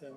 Good.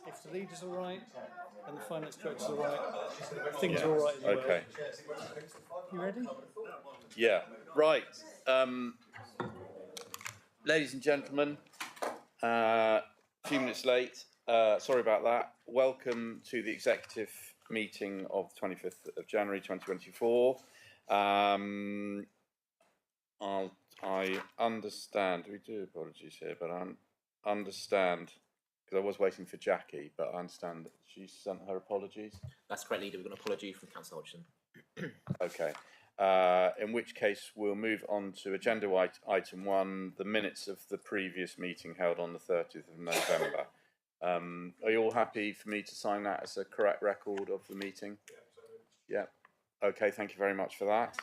If the leader's all right and the finance director's all right, things are all right in the world. Okay. You ready? Yeah. Right. Ladies and gentlemen, a few minutes late. Sorry about that. Welcome to the executive meeting of the 25th of January 2024. I understand, we do apologies here, but I understand, because I was waiting for Jackie, but I understand that she sent her apologies. That's correct, Leader. We've got an apology from Councillor Hodgson. Okay. In which case, we'll move on to agenda item 1, the minutes of the previous meeting held on the 30th of November. Are you all happy for me to sign that as a correct record of the meeting? Yeah. Okay, thank you very much for that.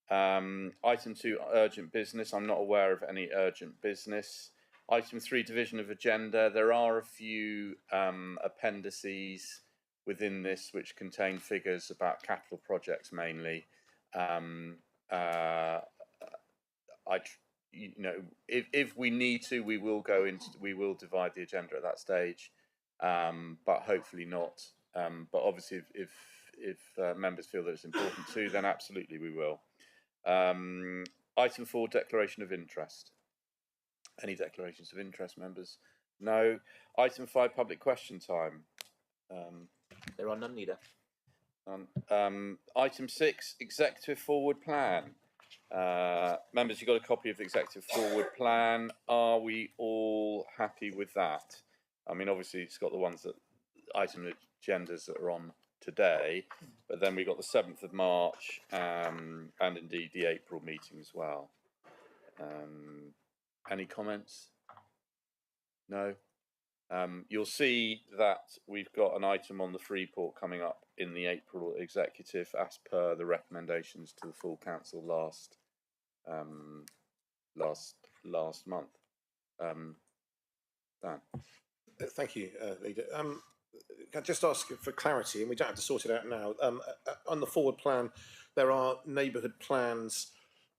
Item 2, urgent business. I'm not aware of any urgent business. Item 3, division of agenda. There are a few appendices within this which contain figures about capital projects mainly. If we need to, we will divide the agenda at that stage, but hopefully not. But obviously, if members feel that it's important to, then absolutely we will. Item 4, declaration of interest. Any declarations of interest, members? No. Item 5, public question time. There are none, Leader. Item 6, executive forward plan. Members, you've got a copy of the executive forward plan. Are we all happy with that? I mean, obviously, it's got the ones that item agendas that are on today, but then we got the 7th of March and indeed the April meeting as well. Any comments? No? You'll see that we've got an item on the Freeport coming up in the April executive as per the recommendations to the full council last month. Dan. Thank you, Leader. Can I just ask for clarity, and we don't have to sort it out now. On the forward plan, there are neighbourhood plans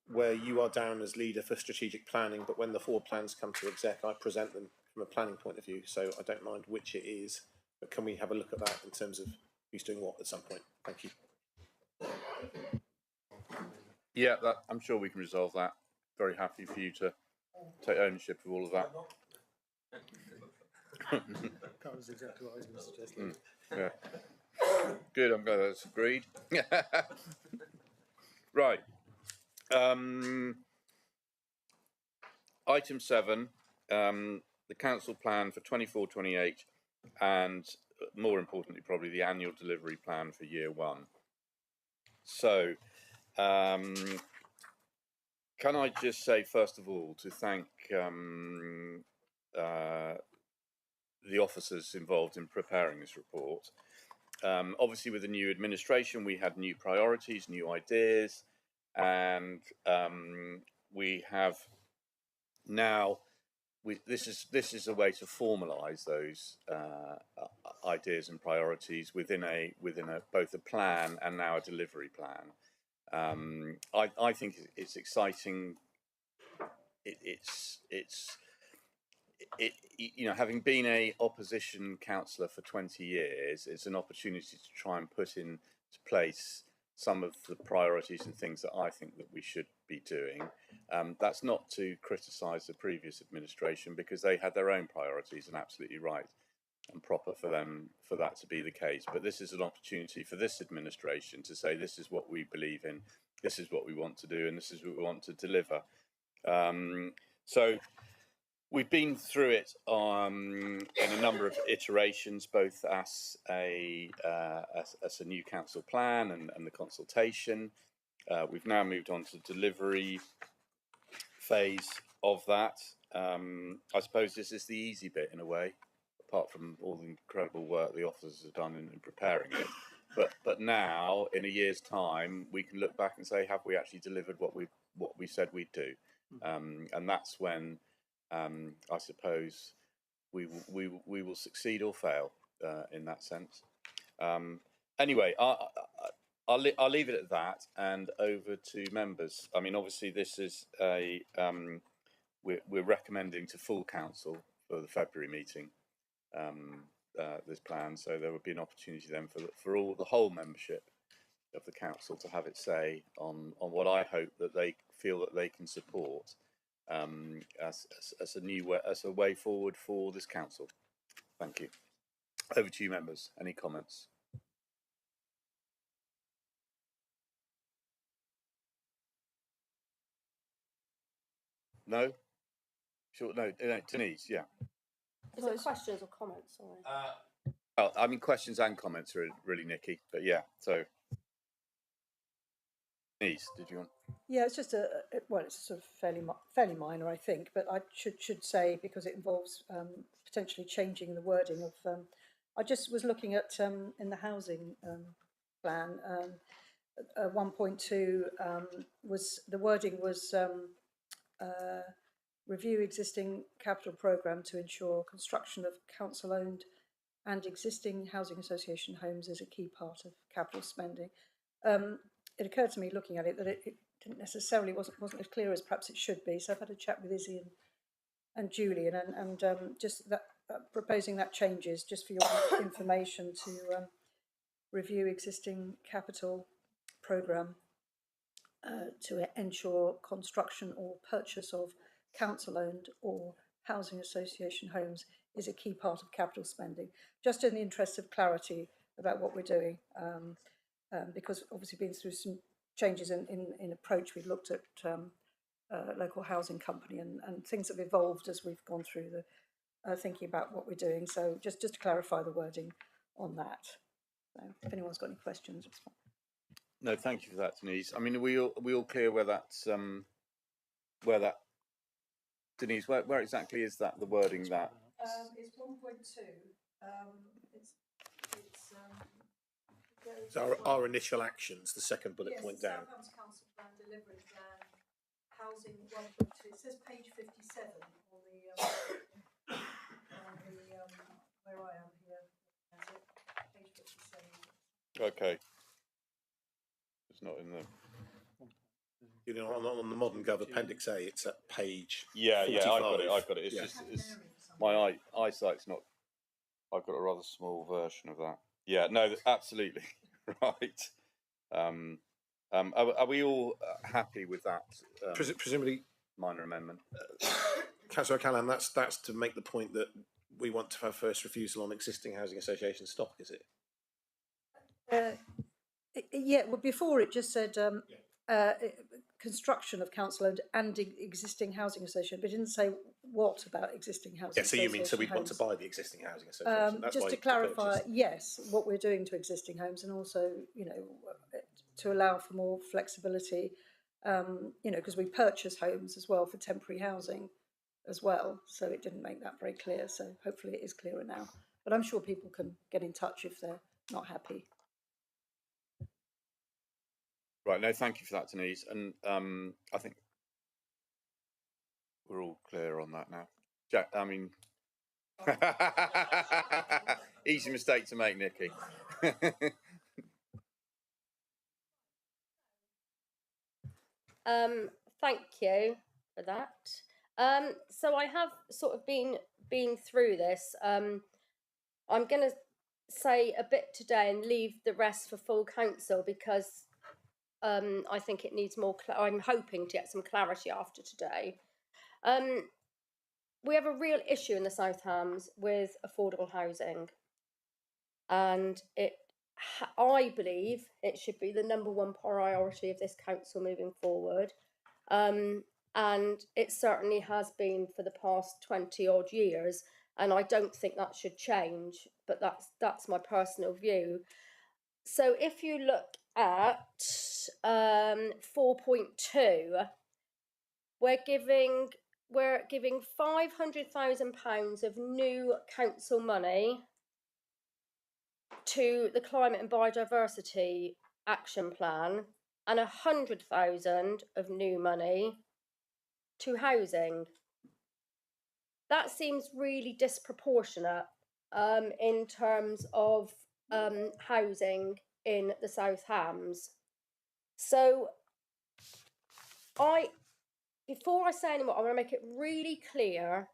where you are down as leader for strategic planning, but when the forward plans come to exec, I present them from a planning point of view, so I don't mind which it is, but can we have a look at that in terms of who's doing what at some point? Thank you. Yeah, I'm sure we can resolve that. Very happy for you to take ownership of all of that. That was exactly what I was going to suggest. Yeah. Good, I'm glad that's agreed. Right. Item 7, the council plan for 24-28 and more importantly probably the annual delivery plan for year 1. So can I just say first of all to thank the officers involved in preparing this report. Obviously with the new administration we had new priorities, new ideas, and we have now this is a way to formalise those ideas and priorities within a both a plan and now a delivery plan. I think it's exciting. You know, having been a opposition councillor for 20 years, it's an opportunity to try and put into place some of the priorities and things that I think that we should be doing. That's not to criticise the previous administration, because they had their own priorities, and absolutely right and proper for them for that to be the case. But this is an opportunity for this administration to say, this is what we believe in, this is what we want to do, and this is what we want to deliver. So we've been through it in a number of iterations, both as a new council plan and the consultation. We've now moved on to delivery phase of that. I suppose this is the easy bit in a way, apart from all the incredible work the officers have done in preparing it. But now, in a year's time, we can look back and say, have we actually delivered what we said we'd do? And that's when I suppose we will succeed or fail in that sense. Anyway, I'll leave it at that and over to members. I mean, obviously, this is we're recommending to full council for the February meeting this plan, so there would be an opportunity then for the whole membership of the council to have its say on what I hope that they feel that they can support as a way forward for this council. Thank you. Over to you, members. Any comments? No? Sure. No, Denise, yeah. Is it questions or comments? Sorry. Well, I mean, questions and comments are really Nikki, but yeah, so. Denise, did you want? Yeah, it's just it's sort of fairly minor, I think, but I should say, because it involves potentially changing the wording of. I just was looking at in the housing plan 1.2 was the wording was review existing capital programme to ensure construction of council-owned and existing housing association homes is a key part of capital spending. It occurred to me looking at it that it didn't necessarily wasn't as clear as perhaps it should be. So I've had a chat with Izzy and Julian and just that proposing that changes just for your information to review existing capital programme to ensure construction or purchase of council-owned or housing association homes is a key part of capital spending. Just in the interest of clarity about what we're doing. Because obviously been through some changes in approach. We've looked at local housing company and things have evolved as we've gone through the thinking about what we're doing. So just to clarify the wording on that. So if anyone's got any questions. No, thank you for that, Denise. I mean, are we all clear where that's Denise, where exactly is that the wording that? It's 1.2. So our initial actions, the second bullet point down. Southampton Council Plan Delivery Plan, Housing 1.2. It says page 57 on the where I am here. That's it. Page 57. Okay. It's not in the. You know, on the Modern Gov Appendix A, it's at page. Yeah, 45. yeah, I've got it. It's Yeah. just my eyesight's not. I've got a rather small version of that. Yeah, no, absolutely right. Are we all happy with that? Presumably, minor amendment. Councillor Callum, that's to make the point that we want to have first refusal on existing housing association stock, is it? Yeah. Well, before it just said construction of council-owned and existing housing association, but it didn't say what about existing housing. Yeah. So you mean we'd want to buy the existing housing association? That's just why to clarify, yes, what we're doing to existing homes, and also to allow for more flexibility. Because we purchase homes as well for temporary housing as well, so it didn't make that very clear. So hopefully it is clearer now. But I'm sure people can get in touch if they're not happy. Right. No, thank you for that, Denise. And I think we're all clear on that now. Jack, I mean, easy mistake to make, Nikki. Thank you for that. So I have sort of been through this. I'm going to say a bit today and leave the rest for full council because I think it needs more. I'm hoping to get some clarity after today. We have a real issue in the South Hams with affordable housing, and I believe it should be the #1 priority of this council moving forward. And it certainly has been for the past 20 odd years, and I don't think that should change, but that's my personal view. So if you look at 4.2, we're giving £500,000 of new council money to the Climate and Biodiversity Action Plan and 100,000 of new money to housing. That seems really disproportionate in terms of housing in the South Hams. So before I say any more, I want to make it really clear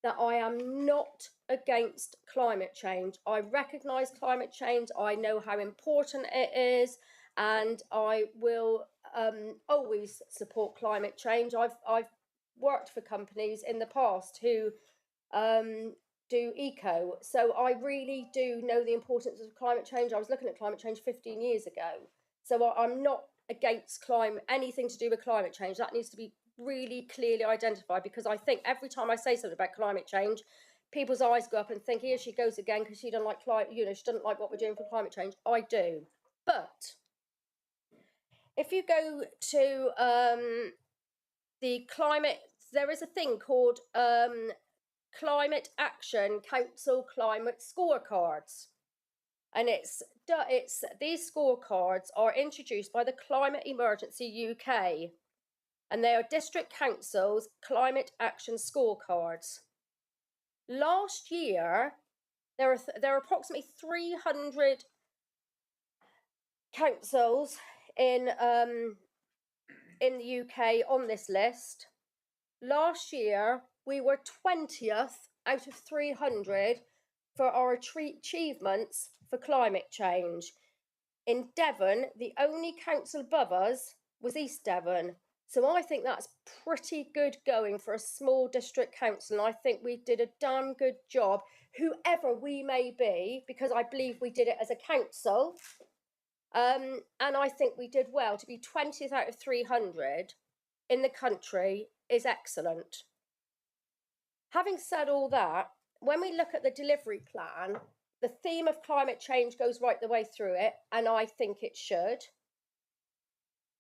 that I am not against climate change. I recognise climate change. I know how important it is, and I will always support climate change. I've worked for companies in the past who do eco, so I really do know the importance of climate change. I was looking at climate change 15 years ago, so I'm not against anything to do with climate change. That needs to be really clearly identified, because I think every time I say something about climate change, people's eyes go up and think, here she goes again, because she doesn't like she doesn't like what we're doing for climate change. I do. But if you go to the climate, there is a thing called Climate Action Council Climate Scorecards. And it's these scorecards are introduced by the Climate Emergency UK, and they are district councils' climate action scorecards. Last year, there are approximately 300 councils in the UK on this list. Last year, we were 20th out of 300 for our achievements for climate change. In Devon, the only council above us was East Devon. So I think that's pretty good going for a small district council, and I think we did a damn good job, whoever we may be, because I believe we did it as a council. And I think we did well. To be 20th out of 300 in the country is excellent. Having said all that, when we look at the delivery plan, the theme of climate change goes right the way through it, and I think it should,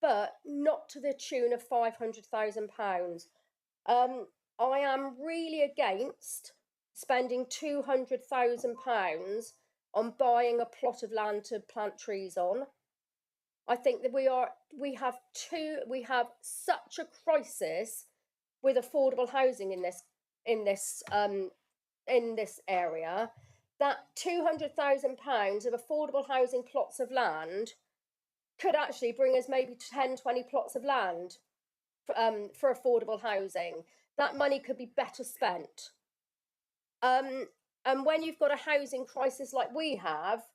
but not to the tune of £500,000. I am really against spending £200,000 on buying a plot of land to plant trees on. I think that we have such a crisis with affordable housing in this area, that £200,000 of affordable housing plots of land could actually bring us maybe 10, 20 plots of land for affordable housing. That money could be better spent. And when you've got a housing crisis like we have,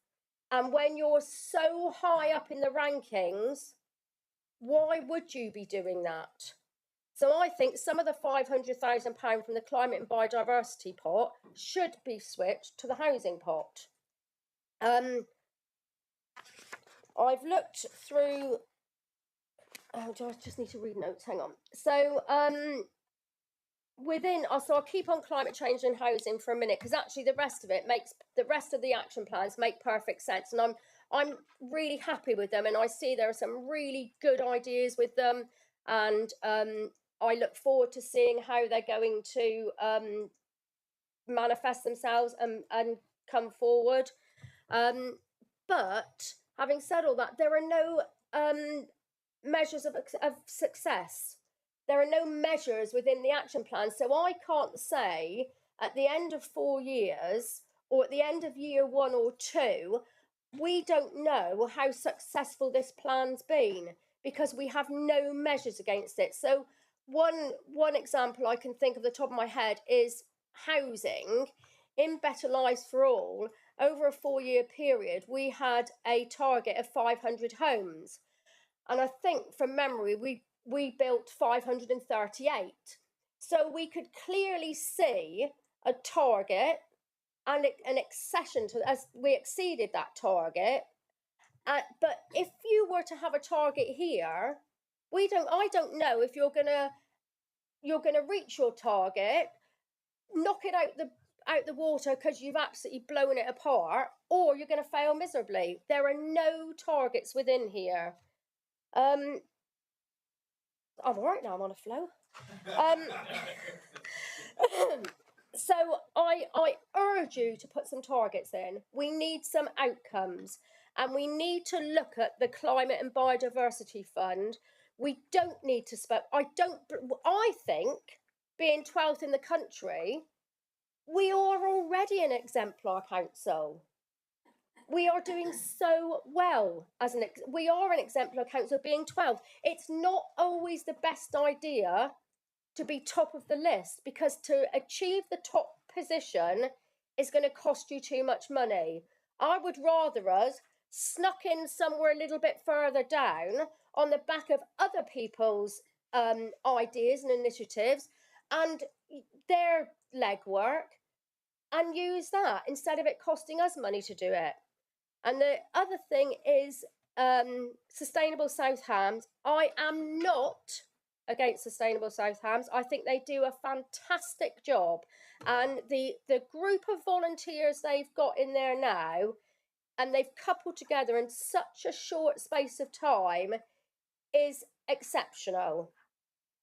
and when you're so high up in the rankings, why would you be doing that? So I think some of the £500,000 from the climate and biodiversity pot should be switched to the housing pot. I've looked through. Oh, I just need to read notes. Hang on. So I'll keep on climate change and housing for a minute, because actually the rest of the action plans make perfect sense, and I'm really happy with them, and I see there are some really good ideas with them, and I look forward to seeing how they're going to manifest themselves and come forward. But having said all that, there are no measures of success. There are no measures within the action plan. So I can't say at the end of 4 years or at the end of year 1 or 2, we don't know how successful this plan's been, because we have no measures against it. So one example I can think of the top of my head is housing. In Better Lives for All, over a 4-year period, we had a target of 500 homes. And I think from memory, we built 538. So we could clearly see a target and an accession to, as we exceeded that target. But if you were to have a target here, I don't know if you're gonna reach your target, knock it out the water because you've absolutely blown it apart, or you're going to fail miserably. There are no targets within here. I'm all right now. I'm on a flow. So I urge you to put some targets in. We need some outcomes, and we need to look at the Climate and Biodiversity Fund. We don't need to spend. I think, being 12th in the country, we are already an exemplar council. We are doing so well as we are an exemplar council being 12th. It's not always the best idea to be top of the list, because to achieve the top position is going to cost you too much money. I would rather us snuck in somewhere a little bit further down on the back of other people's ideas and initiatives and their legwork, and use that instead of it costing us money to do it. And the other thing is Sustainable South Hams. I am not against Sustainable South Hams. I think they do a fantastic job, and the group of volunteers they've got in there now, and they've coupled together in such a short space of time, is exceptional.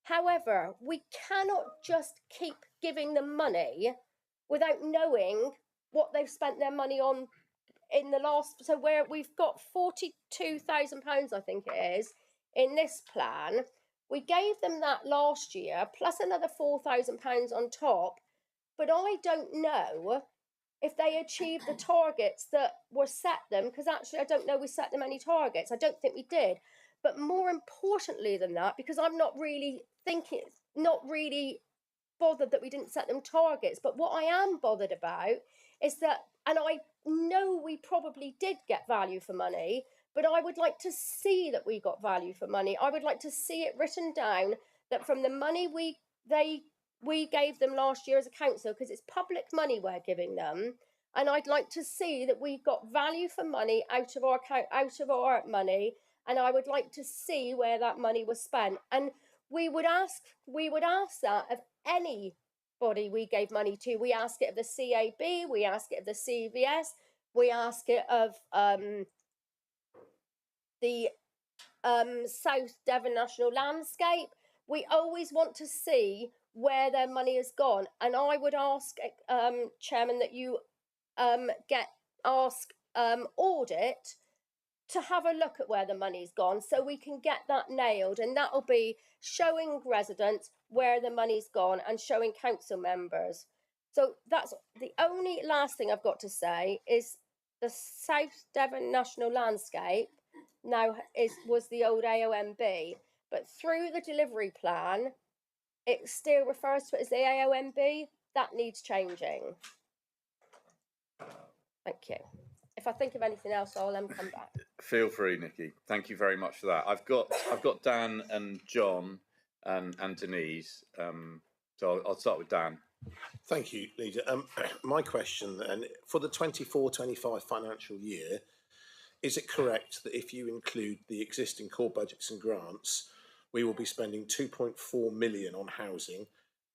However, we cannot just keep giving them money without knowing what they've spent their money on in the last. So where we've got £42,000, I think it is, in this plan. We gave them that last year, plus another £4,000 on top. But I don't know if they achieved the targets that were set them, because actually I don't know we set them any targets. I don't think we did. But more importantly than that, because I'm not really bothered that we didn't set them targets, but what I am bothered about is that, and I know we probably did get value for money, but I would like to see that we got value for money. I would like to see it written down that from the money we gave them last year as a council, because it's public money we're giving them, and I'd like to see that we got value for money out of our money, and I would like to see where that money was spent. And we would ask that of anybody we gave money to. We ask it of the CAB, we ask it of the CVS, we ask it of the South Devon National Landscape. We always want to see where their money has gone. And I would ask, Chairman, that you ask Audit to have a look at where the money's gone, so we can get that nailed. And that'll be showing residents where the money's gone and showing council members. So that's the only last thing I've got to say is the South Devon National Landscape now was the old AONB, but through the delivery plan, it still refers to it as the AONB. That needs changing. Thank you. If I think of anything else, I'll come back. Feel free, Nikki. Thank you very much for that. I've got Dan and John and Denise. So I'll start with Dan. Thank you, Leader. My question then, for the 24-25 financial year, is it correct that if you include the existing core budgets and grants, we will be spending 2.4 million on housing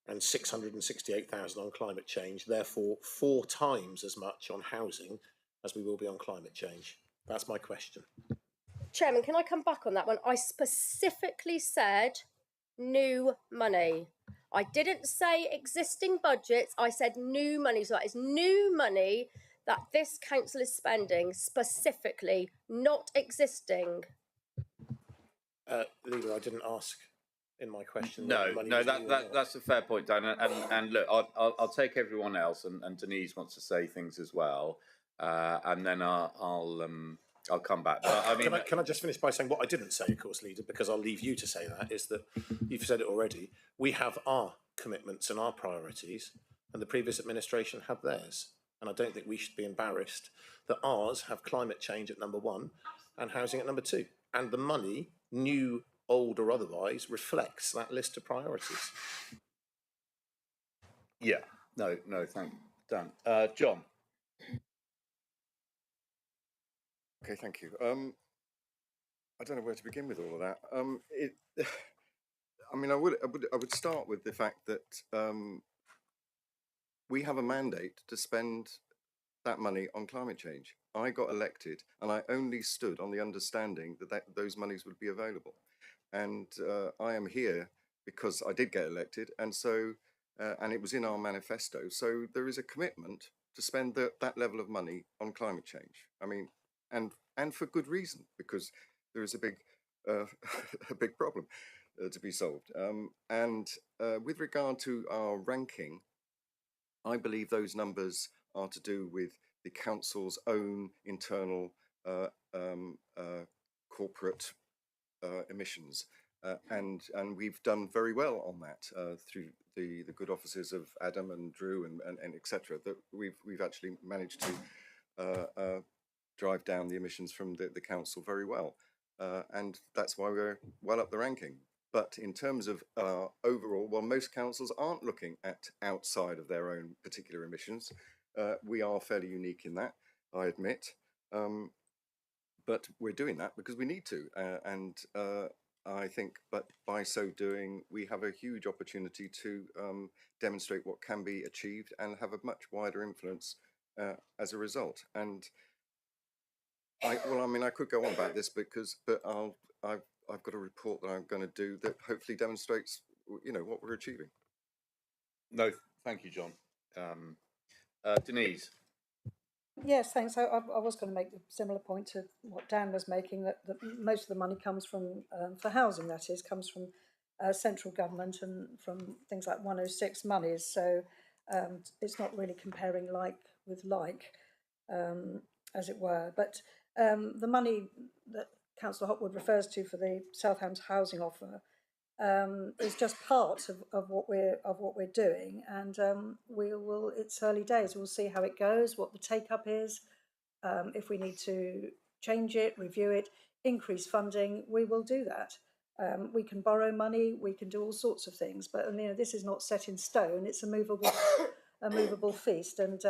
and 668,000 on climate change, therefore 4 times as much on housing as we will be on climate change? That's my question. Chairman, can I come back on that one? I specifically said new money. I didn't say existing budgets. I said new money. So that is new money that this council is spending specifically, not existing. Leader, I didn't ask in my question. No, that's a fair point, Dan. And look, I'll take everyone else, and Denise wants to say things as well, and then I'll I'll come back. But, I mean, Can I just finish by saying what I didn't say, of course, leader, because I'll leave you to say that, is that you've said it already. We have our commitments and our priorities, and the previous administration had theirs. And I don't think we should be embarrassed that ours have climate change at number one and housing at number two. And the money, new, old or otherwise, reflects that list of priorities. yeah, no, thank you, Dan. John. Okay, thank you. I don't know where to begin with all of that. I mean, I would start with the fact that we have a mandate to spend that money on climate change. I got elected, and I only stood on the understanding that those monies would be available. And I am here because I did get elected, and so and it was in our manifesto. So there is a commitment to spend that level of money on climate change. I mean, and for good reason, because there is a big a big problem to be solved. And with regard to our ranking, I believe those numbers are to do with the council's own internal corporate emissions, and we've done very well on that through the good offices of Adam and Drew and etc. That we've actually managed to drive down the emissions from the council very well, and that's why we're well up the ranking. But in terms of overall, well, most councils aren't looking at outside of their own particular emissions. We are fairly unique in that, I admit. But we're doing that because we need to. And I think, but by so doing, we have a huge opportunity to demonstrate what can be achieved and have a much wider influence as a result. And I could go on about this but I've got a report that I'm going to do that hopefully demonstrates, what we're achieving. No, thank you, John. Denise. Yes, thanks. I was going to make a similar point to what Dan was making, that most of the money comes from, for housing, that is, comes from central government and from things like 106 monies. So it's not really comparing like with like, as it were. But the money that Councillor Hopwood refers to for the Southampton housing offer is just part of what we're doing, and we will. It's early days. We'll see how it goes, what the take up is. If we need to change it, review it, increase funding, we will do that. We can borrow money. We can do all sorts of things, but this is not set in stone. It's a movable feast, and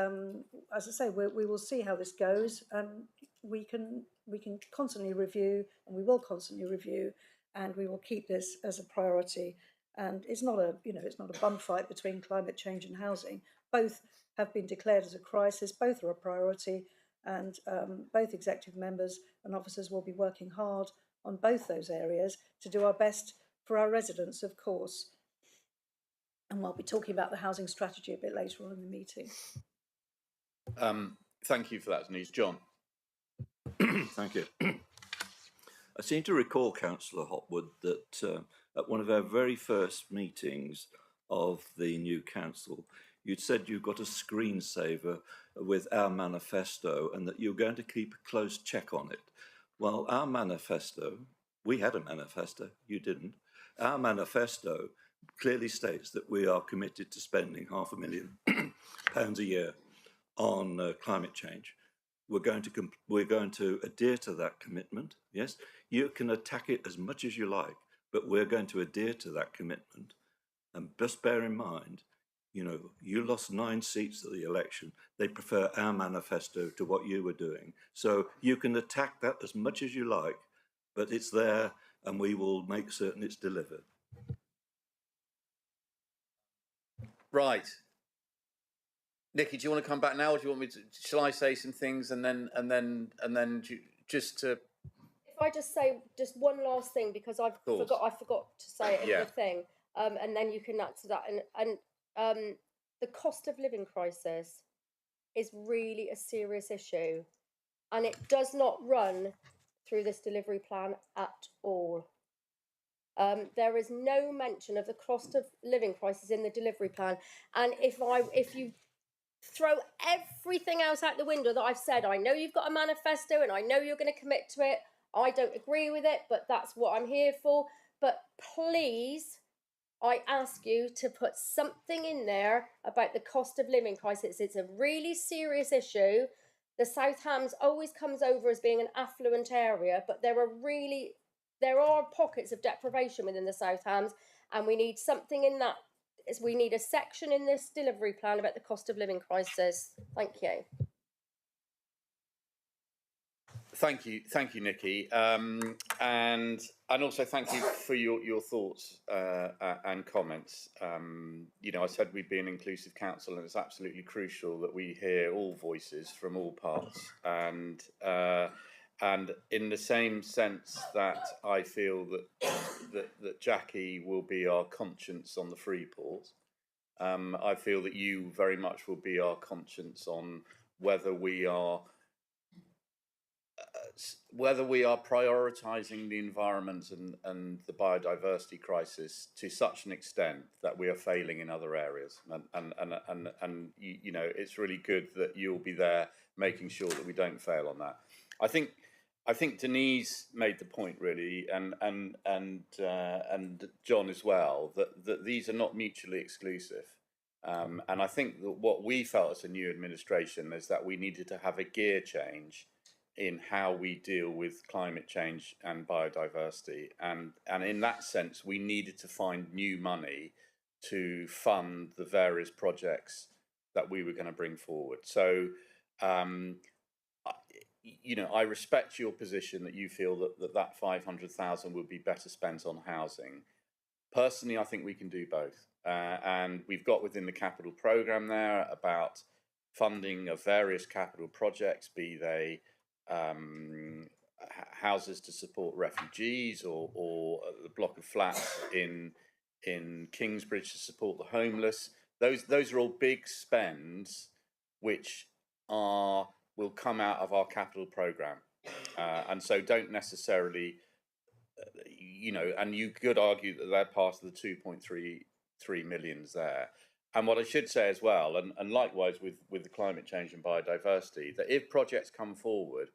as I say, we will see how this goes, and we can constantly review, and we will constantly review, and we will keep this as a priority. And it's not a bum fight between climate change and housing. Both have been declared as a crisis. Both are a priority, and both executive members and officers will be working hard on both those areas to do our best for our residents, of course. And we'll be talking about the housing strategy a bit later on in the meeting. Thank you for that, Denise. John. Thank you. I seem to recall, Councillor Hopwood, that at one of our very first meetings of the new council, you'd said you got a screensaver with our manifesto and that you were going to keep a close check on it. Well, our manifesto, we had a manifesto, you didn't. Our manifesto clearly states that we are committed to spending £500,000 a year on climate change. We're going to adhere to that commitment. Yes, you can attack it as much as you like, but we're going to adhere to that commitment. And just bear in mind, you lost 9 seats at the election. They prefer our manifesto to what you were doing. So you can attack that as much as you like, but it's there, and we will make certain it's delivered. Right. Nikki, do you want to come back now, or do you want me to? Shall I say some things and then just to? If I just say just one last thing, because I forgot to say it in the thing, and then you can answer that. And the cost of living crisis is really a serious issue, and it does not run through this delivery plan at all. There is no mention of the cost of living crisis in the delivery plan, and if you throw everything else out the window that I've said. I know you've got a manifesto and I know you're going to commit to it. I don't agree with it, but that's what I'm here for. But please, I ask you to put something in there about the cost of living crisis. It's a really serious issue. The South Hams always comes over as being an affluent area, but there are pockets of deprivation within the South Hams, and we need something in that. We need a section in this delivery plan about the cost of living crisis. Thank you. Thank you, Nikki, and also thank you for your thoughts and comments. You know, I said we'd be an inclusive council, and it's absolutely crucial that we hear all voices from all parts. And in the same sense that I feel that Jackie will be our conscience on the Freeport, I feel that you very much will be our conscience on whether we are prioritising the environment and the biodiversity crisis to such an extent that we are failing in other areas. And you know, it's really good that you'll be there making sure that we don't fail on that. I think Denise made the point really, and John as well, that these are not mutually exclusive. And I think that what we felt as a new administration is that we needed to have a gear change in how we deal with climate change and biodiversity. And in that sense, we needed to find new money to fund the various projects that we were going to bring forward. So, you know, I respect your position that you feel that 500,000 would be better spent on housing. Personally, I think we can do both. And we've got within the capital programme there about funding of various capital projects, be they houses to support refugees or the block of flats in Kingsbridge to support the homeless. Those are all big spends which will come out of our capital programme, and so don't necessarily, you know, and you could argue that they're part of the 2.33 millions there. And what I should say as well, and likewise with the climate change and biodiversity, that if projects come forward,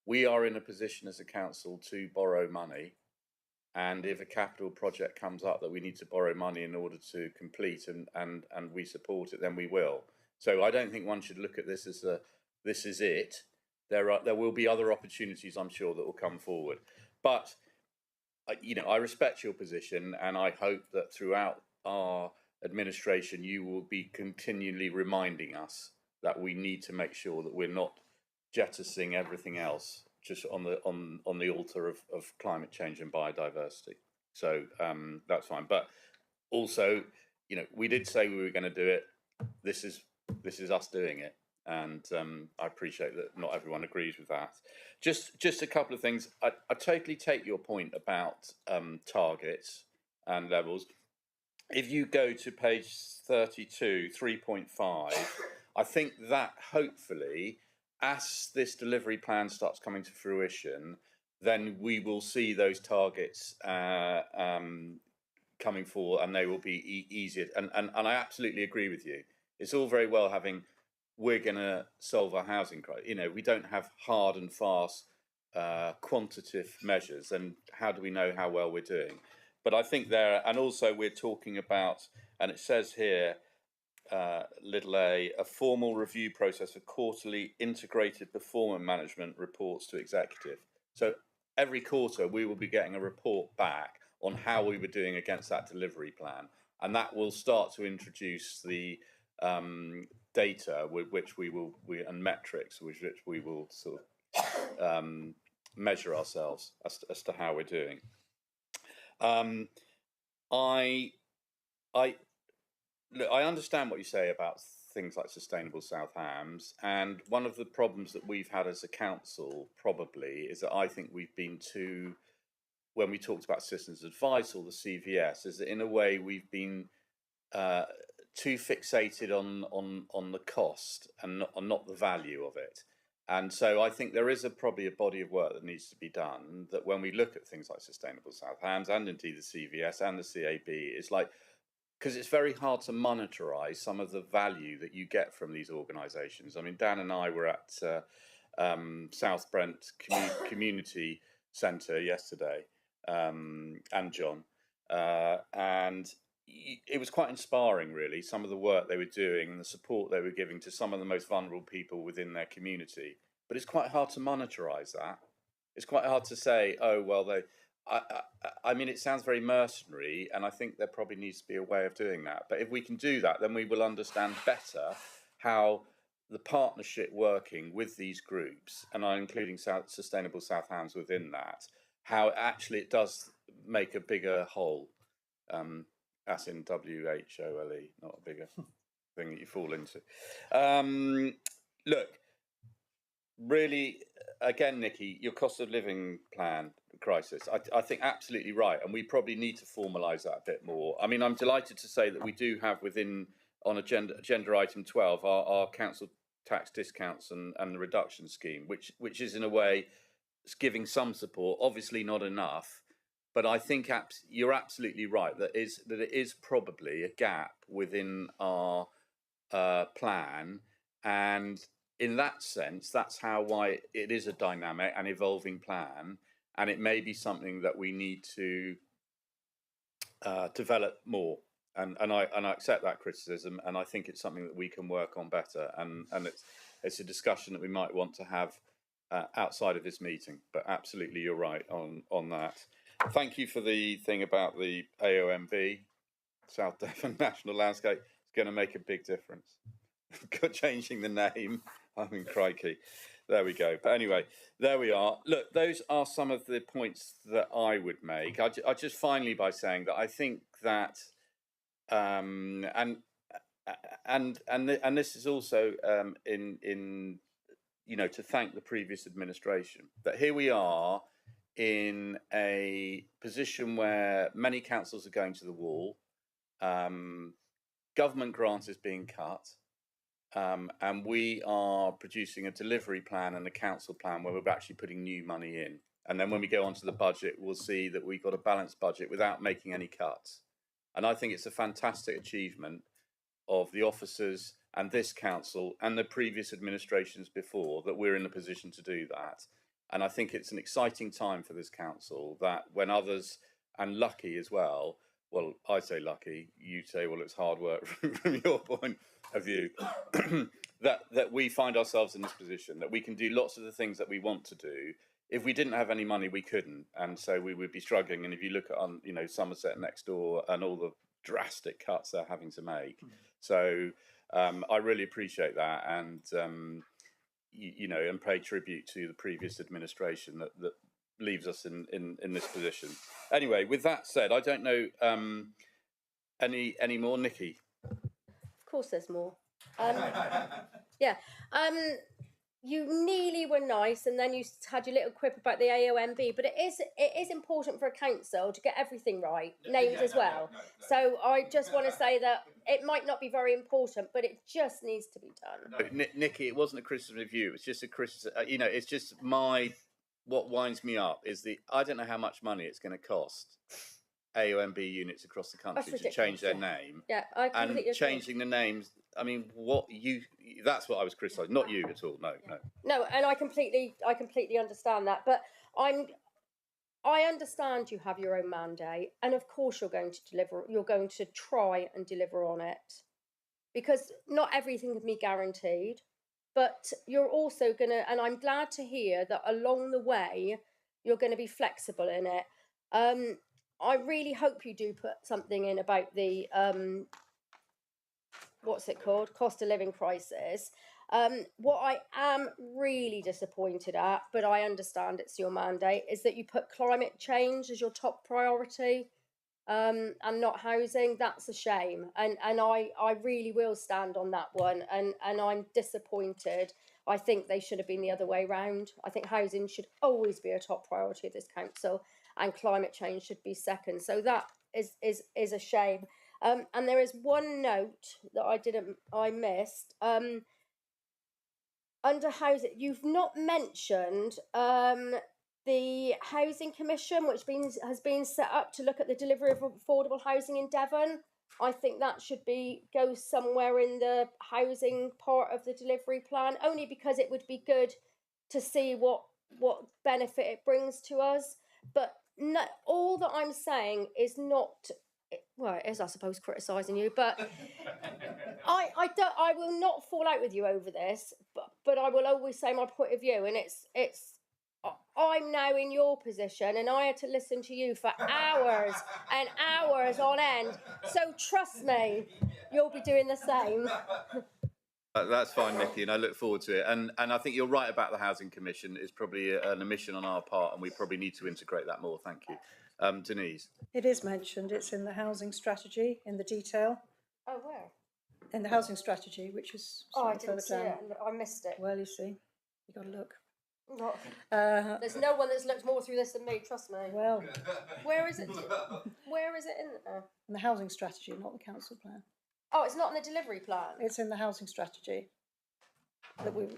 we are in a position as a council to borrow money. And if a capital project comes up that we need to borrow money in order to complete and we support it, then we will. So I don't think one should look at this as this is it. There will be other opportunities, I'm sure, that will come forward. But, you know, I respect your position, and I hope that throughout our administration, you will be continually reminding us that we need to make sure that we're not jettisoning everything else just on the altar of climate change and biodiversity. So that's fine. But also, you know, we did say we were going to do it. This is us doing it, and I appreciate that not everyone agrees with that. Just a couple of things. I totally take your point about targets and levels. If you go to page 32, 3.5, I think that hopefully, as this delivery plan starts coming to fruition, then we will see those targets coming forward, and they will be easier. And I absolutely agree with you. It's all very well having, we're going to solve our housing crisis. You know, we don't have hard and fast quantitative measures, and how do we know how well we're doing? But I think there, and also we're talking about, and it says here, little a formal review process for quarterly integrated performance management reports to executive. So every quarter we will be getting a report back on how we were doing against that delivery plan, and that will start to introduce the data with which and metrics with which we will sort of measure ourselves as to how we're doing. Look, I understand what you say about things like Sustainable South Hams, and one of the problems that we've had as a council probably is that I think we've been too, when we talked about citizens' advice or the CVS, is that in a way we've been too fixated on the cost and not the value of it. And so I think there is probably a body of work that needs to be done, that when we look at things like Sustainable South Hams and indeed the CVS and the CAB, it's like, because it's very hard to monetize some of the value that you get from these organisations. I mean, Dan and I were at South Brent Community Centre yesterday, and John, and it was quite inspiring, really, some of the work they were doing and the support they were giving to some of the most vulnerable people within their community. But it's quite hard to monetize that. It's quite hard to say, oh, well, I mean, it sounds very mercenary, and I think there probably needs to be a way of doing that. But if we can do that, then we will understand better how the partnership working with these groups, and I'm including Sustainable South Hams within that, how actually it does make a bigger whole, as in WHOLE, not a bigger thing that you fall into. Look, really, again, Nikki, your cost of living plan crisis, I think absolutely right, and we probably need to formalise that a bit more. I mean, I'm delighted to say that we do have within, on agenda item 12, our council tax discounts and the reduction scheme, which is in a way giving some support, obviously not enough, but I think you're absolutely right that it is probably a gap within our plan, and in that sense, that's why it is a dynamic and evolving plan, and it may be something that we need to develop more. And I accept that criticism, and I think it's something that we can work on better. And it's a discussion that we might want to have outside of this meeting. But absolutely, you're right on that. Thank you for the thing about the AOMB, South Devon National Landscape. It's going to make a big difference. Changing the name. I mean, crikey. There we go. But anyway, there we are. Look, those are some of the points that I would make. I just finally by saying that I think that, and this is also in to thank the previous administration, that here we are in a position where many councils are going to the wall, government grant is being cut. And we are producing a delivery plan and a council plan where we're actually putting new money in. And then when we go onto the budget, we'll see that we've got a balanced budget without making any cuts. And I think it's a fantastic achievement of the officers and this council and the previous administrations before that we're in a position to do that. And I think it's an exciting time for this council that when others, and lucky as well, well, I say lucky, you say, well, it's hard work from your point of view, that we find ourselves in this position, that we can do lots of the things that we want to do. If we didn't have any money, we couldn't. And so we would be struggling. And if you look at, Somerset next door and all the drastic cuts they're having to make. So I really appreciate that. And, and pay tribute to the previous administration that leaves us in this position. Anyway, with that said, I don't know any more, Nikki. Of course, there's more. Yeah. You nearly were nice, and then you had your little quip about the AOMB. But it is important for a council to get everything right, names as well. So I just want to say that it might not be very important, but it just needs to be done. Nikki, it wasn't a criticism of you. It's just a criticism. It's just what winds me up is I don't know how much money it's going to cost AOMB units across the country to change their name. Yeah, I completely agree. Changing the names. I mean, that's what I was criticising, not you at all. No. No, and I completely understand that. But I understand you have your own mandate, and of course you're going to deliver. You're going to try and deliver on it, because not everything can be guaranteed. But you're also going to, and I'm glad to hear that along the way you're going to be flexible in it. I really hope you do put something in about the what's it called? Cost of living crisis. What I am really disappointed at, but I understand it's your mandate, is that you put climate change as your top priority and not housing. That's a shame. And I really will stand on that one. And I'm disappointed. I think they should have been the other way round. I think housing should always be a top priority of this council, and climate change should be second. So that is a shame. And there is one note that I missed. Under housing, you've not mentioned the Housing Commission, which has been set up to look at the delivery of affordable housing in Devon. I think that should go somewhere in the housing part of the delivery plan, only because it would be good to see what benefit it brings to us. But no, all that I'm saying is not, well, it is, I suppose, criticising you, but I will not fall out with you over this, but I will always say my point of view, and I'm now in your position, and I had to listen to you for hours and hours on end. So trust me, you'll be doing the same. That's fine, Nikki, and I look forward to it. And I think you're right about the Housing Commission. It's probably an omission on our part, and we probably need to integrate that more. Thank you. Denise? It is mentioned, it's in the housing strategy, in the detail, Oh, where? in the housing strategy, which is Oh, I slightly didn't see further down. it. I missed it. Well, you see, you got to look. Not, Uh, there's no one that's looked more through this than me, trust me. well, Where is it? Where is it in there? in the housing strategy, not the council plan. Oh, it's not in the delivery plan. It's in the housing strategy that we'll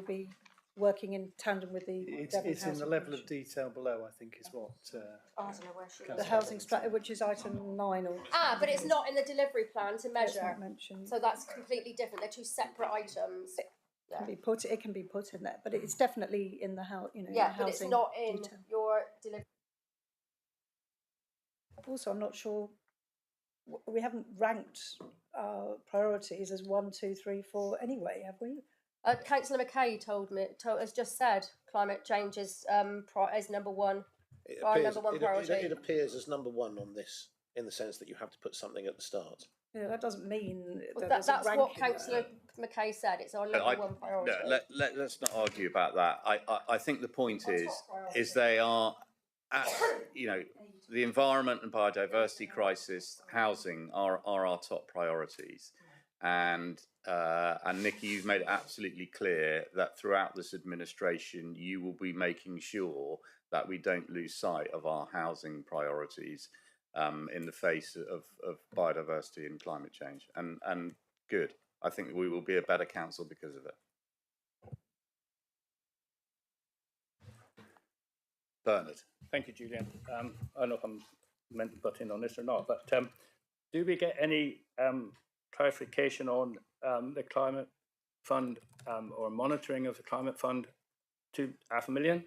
be working in tandem with the It's Devon in the Housing level of Commission. detail below, I think, is what. I don't know where she is. The housing strategy, which is item 9 or. But it's not in the delivery plan to It's measure. not mentioned. So that's completely different. They're two separate items. It can be put in there, but it's definitely in the house. Yeah, but it's housing not in detail. your delivery. Also, I'm not sure. We haven't ranked our priorities as 1, 2, 3, 4 anyway, have we? Councillor McKay has just said climate change is number one. It Our appears, number one it priority. appears as number one on this, in the sense that you have to put something at the start. Yeah, that doesn't mean Well, there's a that's what ranking there. Councillor McKay said. It's our number one priority. Let's not argue about that. I think the point Our is top priority. they are, the environment and biodiversity crisis, housing are our top priorities. And Nikki, you've made it absolutely clear that throughout this administration, you will be making sure that we don't lose sight of our housing priorities in the face of biodiversity and climate change. And good. I think we will be a better council because of it. Bernard. Thank you, Julian. I don't know if I'm meant to butt in on this or not, but do we get any clarification on the climate fund or monitoring of the climate fund to $500,000?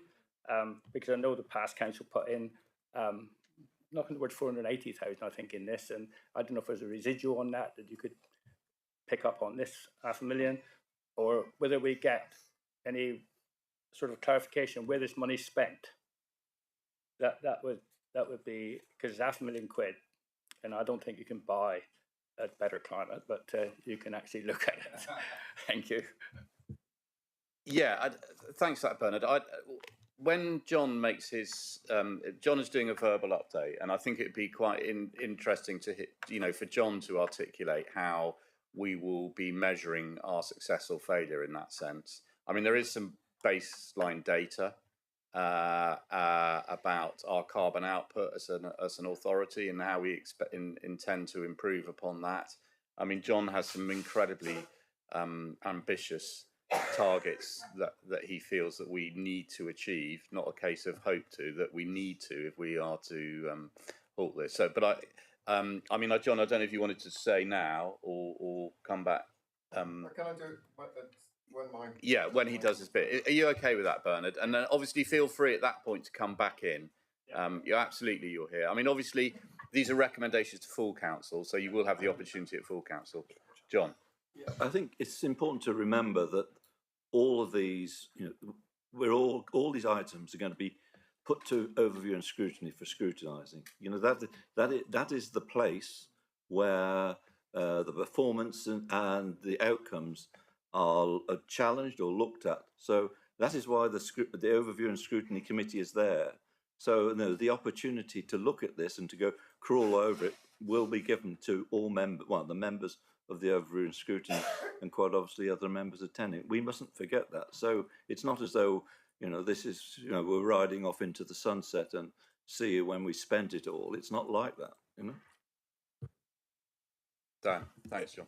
Because I know the past council put in nothing towards 480,000, I think, in this, and I don't know if there's a residual on that you could pick up on this $500,000, or whether we get any sort of clarification where this money's spent. That would be, because it's £500,000, and I don't think you can buy a better climate, but you can actually look at it. Thank you. Yeah, thanks for that, Bernard. When John makes his, John is doing a verbal update, and I think it'd be quite interesting to for John to articulate how we will be measuring our success or failure in that sense. I mean, there is some baseline data about our carbon output as an authority and how we intend to improve upon that. I mean, John has some incredibly ambitious targets that he feels that we need to achieve, not a case of hope to, that we need to if we are to halt this. So, but I mean, John, I don't know if you wanted to say now or come back. Can I do it when mine? Yeah, when he does his bit. Are you okay with that, Bernard? And then obviously feel free at that point to come back in. You're here. I mean, obviously these are recommendations to full council, so you will have the opportunity at full council. John. I think it's important to remember that all of these, all these items are going to be put to overview and scrutiny for scrutinising. That is the place where the performance and the outcomes are challenged or looked at. So that is why the overview and scrutiny committee is there. So the opportunity to look at this and to go crawl over it will be given to all members, the members of the overview and scrutiny, and quite obviously other members attending. We mustn't forget that. So it's not as though, this is, we're riding off into the sunset and see you when we spent it all. It's not like that, Dan, thanks, John.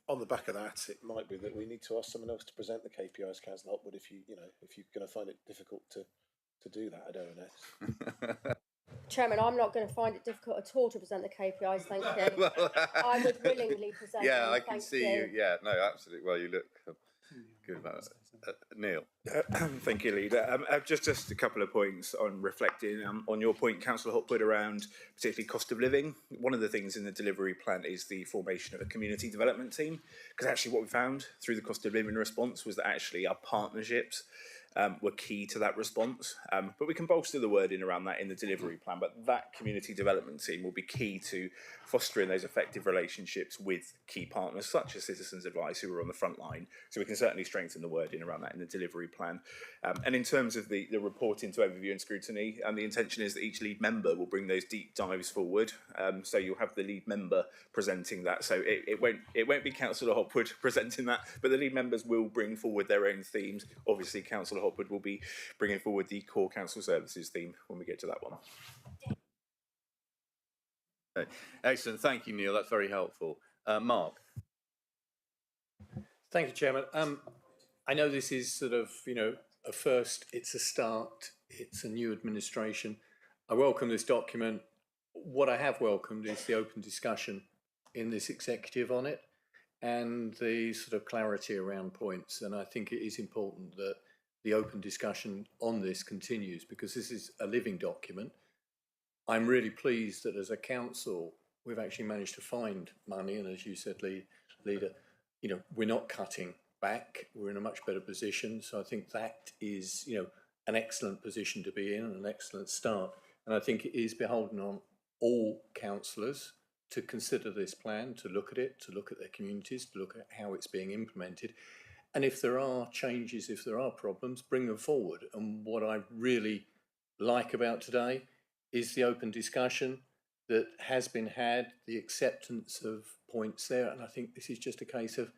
On the back of that, it might be that we need to ask someone else to present the KPIs, Councillor Hopwood, if you're going to find it difficult to do that at ONS. Chairman, I'm not going to find it difficult at all to present the KPIs, thank you. I would willingly present Yeah, them, I can thank see you. Yeah, no, absolutely. Well, you look good about it. Neil. Thank you, Leader. Just a couple of points on reflecting on your point, Councillor Hopwood, around particularly cost of living. One of the things in the delivery plan is the formation of a community development team, because actually what we found through the cost of living response was that actually our partnerships were key to that response. But we can bolster the wording around that in the delivery plan, but that community development team will be key to fostering those effective relationships with key partners such as Citizens Advice, who are on the front line. So we can certainly strengthen the wording around that in the delivery plan. And in terms of the reporting to overview and scrutiny, the intention is that each lead member will bring those deep dives forward. So you'll have the lead member presenting that. So it won't be Councillor Hopwood presenting that, but the lead members will bring forward their own themes. Obviously, Councillor Hopwood will be bringing forward the core council services theme when we get to that one. Okay. Excellent. Thank you, Neil. That's very helpful. Mark. Thank you, Chairman. I know this is sort of, a first, it's a start, it's a new administration. I welcome this document. What I have welcomed is the open discussion in this executive on it and the sort of clarity around points. And I think it is important that the open discussion on this continues, because this is a living document. I'm really pleased that as a council, we've actually managed to find money. And as you said, Leader, we're not cutting back. We're in a much better position. So I think that is, an excellent position to be in and an excellent start. And I think it is beholden on all councillors to consider this plan, to look at it, to look at their communities, to look at how it's being implemented. And if there are changes, if there are problems, bring them forward. And what I really like about today is the open discussion that has been had, the acceptance of points there. And I think this is just a case of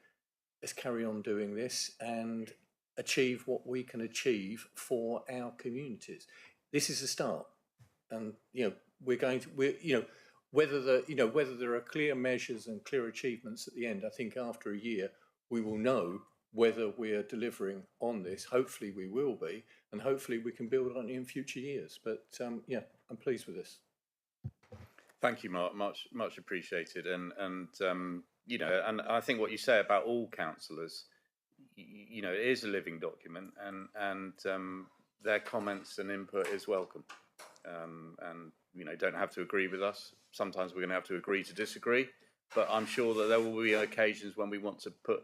let's carry on doing this and achieve what we can achieve for our communities. This is a start. And, whether there are clear measures and clear achievements at the end, I think after a year, we will know whether we are delivering on this. Hopefully we will be, and hopefully we can build on it in future years. But I'm pleased with this. Thank you, Mark. Much appreciated. And I think what you say about all councillors, it is a living document, and their comments and input is welcome. Don't have to agree with us. Sometimes we're going to have to agree to disagree, but I'm sure that there will be occasions when we want to put,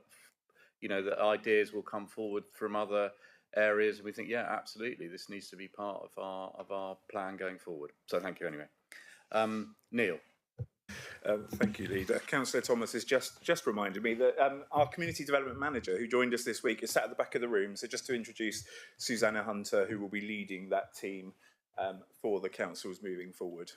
that ideas will come forward from other areas, and we think, yeah, absolutely, this needs to be part of our plan going forward. So thank you anyway. Neil. Thank you, Leader. Councillor Thomas has just reminded me that our community development manager, who joined us this week, is sat at the back of the room. So just to introduce Susanna Hunter, who will be leading that team for the councils moving forward.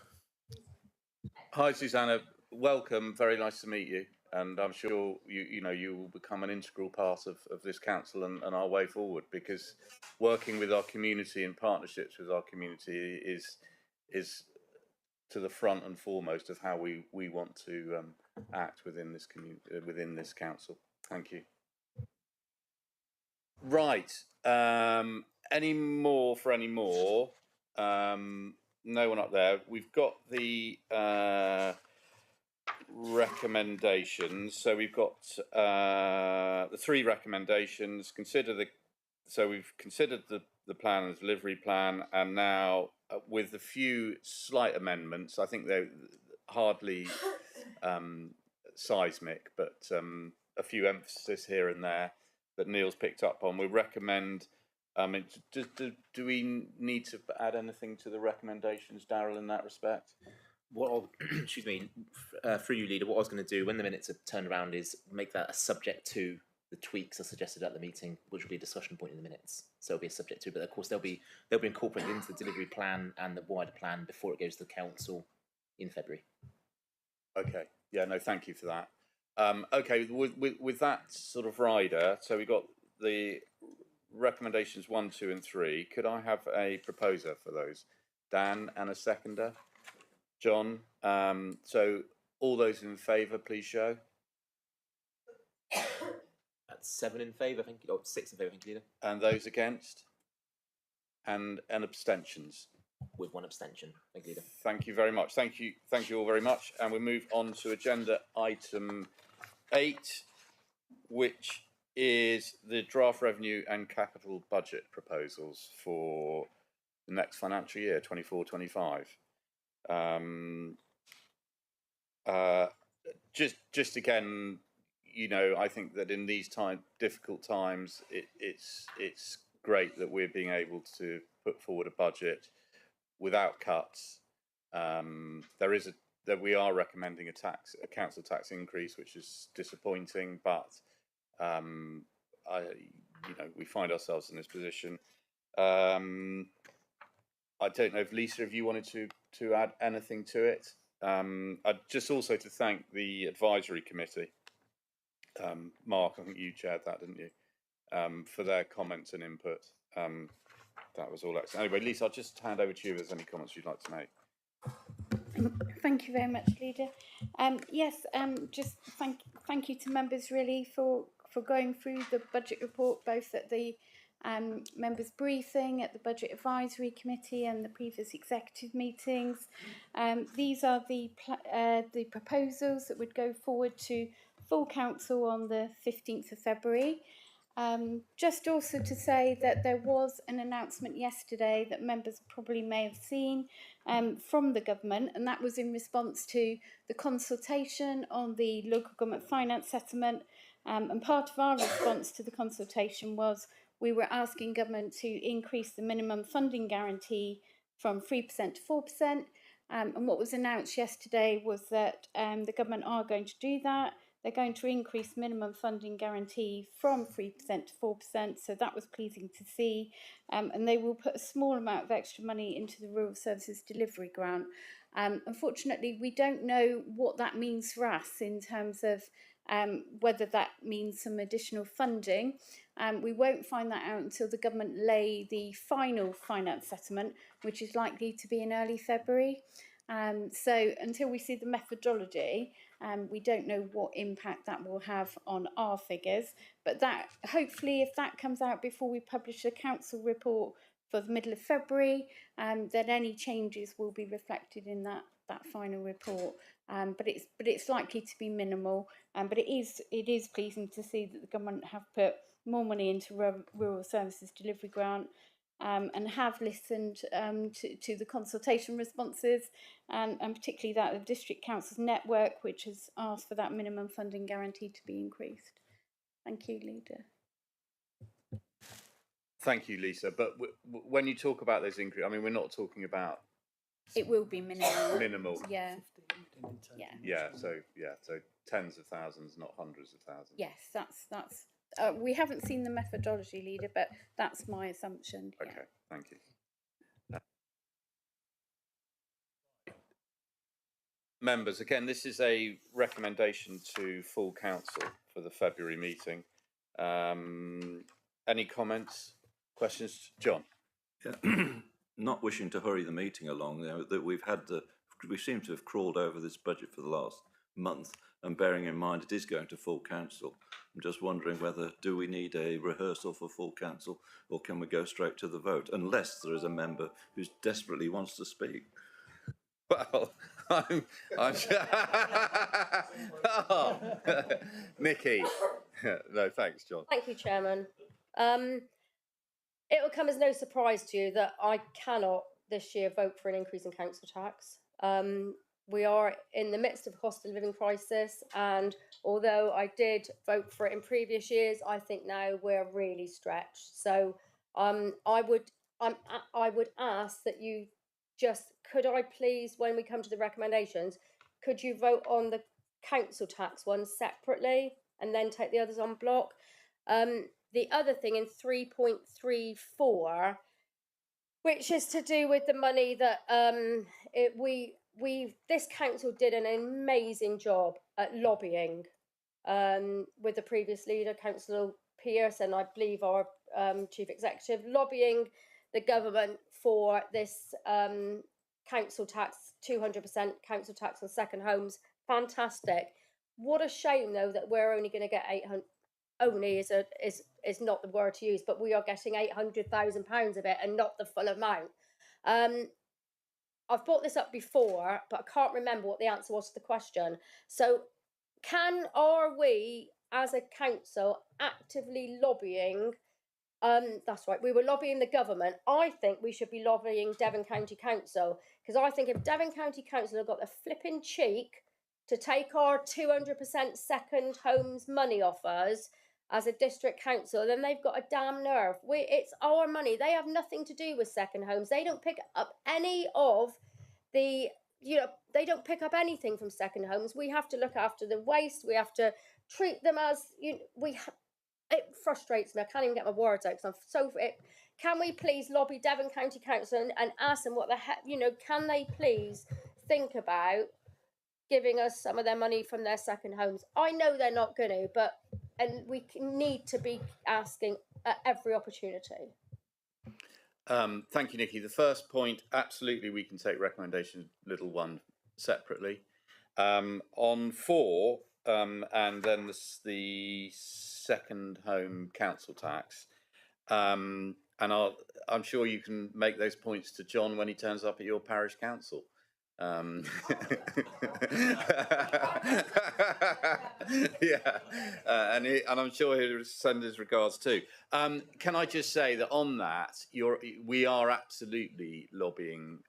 Hi, Susanna. Welcome. Very nice to meet you. And I'm sure you will become an integral part of this council and our way forward, because working with our community and partnerships with our community is to the front and foremost of how we want to act within this within this council. Thank you. Right. Any more? No one up there. We've got the recommendations. So we've got the three recommendations. So we've considered the plan and delivery plan, and now with a few slight amendments. I think they're hardly seismic, but a few emphasis here and there that Neil's picked up on. We recommend. Do we need to add anything to the recommendations, Darryl, in that respect? Excuse me, through you, Leader, what I was going to do when the minutes are turned around is make that a subject to the tweaks I suggested at the meeting, which will be a discussion point in the minutes. So it'll be a subject to, but of course they'll be incorporated into the delivery plan and the wider plan before it goes to the council in February. Okay. Yeah. No. Thank you for that. Okay. With that sort of rider, so we've got the recommendations 1, 2, and 3. Could I have a proposer for those? Dan, and a seconder? John. So all those in favour, please show. That's 7 in favour, I think. 6 in favour, I think, Leader. And those against? And abstentions? with one abstention. Thank you, Leader. Thank you very much. Thank you all very much. And we move on to agenda item 8, which is the draft revenue and capital budget proposals for the next financial year, 24-25. Just again, you know, I think that in these difficult times, it's great that we're being able to put forward a budget without cuts. That we are recommending a council tax increase, which is disappointing, but we find ourselves in this position. I don't know if Lisa, if you wanted to add anything to it. I'd just also to thank the advisory committee. Mark, I think you chaired that, didn't you? For their comments and input. That was all excellent. Anyway, Lisa, I'll just hand over to you if there's any comments you'd like to make. Thank you very much, Leader. Yes, just thank you to members really for going through the budget report, both at the members' briefing, at the Budget Advisory Committee and the previous executive meetings. These are the proposals that would go forward to full council on the 15th of February. Just also to say that there was an announcement yesterday that members probably may have seen from the government, and that was in response to the consultation on the local government finance settlement. And part of our response to the consultation was we were asking government to increase the minimum funding guarantee from 3% to 4%. And what was announced yesterday was that the government are going to do that. They're going to increase minimum funding guarantee from 3% to 4%, so that was pleasing to see. And they will put a small amount of extra money into the Rural Services Delivery Grant. Unfortunately, we don't know what that means for us in terms of whether that means some additional funding. We won't find that out until the government lay the final finance settlement, which is likely to be in early February. So until we see the methodology, we don't know what impact that will have on our figures. But that, hopefully, if that comes out before we publish a council report for the middle of February, then any changes will be reflected in that final report. But it's likely to be minimal. But it is pleasing to see that the government have put more money into Rural Services Delivery Grant. And have listened to the consultation responses, and particularly that of the District Council's network, which has asked for that minimum funding guarantee to be increased. Thank you, Leader. Thank you, Lisa. But when you talk about those increases, I mean, we're not talking about... It will be minimal. Minimal. Yeah. So tens of thousands, not hundreds of thousands. Yes, that's we haven't seen the methodology, Leader, but that's my assumption. Okay, thank you. Members, again, this is a recommendation to full council for the February meeting. Any comments, questions? John? Yeah. Not wishing to hurry the meeting along, that we seem to have crawled over this budget for the last month, and bearing in mind it is going to full council, I'm just wondering whether do we need a rehearsal for full council, or can we go straight to the vote, unless there is a member who desperately wants to speak. Well, I'm oh. Nikki. No, thanks, John. Thank you, Chairman. It will come as no surprise to you that I cannot this year vote for an increase in council tax. We are in the midst of a cost of living crisis, and although I did vote for it in previous years, I think now we're really stretched. So I would ask that you could I please, when we come to the recommendations, could you vote on the council tax one separately and then take the others on block? The other thing in 3.34, which is to do with the money that this council did an amazing job at lobbying with the previous leader, Councillor Pearce, and I believe our chief executive, lobbying the government for this council tax, 200% council tax on second homes. Fantastic. What a shame, though, that we're only going to get 800. Only is not the word to use, but we are getting £800,000 of it and not the full amount. I've brought this up before, but I can't remember what the answer was to the question. So, are we as a council actively lobbying? That's right. We were lobbying the government. I think we should be lobbying Devon County Council, because I think if Devon County Council have got the flipping cheek to take our 200% second homes money off us as a district council, then they've got a damn nerve. It's our money. They have nothing to do with second homes. They don't pick up any of the, they don't pick up anything from second homes. We have to look after the waste. We have to treat them as, it frustrates me. I can't even get my words out because can we please lobby Devon County Council and ask them what the heck, can they please think about giving us some of their money from their second homes? I know they're not going to, and we need to be asking at every opportunity. Thank you, Nikki. The first point, absolutely, we can take recommendation little one separately. On 4, and then the second home council tax, and I'm sure you can make those points to John when he turns up at your parish council. Yeah, and I'm sure he'll send his regards too. Can I just say that on that, we are absolutely lobbying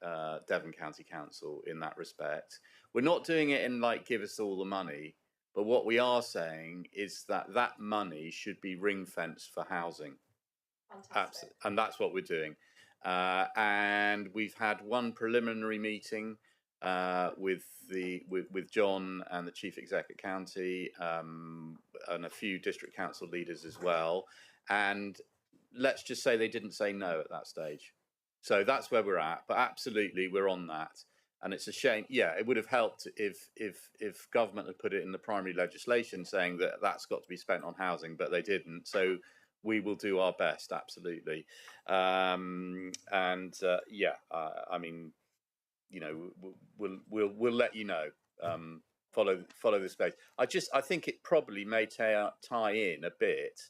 Devon County Council in that respect. We're not doing it in like give us all the money, but what we are saying is that money should be ring fenced for housing. Fantastic. And that's what we're doing. And we've had one preliminary meeting with John and the chief exec county, and a few district council leaders as well. And let's just say they didn't say no at that stage. So that's where we're at. But absolutely, we're on that. And it's a shame. Yeah, it would have helped if government had put it in the primary legislation saying that that's got to be spent on housing, but they didn't. So we will do our best, absolutely. I mean, we'll let you know. Follow this space. I think it probably may tie in a bit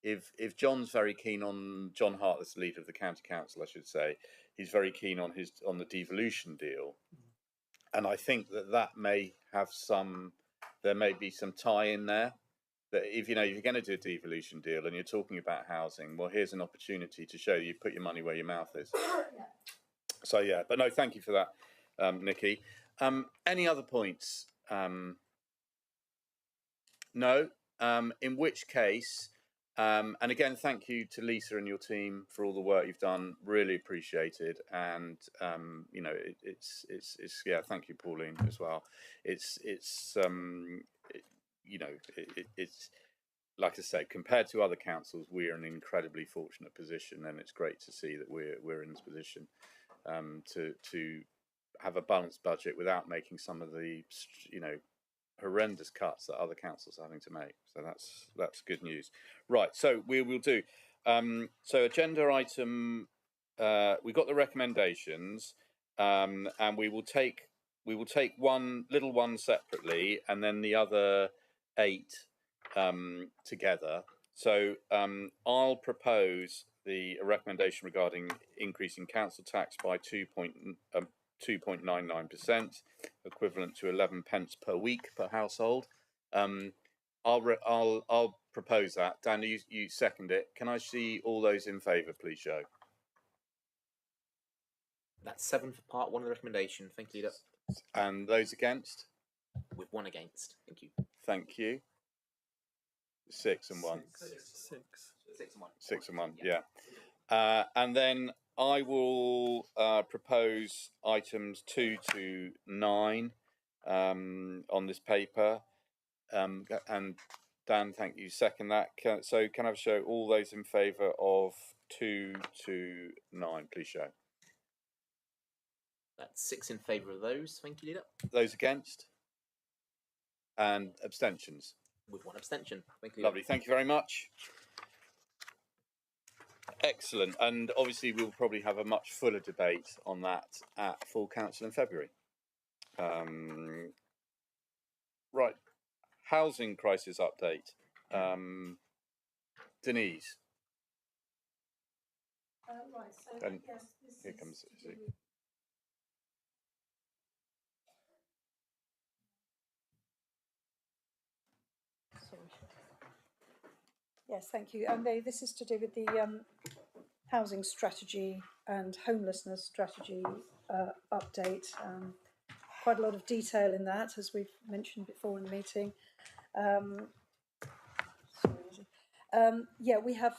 if John's very keen on John Hart, as the leader of the county council, I should say. He's very keen on the devolution deal, and I think that may have there may be some tie in there. That if you're going to do a devolution deal and you're talking about housing, well, here's an opportunity to show you put your money where your mouth is. So yeah, but no, thank you for that, Nikki. Any other points? No. In which case, and again, thank you to Lisa and your team for all the work you've done. Really appreciated. And it's thank you, Pauline, as well. It's like I say, compared to other councils, we're in an incredibly fortunate position, and it's great to see that we're in this position to have a balanced budget without making some of the horrendous cuts that other councils are having to make. So that's good news. Right, so we will do. So agenda item, we've got the recommendations, and we will take one little one separately, and then the other 8 together. So I'll propose the recommendation regarding increasing council tax by 2.99%, equivalent to 11 pence per week per household. I'll propose that. Dan, you second it. Can I see all those in favour, please show? That's 7 for part 1 of the recommendation. Thank you, leader. And those against? With 1 against. Thank you. Thank you. 6 and 1. 6 and 1. 6 and 1. Yeah. And then I will propose items 2 to 9 on this paper. And Dan, thank you. Second that. Can I show all those in favour of 2 to 9? Please show. That's 6 in favour of those. Thank you, leader. Those against? And abstentions? With 1 abstention. Thank you. Lovely. Thank you very much. Excellent. And obviously we'll probably have a much fuller debate on that at full council in February. Right. Housing crisis update. Denise. Right, so And yes, this here is comes to do Yes, thank you. And this is to do with the housing strategy and homelessness strategy update. Quite a lot of detail in that, as we've mentioned before in the meeting. Yeah, we have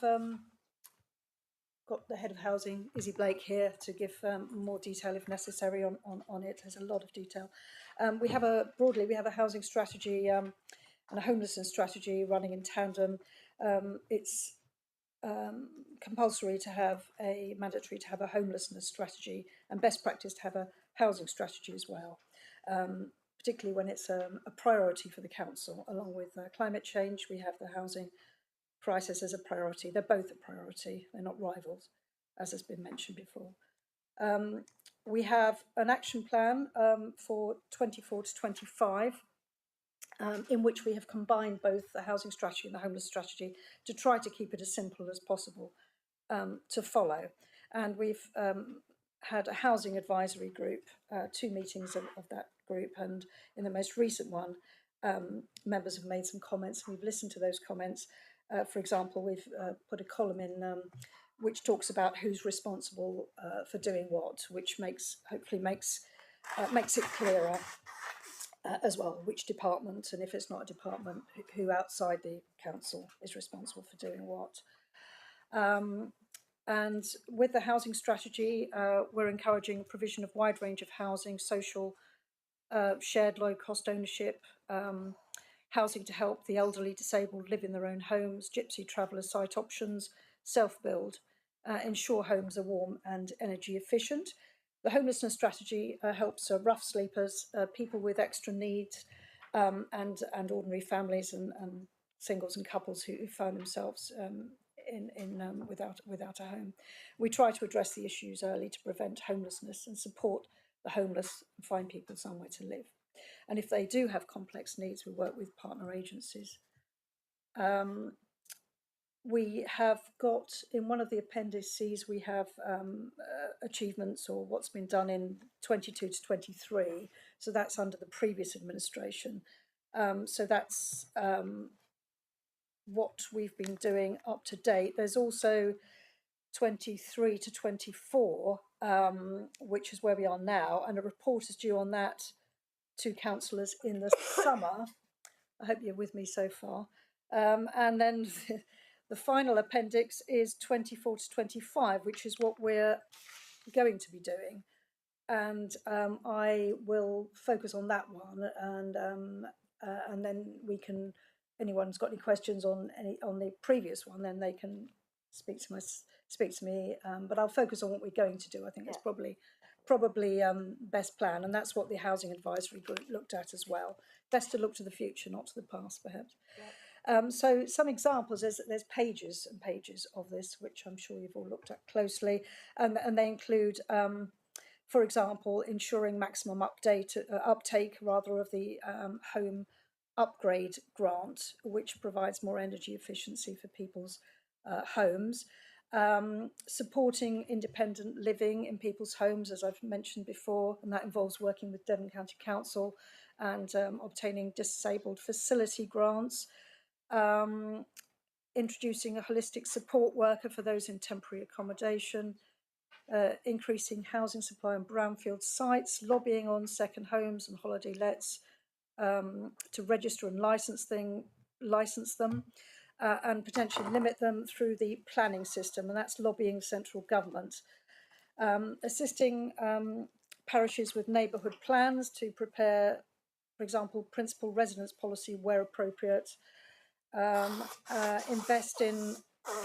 got the head of housing, Izzy Blake, here to give more detail if necessary on it. There's a lot of detail. We have a housing strategy and a homelessness strategy running in tandem. It's compulsory to have mandatory to have a homelessness strategy, and best practice to have a housing strategy as well, particularly when it's a priority for the council. Along with climate change, we have the housing crisis as a priority. They're both a priority, they're not rivals, as has been mentioned before. We have an action plan for 24 to 25, in which we have combined both the housing strategy and the homeless strategy to try to keep it as simple as possible to follow. And we've had a housing advisory group, 2 meetings of that group, and in the most recent one, members have made some comments, and we've listened to those comments. For example, we've put a column in which talks about who's responsible for doing what, which hopefully makes it clearer as well, which department, and if it's not a department, who outside the council is responsible for doing what. And with the housing strategy, we're encouraging provision of wide range of housing, social, shared low-cost ownership, housing to help the elderly, disabled live in their own homes, gypsy traveller site options, self-build, ensure homes are warm and energy efficient. The homelessness strategy helps rough sleepers, people with extra needs, and ordinary families and singles and couples who find themselves without a home. We try to address the issues early to prevent homelessness and support the homeless and find people somewhere to live. And if they do have complex needs, we work with partner agencies. We have got, in one of the appendices, we have achievements or what's been done in 22 to 23. So that's under the previous administration. So that's what we've been doing up to date. There's also 23 to 24, which is where we are now, and a report is due on that to councillors in the summer. I hope you're with me so far. And then the final appendix is 24 to 25, which is what we're going to be doing. And I will focus on that one, and then we can, anyone's got any questions on the previous one, then they can speak to me. But I'll focus on what we're going to do. I think that's probably best plan, and that's what the housing advisory group looked at as well. Best to look to the future, not to the past, perhaps. So some examples, there's pages and pages of this, which I'm sure you've all looked at closely, and they include, for example, ensuring maximum uptake of the home upgrade grant, which provides more energy efficiency for people's homes. Supporting independent living in people's homes, as I've mentioned before, and that involves working with Devon County Council and obtaining disabled facility grants. Introducing a holistic support worker for those in temporary accommodation, increasing housing supply on brownfield sites, lobbying on second homes and holiday lets to register and license them, and potentially limit them through the planning system, and that's lobbying central government. Assisting parishes with neighbourhood plans to prepare, for example, principal residence policy where appropriate. Invest in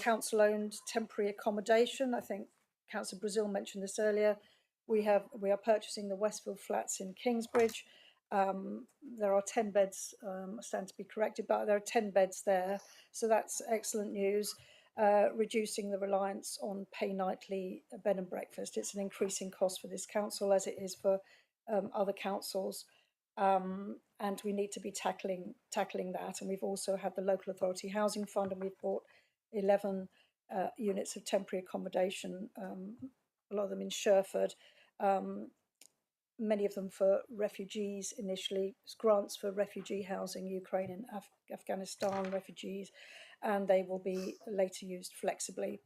council-owned temporary accommodation. I think Councillor Brazil mentioned this earlier. We are purchasing the Westfield flats in Kingsbridge. There are 10 beds, I stand to be corrected, but there are 10 beds there, so that's excellent news. Reducing the reliance on pay nightly bed and breakfast. It's an increasing cost for this council, as it is for other councils. And we need to be tackling that. And we've also had the local authority housing fund, and we've bought 11 units of temporary accommodation, a lot of them in Sherford, many of them for refugees initially, grants for refugee housing, Ukraine and Afghanistan refugees, and they will be later used flexibly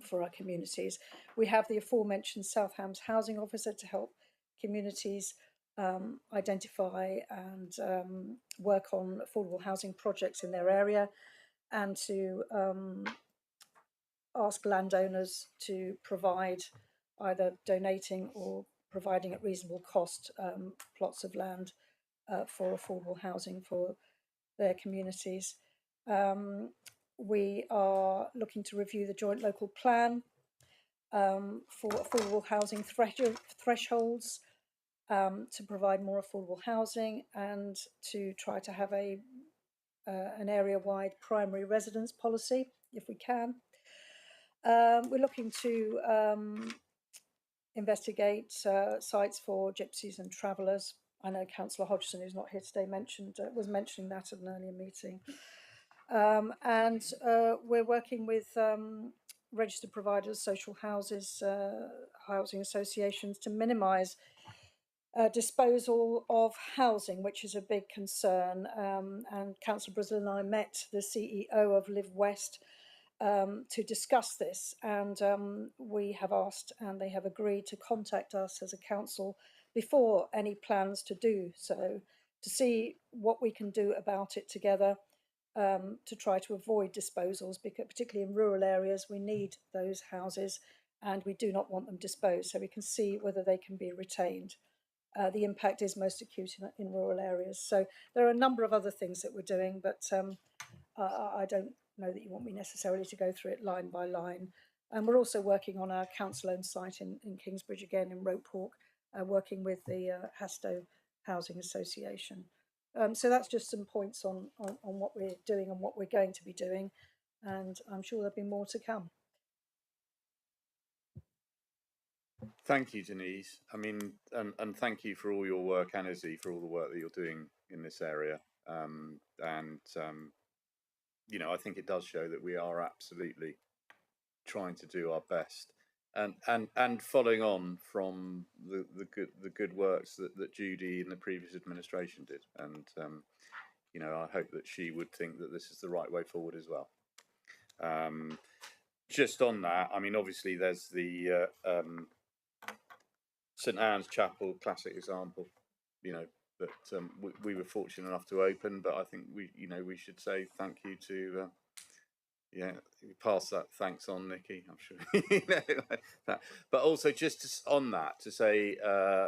for our communities. We have the aforementioned South Hams housing officer to help communities identify and work on affordable housing projects in their area, and to ask landowners to provide, either donating or providing at reasonable cost, plots of land for affordable housing for their communities. We are looking to review the joint local plan for affordable housing thresholds, to provide more affordable housing, and to try to have an area-wide primary residence policy if we can. We're looking to investigate sites for gypsies and travellers. I know Councillor Hodgson, who's not here today, was mentioning that at an earlier meeting. And we're working with registered providers, social houses, housing associations, to minimise disposal of housing, which is a big concern. And Councillor Brazil and I met the CEO of Live West to discuss this, and we have asked, and they have agreed to contact us as a council before any plans to do so, to see what we can do about it together, to try to avoid disposals, because particularly in rural areas we need those houses and we do not want them disposed, so we can see whether they can be retained. The impact is most acute in rural areas. So there are a number of other things that we're doing, but I don't know that you want me necessarily to go through it line by line. And we're also working on our council-owned site in Kingsbridge, again in Rope Hawk, working with the Hastow Housing Association. So that's just some points on what we're doing and what we're going to be doing, and I'm sure there'll be more to come. Thank you, Denise. I mean, and thank you for all your work, and Izzy, for all the work that you're doing in this area. You know, I think it does show that we are absolutely trying to do our best, and following on from the good works that Judy and the previous administration did. And you know, I hope that she would think that this is the right way forward as well. Just on that, I mean, obviously there's the St Anne's Chapel, classic example, you know, that we were fortunate enough to open, but I think we should say thank you to, pass that thanks on, Nikki, I'm sure, you know, that. But also just on that, to say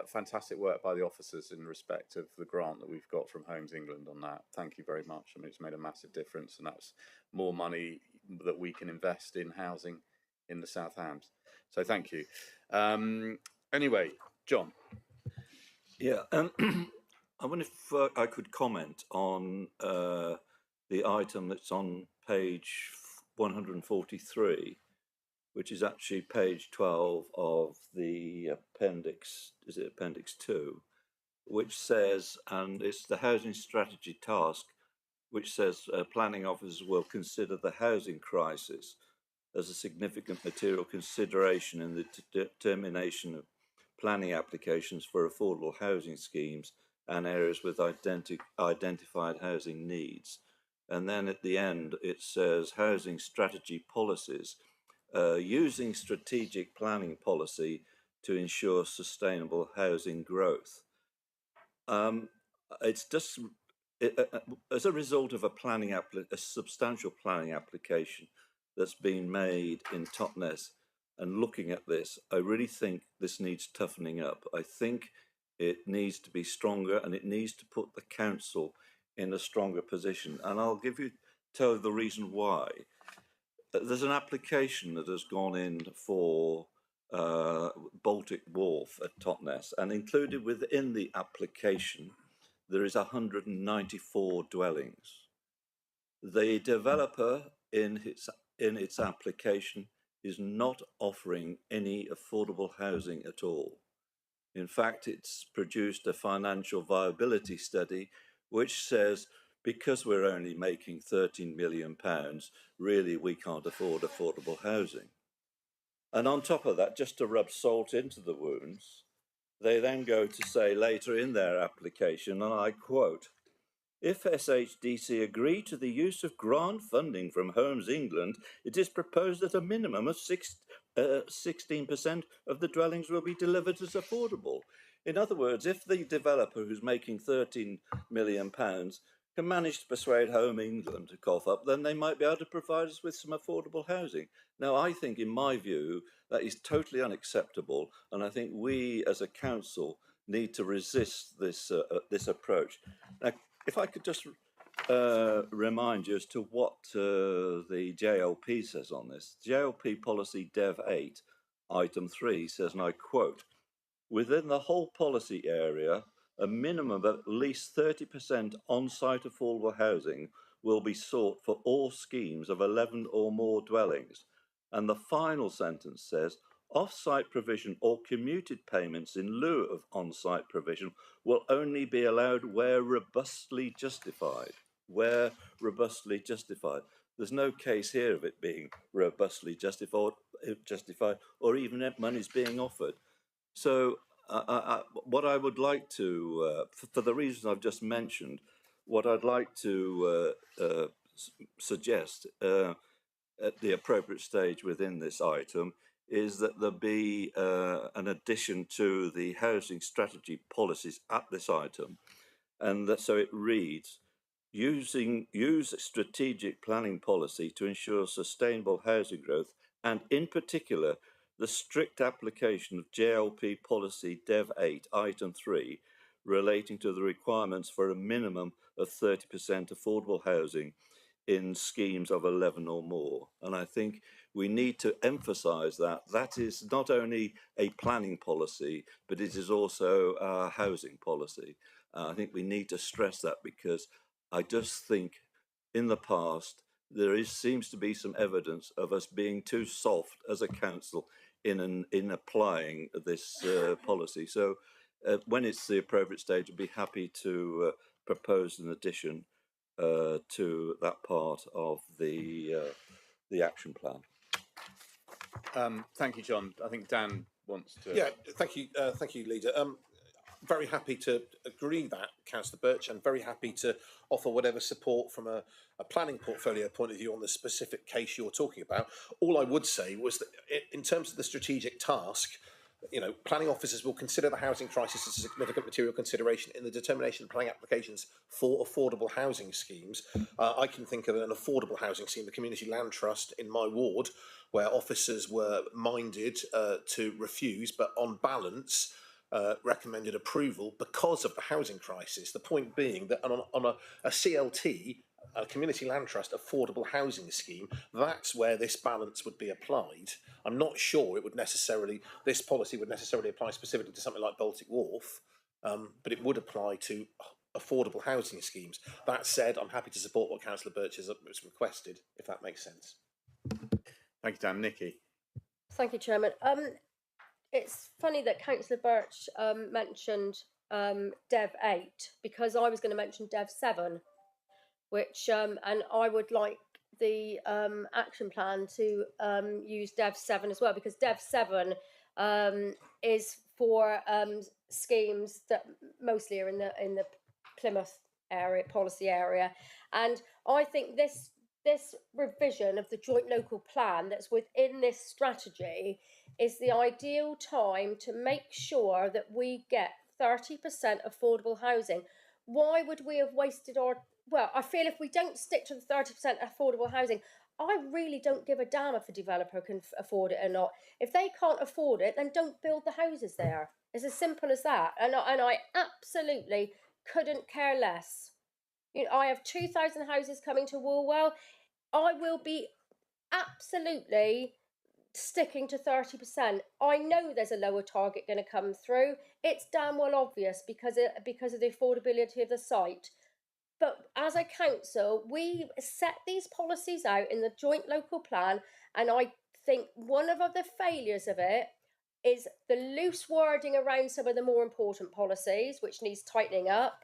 fantastic work by the officers in respect of the grant that we've got from Homes England on that. Thank you very much. I mean, it's made a massive difference, and that's more money that we can invest in housing in the South Hams. So thank you. Anyway, John. Yeah, I wonder if I could comment on the item that's on page 143, which is actually page 12 of the appendix, is it appendix 2, which says, and it's the housing strategy task, which says planning officers will consider the housing crisis as a significant material consideration in the determination of planning applications for affordable housing schemes and areas with identified housing needs. And then at the end it says housing strategy policies, using strategic planning policy to ensure sustainable housing growth. It's just as a result of a substantial planning application that's been made in Totnes, and looking at this, I really think this needs toughening up. I think it needs to be stronger, and it needs to put the council in a stronger position. And I'll tell you the reason why. There's an application that has gone in for Baltic Wharf at Totnes, and included within the application there is 194 dwellings. The developer in its application is not offering any affordable housing at all. In fact, it's produced a financial viability study which says, because we're only making £13 million, really we can't afford affordable housing. And on top of that, just to rub salt into the wounds, they then go to say later in their application, and I quote, if SHDC agree to the use of grant funding from Homes England, it is proposed that a minimum of 16% of the dwellings will be delivered as affordable. In other words, if the developer who's making £13 million can manage to persuade Home England to cough up, then they might be able to provide us with some affordable housing. Now, I think, in my view, that is totally unacceptable, and I think we as a council need to resist this approach. Now, if I could just remind you as to what the JLP says on this. JLP policy Dev 8, item 3 says, and I quote, within the whole policy area, a minimum of at least 30% on-site affordable housing will be sought for all schemes of 11 or more dwellings. And the final sentence says, off-site provision or commuted payments in lieu of on-site provision will only be allowed where robustly justified. Where robustly justified. There's no case here of it being robustly justified or even if money's being offered. So what I would like to, for the reasons I've just mentioned, what I'd like to suggest at the appropriate stage within this item is that there be an addition to the housing strategy policies at this item, and that so it reads, use strategic planning policy to ensure sustainable housing growth, and in particular, the strict application of JLP policy Dev 8, item 3, relating to the requirements for a minimum of 30% affordable housing in schemes of 11 or more. And I think we need to emphasise that that is not only a planning policy, but it is also a housing policy. I think we need to stress that, because I just think in the past there seems to be some evidence of us being too soft as a council in applying this policy. So when it's the appropriate stage, I'd be happy to propose an addition to that part of the action plan. Thank you, John. I think Dan wants to. Yeah, thank you, Leader. Very happy to agree that, Councillor Birch, and very happy to offer whatever support from a planning portfolio point of view on the specific case you're talking about. All I would say was that in terms of the strategic task, planning officers will consider the housing crisis as a significant material consideration in the determination of planning applications for affordable housing schemes. I can think of an affordable housing scheme, the Community Land Trust in my ward, where officers were minded to refuse, but on balance, recommended approval because of the housing crisis. The point being that on a CLT, a Community Land Trust affordable housing scheme, that's where this balance would be applied. I'm not sure this policy would necessarily apply specifically to something like Baltic Wharf, but it would apply to affordable housing schemes. That said, I'm happy to support what Councillor Birch has requested, if that makes sense. Thank you, Dan. Nikki. Thank you, Chairman. It's funny that Councillor Birch mentioned Dev 8, because I was going to mention Dev 7, which and I would like the action plan to use Dev 7 as well, because Dev 7 is for schemes that mostly are in the Plymouth area, policy area, and I think this revision of the joint local plan that's within this strategy is the ideal time to make sure that we get 30% affordable housing. Why would we have wasted I feel if we don't stick to the 30% affordable housing, I really don't give a damn if a developer can afford it or not. If they can't afford it, then don't build the houses there. It's as simple as that. And I absolutely couldn't care less. I have 2,000 houses coming to Woolwell. I will be absolutely sticking to 30%. I know there's a lower target going to come through. It's damn well obvious because of the affordability of the site. But as a council, we set these policies out in the joint local plan, and I think one of the failures of it is the loose wording around some of the more important policies, which needs tightening up.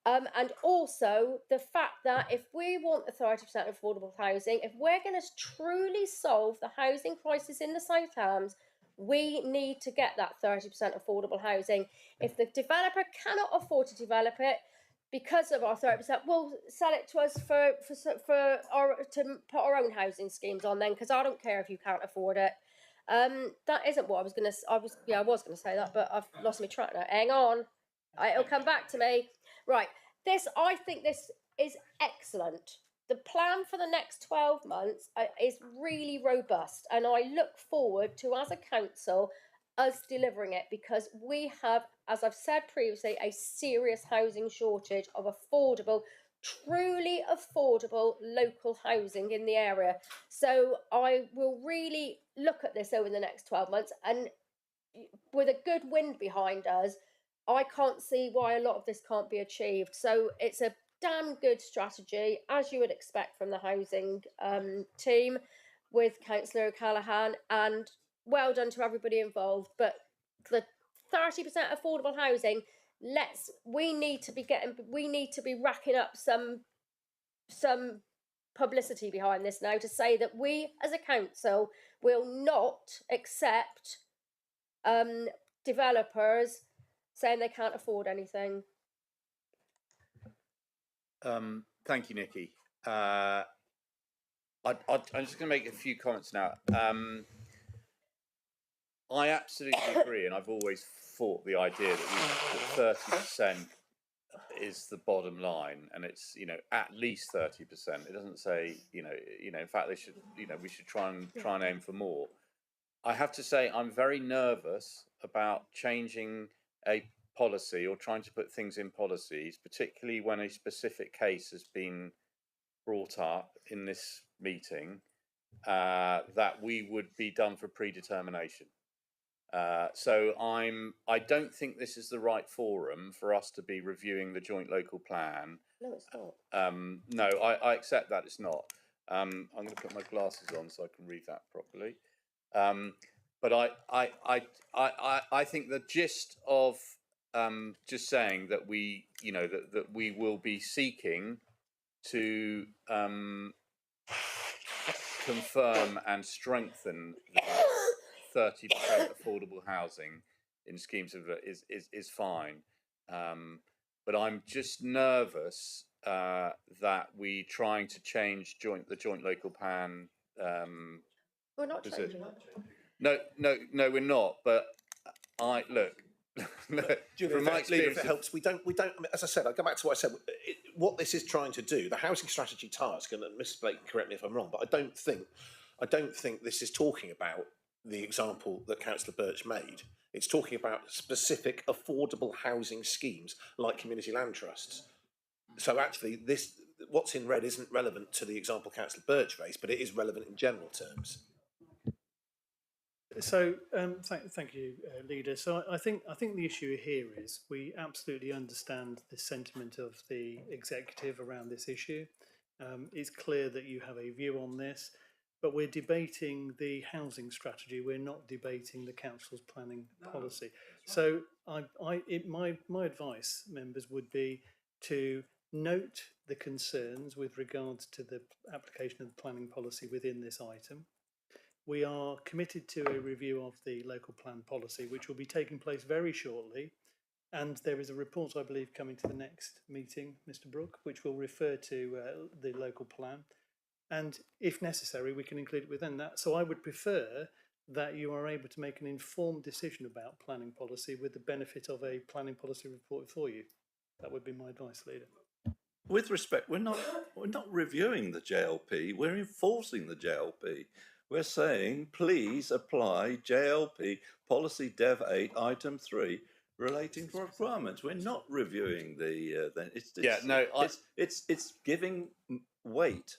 And also the fact that if we want the 30% affordable housing, if we're going to truly solve the housing crisis in the South Hams, We need to get that 30% affordable housing. If the developer cannot afford to develop it because of our 30%, we'll sell it to us to put our own housing schemes on then, because I don't care if you can't afford it. That isn't what I was going to. I was going to say that, but I've lost my track now. Hang on, it'll come back to me. Right, I think this is excellent. The plan for the next 12 months is really robust, and I look forward to, as a council, us delivering it, because we have, as I've said previously, a serious housing shortage of affordable, truly affordable local housing in the area. So I will really look at this over the next 12 months, and with a good wind behind us, I can't see why a lot of this can't be achieved. So it's a damn good strategy, as you would expect from the housing team with Councillor O'Callaghan, and well done to everybody involved. But the 30% affordable housing, we need to be racking up some publicity behind this now, to say that we as a council will not accept developers saying they can't afford anything. Thank you, Nikki. I'm just going to make a few comments now. I absolutely agree, and I've always thought the idea that 30% is the bottom line, and it's, you know, at least 30%. It doesn't say, you know. In fact, they should, you know, we should try and aim for more. I have to say, I'm very nervous about changing a policy or trying to put things in policies, particularly when a specific case has been brought up in this meeting, that we would be done for predetermination. So I don't think this is the right forum for us to be reviewing the joint local plan. No, it's not. No, I accept that it's not. I'm going to put my glasses on so I can read that properly. But I think the gist of just saying that we, you know, that we will be seeking to confirm and strengthen the 30% affordable housing in schemes of is fine. But I'm just nervous that we trying to change the joint local plan. We're not changing it. No, we're not. But look. Julia, from my experience, if it helps, we don't. As I said, I go back to what I said. What this is trying to do, the housing strategy task, and Mrs. Blake, correct me if I'm wrong, but I don't think this is talking about the example that Councillor Birch made. It's talking about specific affordable housing schemes like community land trusts. So actually, what's in red isn't relevant to the example Councillor Birch raised, but it is relevant in general terms. So thank you, Leader. So I think the issue here is we absolutely understand the sentiment of the executive around this issue. It's clear that you have a view on this, but we're debating the housing strategy. We're not debating the council's planning policy. So my advice, members, would be to note the concerns with regards to the application of the planning policy within this item. We are committed to a review of the local plan policy, which will be taking place very shortly. And there is a report, I believe, coming to the next meeting, Mr. Brooke, which will refer to the local plan. And if necessary, we can include it within that. So I would prefer that you are able to make an informed decision about planning policy with the benefit of a planning policy report for you. That would be my advice, Leader. With respect, we're not reviewing the JLP, we're enforcing the JLP. We're saying, please apply JLP Policy Dev 8 Item 3 relating to requirements. We're not reviewing it's giving weight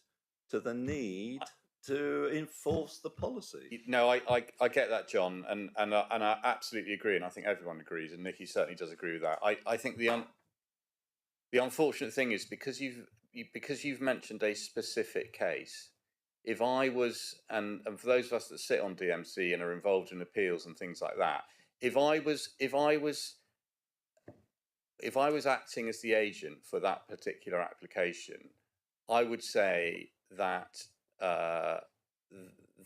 to the need to enforce the policy. No, I get that, John, and I absolutely agree, and I think everyone agrees, and Nikki certainly does agree with that. I think the unfortunate thing is because you've mentioned a specific case. If I was, and for those of us that sit on DMC and are involved in appeals and things like that, if I was acting as the agent for that particular application, I would say that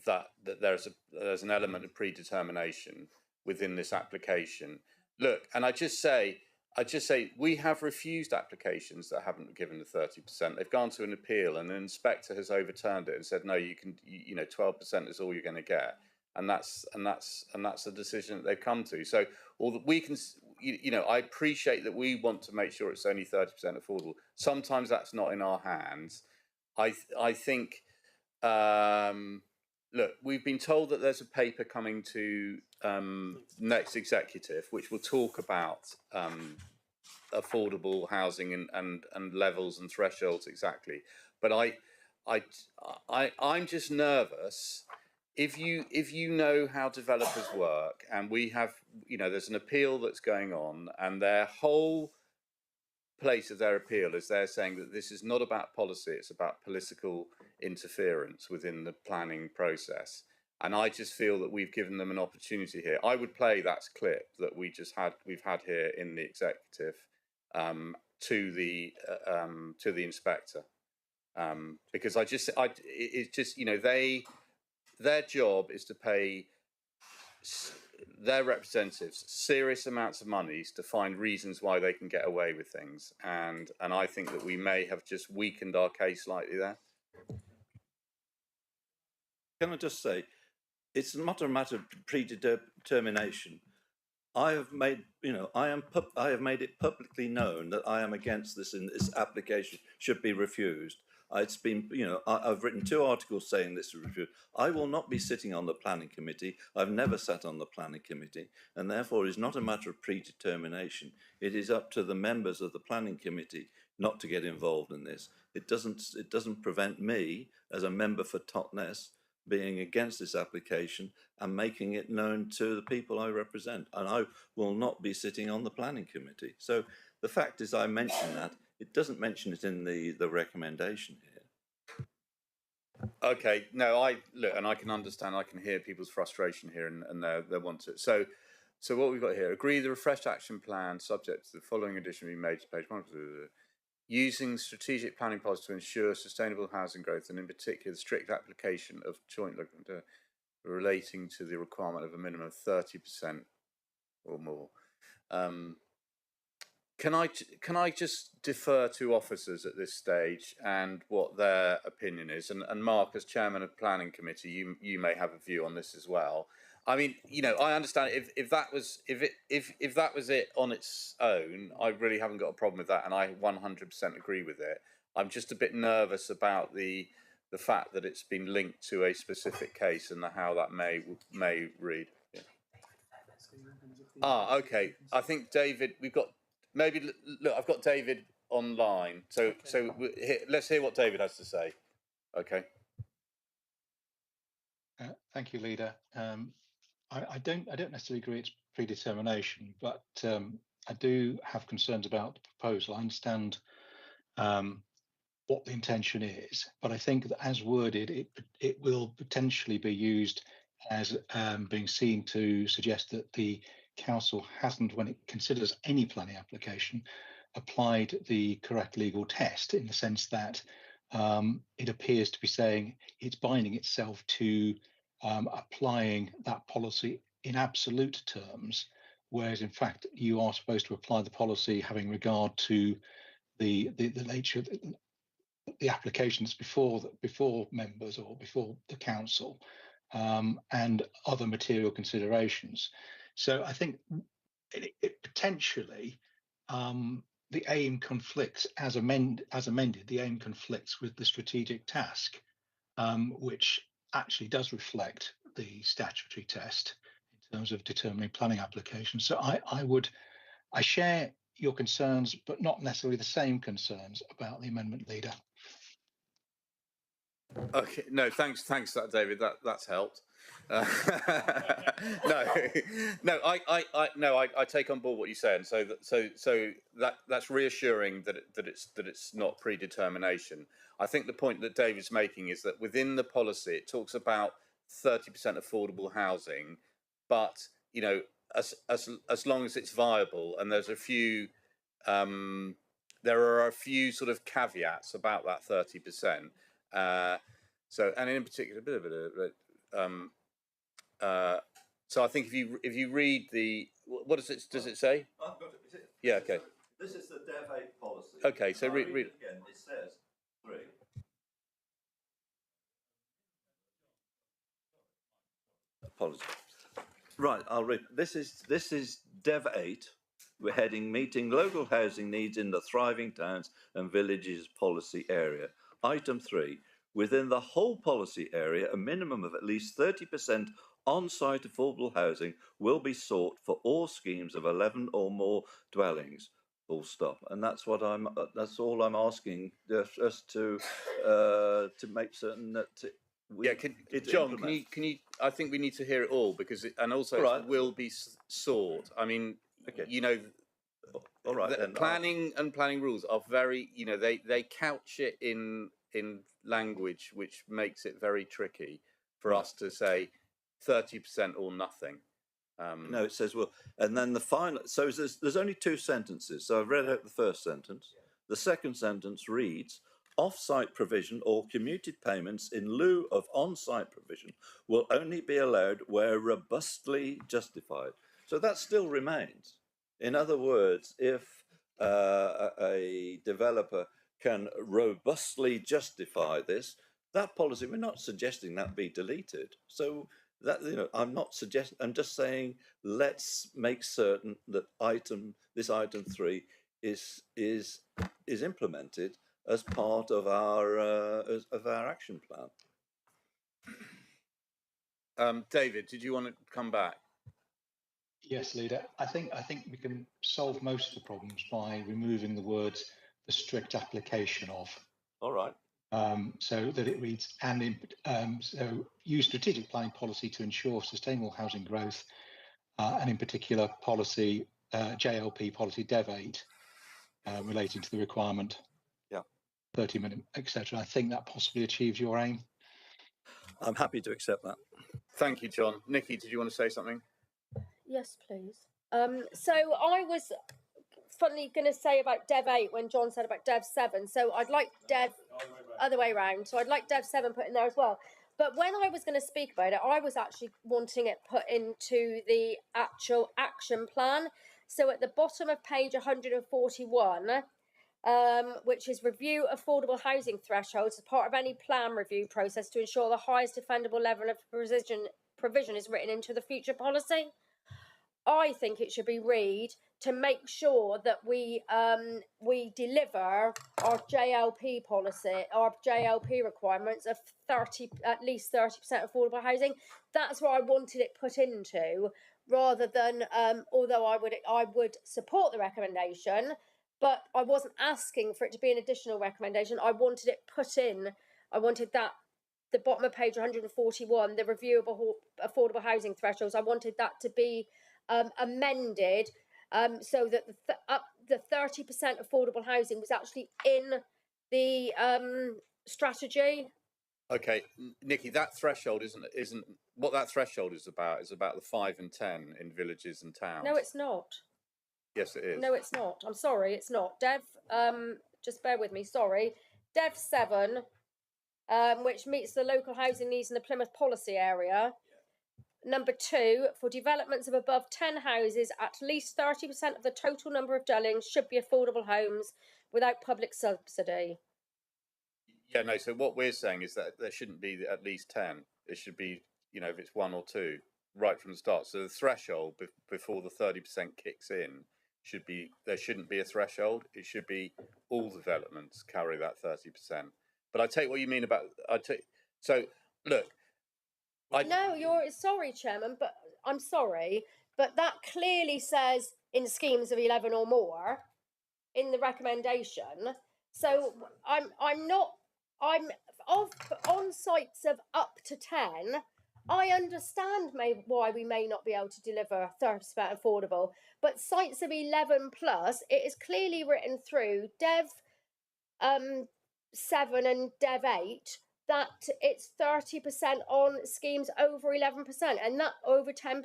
that there's an element of predetermination within this application. Look, and I just say we have refused applications that haven't given the 30%. They've gone to an appeal, and an inspector has overturned it and said, no, you can, 12% is all you're going to get, and that's the decision that they've come to. So all that we can, I appreciate that we want to make sure it's only 30% affordable. Sometimes that's not in our hands. I think. Look, we've been told that there's a paper coming to next executive, which will talk about affordable housing and levels and thresholds exactly. But I'm just nervous. If you know how developers work, and we have, there's an appeal that's going on, and their whole place of their appeal is they're saying that this is not about policy, it's about political interference within the planning process. And I just feel that we've given them an opportunity here. I would play that clip that we've had here in the executive to the inspector, because it's just, their job is to pay their representatives serious amounts of monies to find reasons why they can get away with things, and I think that we may have just weakened our case slightly there. Can I just say, it's not a matter of predetermination. I have made it publicly known that I am against this, and this application should be refused. It's been, I've written 2 articles saying this is refused. I will not be sitting on the planning committee. I've never sat on the planning committee, and therefore it's not a matter of predetermination. It is up to the members of the planning committee not to get involved in this. It doesn't prevent me as a member for Totnes being against this application and making it known to the people I represent. And I will not be sitting on the planning committee. So the fact is, I mention that. It doesn't mention it in the recommendation here. Okay, no, and I can understand, I can hear people's frustration here, and they want to. So what we've got here: agree the refreshed action plan subject to the following addition be made to page 1. Using strategic planning policy to ensure sustainable housing growth, and in particular the strict application of joint relating to the requirement of a minimum of 30% or more. Can I just defer to officers at this stage and what their opinion is? And Mark, as chairman of planning committee, you may have a view on this as well. I mean, I understand if that was it on its own, I really haven't got a problem with that, and I 100% agree with it. I'm just a bit nervous about the fact that it's been linked to a specific case and how that may read. Yeah. Okay. I think David, we've got. Maybe look, I've got David online, so let's hear what David has to say. Okay. Thank you, Leader. I don't necessarily agree it's predetermination, but I do have concerns about the proposal. I understand what the intention is, but I think that as worded, it will potentially be used as being seen to suggest that the council hasn't, when it considers any planning application, applied the correct legal test, in the sense that it appears to be saying it's binding itself to applying that policy in absolute terms, whereas in fact you are supposed to apply the policy having regard to the nature of the applications before members or before the council, and other material considerations. So I think it potentially, the aim conflicts as amended. The aim conflicts with the strategic task, which actually does reflect the statutory test in terms of determining planning applications. So I share your concerns, but not necessarily the same concerns about the amendment, Leader. Okay, no, thanks for that, David. That's helped. No, I take on board what you say, and so that's reassuring that it's not predetermination. I think the point that David's making is that within the policy it talks about 30% affordable housing, but as long as it's viable, and there's a few there are a few sort of caveats about that 30%. So, and in particular, a bit of So I think if you read the, what does it say? I've got it. Is it? Yeah, okay. This is the Dev 8 policy. Okay, so I'll read it again. It says 3. Apologies. Right, I'll read. This is Dev 8. We're heading meeting local housing needs in the thriving towns and villages policy area. Item 3. Within the whole policy area, a minimum of at least 30% on-site affordable housing will be sought for all schemes of 11 or more dwellings. Full stop. And that's what that's all I'm asking, just to make certain that John, can you? I think we need to hear it all because, and also it will be sought. I mean, you know, all right. The planning rules are very, you know, they couch it in language which makes it very tricky for us to say 30% or nothing. No, it says, well, and then the final, so there's only 2 sentences. So I've read out the first sentence. The second sentence reads, off-site provision or commuted payments in lieu of on-site provision will only be allowed where robustly justified. So that still remains. In other words, if a developer can robustly justify this, that policy, we're not suggesting that be deleted. So that, you know, I'm not suggesting, I'm just saying, let's make certain that this item 3 is implemented as part of our action plan. David, did you want to come back? Yes, Leader. I think we can solve most of the problems by removing the words "the strict application of." All right. So that it reads, so use strategic planning policy to ensure sustainable housing growth, and in particular policy, JLP policy Dev 8, relating to the requirement, 30 minutes, etc. I think that possibly achieves your aim. I'm happy to accept that. Thank you, John. Nikki, did you want to say something? Yes, please. So I was funnily going to say about Dev 8 when John said about Dev 7. So I'd like Dev other way around. So I'd like Dev 7 put in there as well. But when I was going to speak about it, I was actually wanting it put into the actual action plan. So at the bottom of page 141, which is review affordable housing thresholds as part of any plan review process to ensure the highest defendable level of provision is written into the future policy. I think it should be read to make sure that we deliver our JLP policy, our JLP requirements of at least 30% affordable housing. That's what I wanted it put into, rather than although I would support the recommendation, but I wasn't asking for it to be an additional recommendation. I wanted it put in. I wanted that the bottom of page 141, the reviewable affordable housing thresholds. I wanted that to be amended so that the 30% affordable housing was actually in the strategy. Okay, Nikki, that threshold isn't what that threshold is about. Is about the 5 and 10 in villages and towns. No, it's not. Yes, it is. No, it's not. I'm sorry, it's not. Dev, just bear with me. Sorry, Dev 7, which meets the local housing needs in the Plymouth policy area. Number 2, for developments of above 10 houses, at least 30% of the total number of dwellings should be affordable homes without public subsidy. Yeah, no, so what we're saying is that there shouldn't be at least 10. It should be, you know, if it's 1 or 2, right from the start. So the threshold before the 30% kicks in should be, there shouldn't be a threshold. It should be all developments carry that 30%. But I take what you mean about, so look, No, you're sorry, Chairman, but I'm sorry, but that clearly says in schemes of 11 or more in the recommendation. So I'm on sites of up to 10. I understand why we may not be able to deliver 30% affordable, but sites of 11 plus, it is clearly written through Dev 7 and Dev 8 that it's 30% on schemes over 11%, and that over 10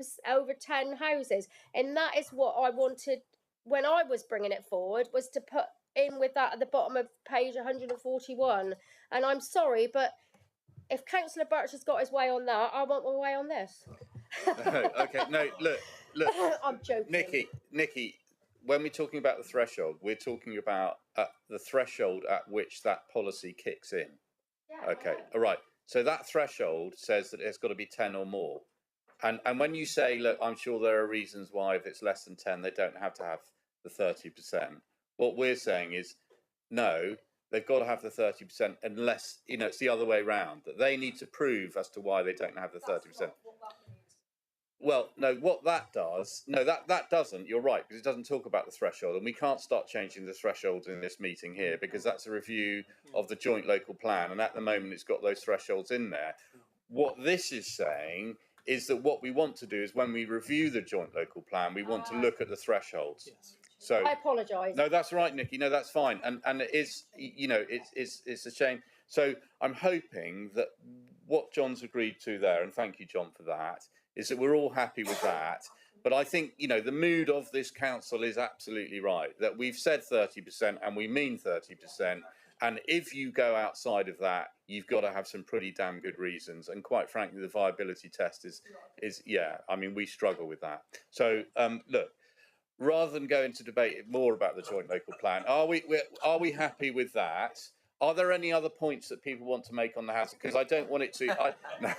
houses, and that is what I wanted when I was bringing it forward, was to put in with that at the bottom of page 141. And I'm sorry, but if Councillor Birch has got his way on that, I want my way on this. Okay, no, look, I'm joking. Nikki, when we're talking about the threshold, we're talking about the threshold at which that policy kicks in. Yeah, Okay, all right. So that threshold says that it's got to be 10 or more. And when you say, look, I'm sure there are reasons why if it's less than 10, they don't have to have the 30%. What we're saying is, no, they've got to have the 30% unless, you know, it's the other way around, that they need to prove as to why they don't have the 30%. Well, no, what that does, no, that doesn't, you're right, because it doesn't talk about the threshold, and we can't start changing the thresholds in this meeting here, because that's a review of the joint local plan, and at the moment it's got those thresholds in there. What this is saying is that what we want to do is when we review the joint local plan, we want to look at the thresholds. So I apologise. No, that's right, Nikki. No, that's fine. And it is, you know, it's a shame. So I'm hoping that what John's agreed to there, and thank you, John, for that, is that we're all happy with that. But I think, you know, the mood of this council is absolutely right, that we've said 30% and we mean 30%. And if you go outside of that, you've got to have some pretty damn good reasons. And quite frankly, the viability test is yeah, I mean, we struggle with that. So, look, rather than go into debate more about the joint local plan, are we happy with that? Are there any other points that people want to make on the house? Because I don't want it to. No.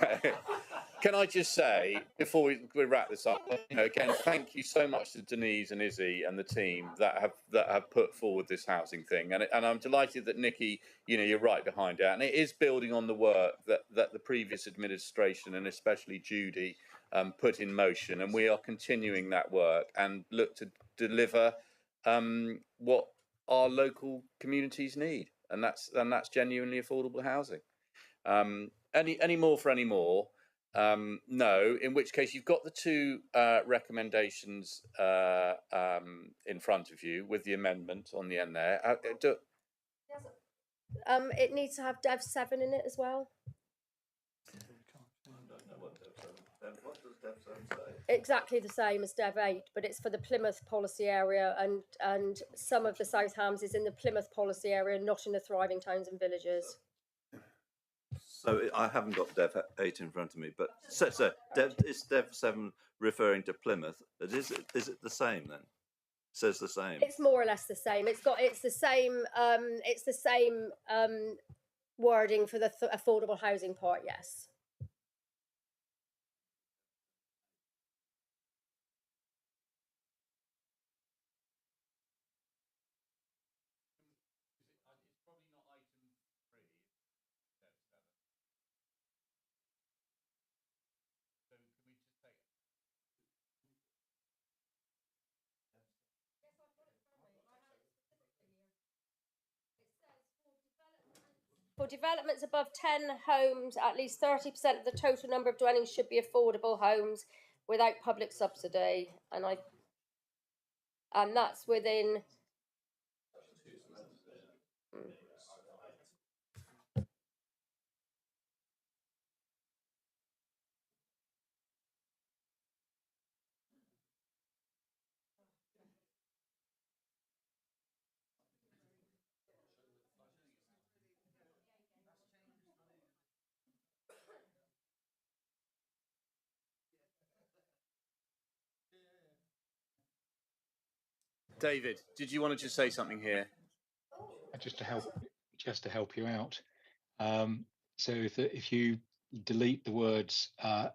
Can I just say before we wrap this up? You know, again, thank you so much to Denise and Izzy and the team that have put forward this housing thing, and I'm delighted that Nikki, you know, you're right behind it, and it is building on the work that the previous administration and especially Judy put in motion, and we are continuing that work and look to deliver what our local communities need. And that's genuinely affordable housing. Any more for any more? No. In which case, you've got the two recommendations in front of you with the amendment on the end there. It needs to have Dev 7 in it as well. Exactly the same as Dev 8, but it's for the Plymouth policy area, and some of the South Hams is in the Plymouth policy area, not in the thriving towns and villages. So I haven't got Dev 8 in front of me, but so is Dev 7 referring to Plymouth? Is it the same then? It says the same. It's more or less the same. It's the same wording for the affordable housing part. Yes. For developments above 10 homes, at least 30% of the total number of dwellings should be affordable homes without public subsidy. And that's within. David, did you want to just say something here? Just to help you out. So if you delete the words of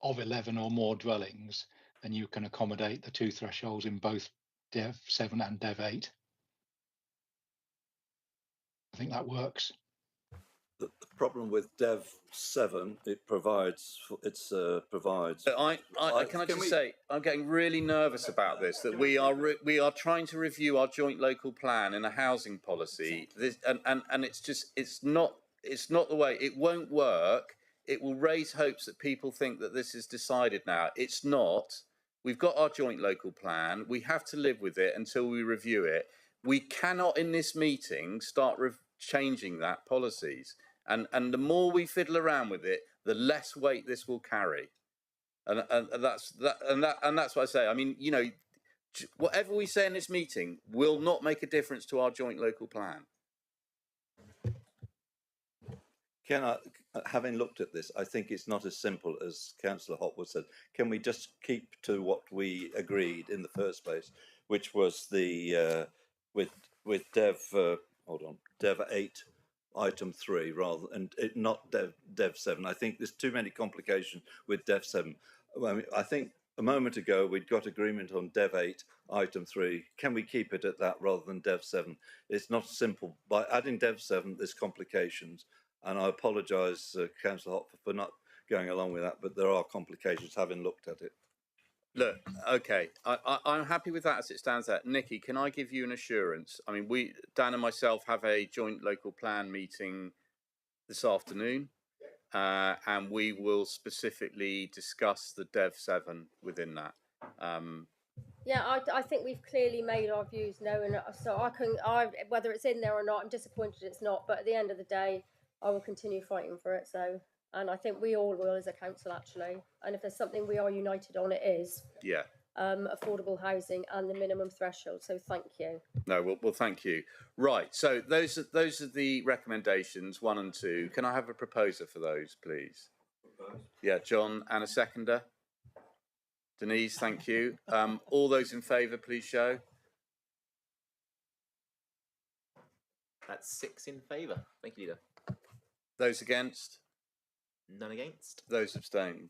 11 or more dwellings, then you can accommodate the two thresholds in both Dev 7 and Dev 8. I think that works. The problem with Dev 7, it provides. Can I just say, I'm getting really nervous about this. That we are trying to review our joint local plan and a housing policy. This and it's not the way. It won't work. It will raise hopes that people think that this is decided now. It's not. We've got our joint local plan. We have to live with it until we review it. We cannot, in this meeting, start changing that policies. And the more we fiddle around with it, the less weight this will carry. And that's what I say. I mean, you know, whatever we say in this meeting will not make a difference to our joint local plan. Can I, having looked at this, I think it's not as simple as Councillor Hopwood said. Can we just keep to what we agreed in the first place, which was the with Dev Dev 8 item 3 rather and not Dev 7. I think there's too many complications with Dev 7. I mean, I think a moment ago we'd got agreement on Dev 8 item 3. Can we keep it at that rather than Dev 7? It's not simple. By adding Dev 7, there's complications. And I apologise, Councillor Hopwood, for not going along with that, but there are complications having looked at it. Look, okay, I'm happy with that as it stands there. Nikki, can I give you an assurance? I mean, Dan and myself have a joint local plan meeting this afternoon, and we will specifically discuss the Dev 7 within that. Yeah, I think we've clearly made our views known. So whether it's in there or not, I'm disappointed it's not. But at the end of the day, I will continue fighting for it. So, and I think we all will as a council actually. And if there's something we are united on, it is affordable housing and the minimum threshold. So thank you. No, well, thank you. Right, so those are the recommendations 1 and 2. Can I have a proposer for those, please? Yeah, John, and a seconder. Denise, thank you. All those in favour, please show. That's 6 in favour. Thank you, Leader. Those against? None against. Those abstained.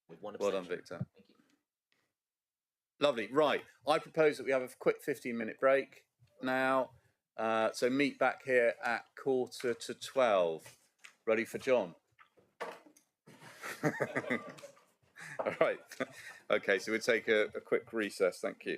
With 1 Well abstention. done, Victor. Thank you. Lovely. Right. I propose that we have a quick 15-minute break now. So meet back here at 11:45. Ready for John? All right. Okay, so we'll take a quick recess. Thank you.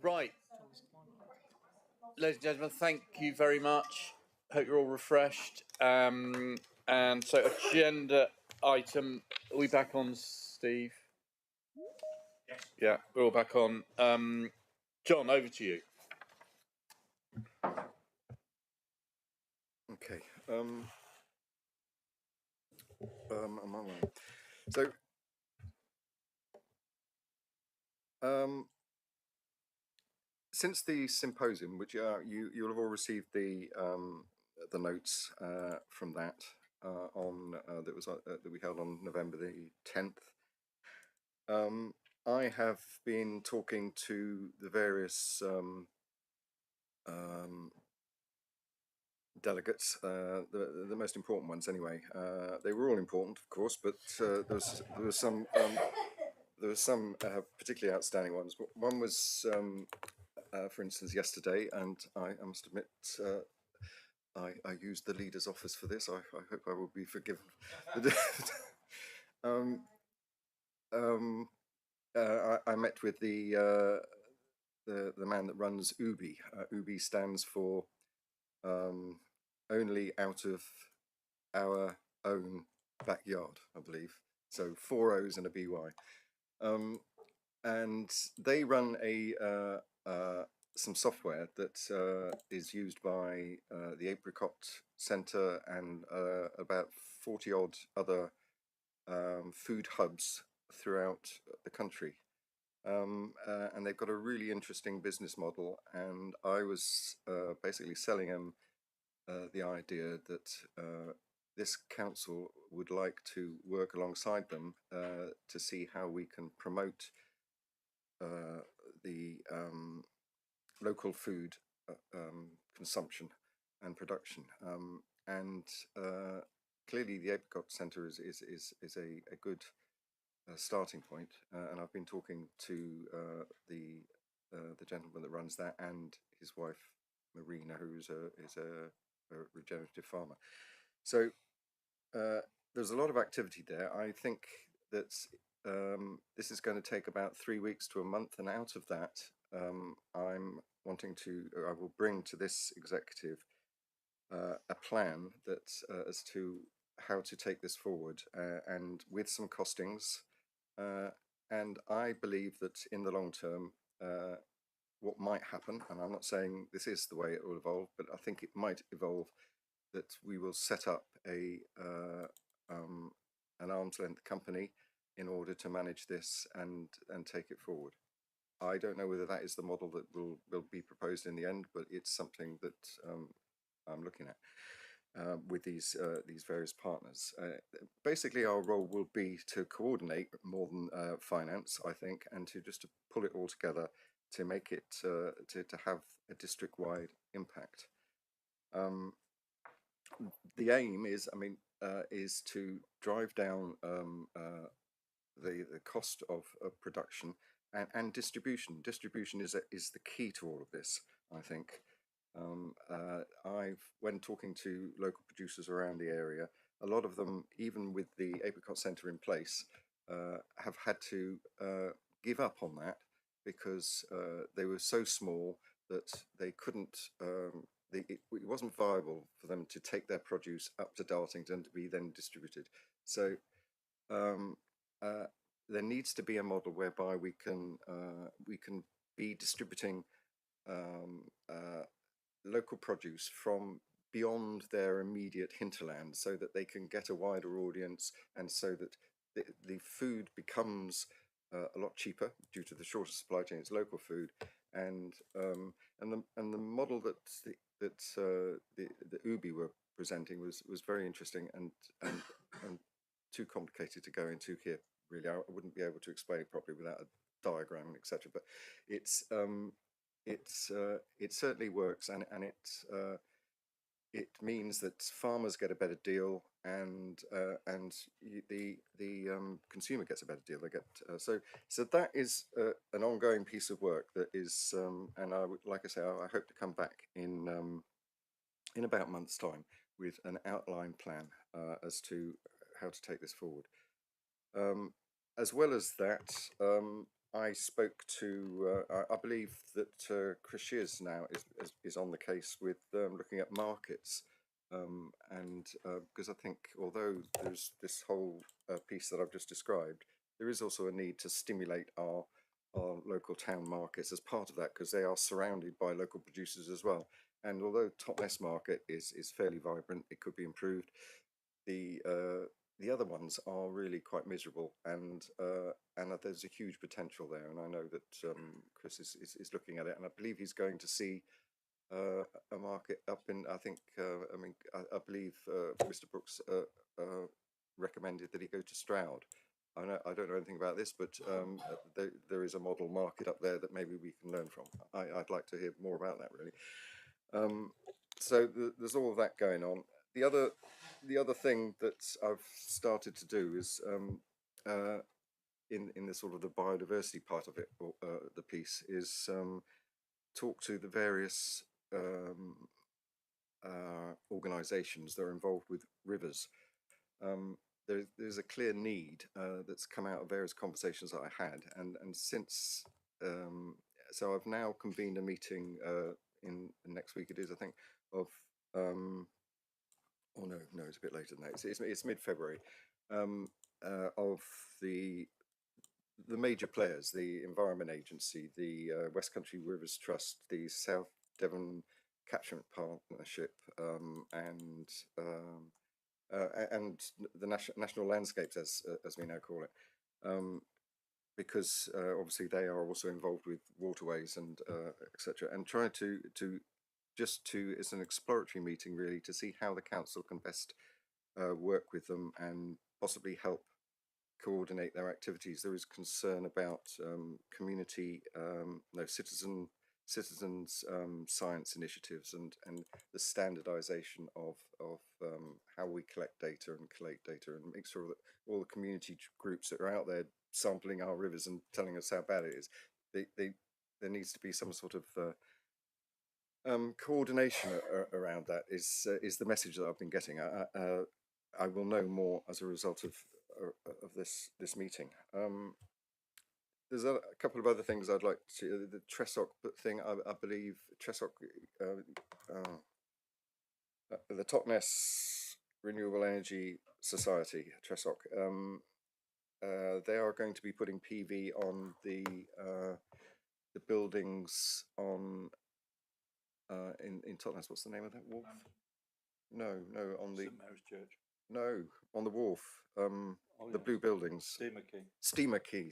Right, ladies and gentlemen, thank you very much. Hope you're all refreshed. And so agenda item, are we back on, Steve? Yes. Yeah, we're all back on. John, over to you. Okay. Am I right? So, since the symposium, which you'll have all received the notes from that that we held on November the 10th. I have been talking to the various delegates, the most important ones anyway. They were all important, of course, but there was some particularly outstanding ones. One was, for instance, yesterday, and I must admit, I used the leader's office for this. I hope I will be forgiven. I met with the man that runs UBI. UBI stands for Only Out of Our Own Backyard, I believe. So 4 O's and a BY. And they run some software that is used by the Apricot Centre and about 40 odd other food hubs throughout the country. And they've got a really interesting business model, and I was basically selling them the idea that this council would like to work alongside them to see how we can promote the local food consumption and production. And clearly the Apricot Centre is a good starting point, and I've been talking to the gentleman that runs that and his wife Marina, who is a regenerative farmer. So there's a lot of activity there. I think that this is going to take about 3 weeks to a month, and out of that, I will bring to this executive a plan that as to how to take this forward, and with some costings. And I believe that in the long term, what might happen, and I'm not saying this is the way it will evolve, but I think it might evolve, that we will set up an arm's length company in order to manage this and take it forward. I don't know whether that is the model that will be proposed in the end, but it's something that I'm looking at with these various partners. Basically, our role will be to coordinate more than finance, I think, and to pull it all together to make it to have a district-wide impact. The aim is, is to drive down the cost of production and distribution. Distribution is the key to all of this, I think. When talking to local producers around the area, a lot of them, even with the Apricot Centre in place, have had to give up on that because they were so small that they couldn't. It wasn't viable for them to take their produce up to Dartington to be then distributed. So there needs to be a model whereby we can be distributing local produce from beyond their immediate hinterland, so that they can get a wider audience, and so that the food becomes a lot cheaper due to the shorter supply chain. It's local food, and the model that the UBI were presenting was very interesting and too complicated to go into here. Really, I wouldn't be able to explain it properly without a diagram, etc. But it certainly works, and it means that farmers get a better deal, and the consumer gets a better deal. They get so that is an ongoing piece of work that is, and I would, like I say, I hope to come back in about a month's time with an outline plan as to how to take this forward. As well as that, I spoke to, I believe that Chris Shears now is on the case with looking at markets. And because I think although there's this whole piece that I've just described, there is also a need to stimulate our local town markets as part of that, because they are surrounded by local producers as well. And although Totnes Market is fairly vibrant, it could be improved. The other ones are really quite miserable, and there's a huge potential there. And I know that Chris is looking at it, and I believe he's going to see a market up in. I believe Mr. Brooks recommended that he go to Stroud. I don't know anything about this, but there is a model market up there that maybe we can learn from. I'd like to hear more about that, really. So there's all of that going on. The other thing that I've started to do is in the sort of the biodiversity part of it, the piece is talk to the various organisations that are involved with rivers. There's a clear need that's come out of various conversations that I had, and since so I've now convened a meeting in next week. It is, I think, of oh no, it's a bit later than that. It's mid-February, of the major players: the Environment Agency, the West Country Rivers Trust, the South Devon Catchment Partnership, and the National Landscapes, as we now call it, because obviously they are also involved with waterways and etc. And trying to it's an exploratory meeting really to see how the council can best work with them and possibly help coordinate their activities. There is concern about community, citizens science initiatives and the standardization of how we collect data and collate data, and make sure that all the community groups that are out there sampling our rivers and telling us how bad it is, there needs to be some sort of coordination around that is the message that I've been getting. I will know more as a result of this meeting. There's a couple of other things I'd like to. The Tressock thing, I believe Tressock, the Totnes Renewable Energy Society, Tressock, they are going to be putting PV on the buildings on in Totnes. What's the name of that wharf? No, on the St Mary's Church. No, on the wharf. The blue buildings. Steamer Quay.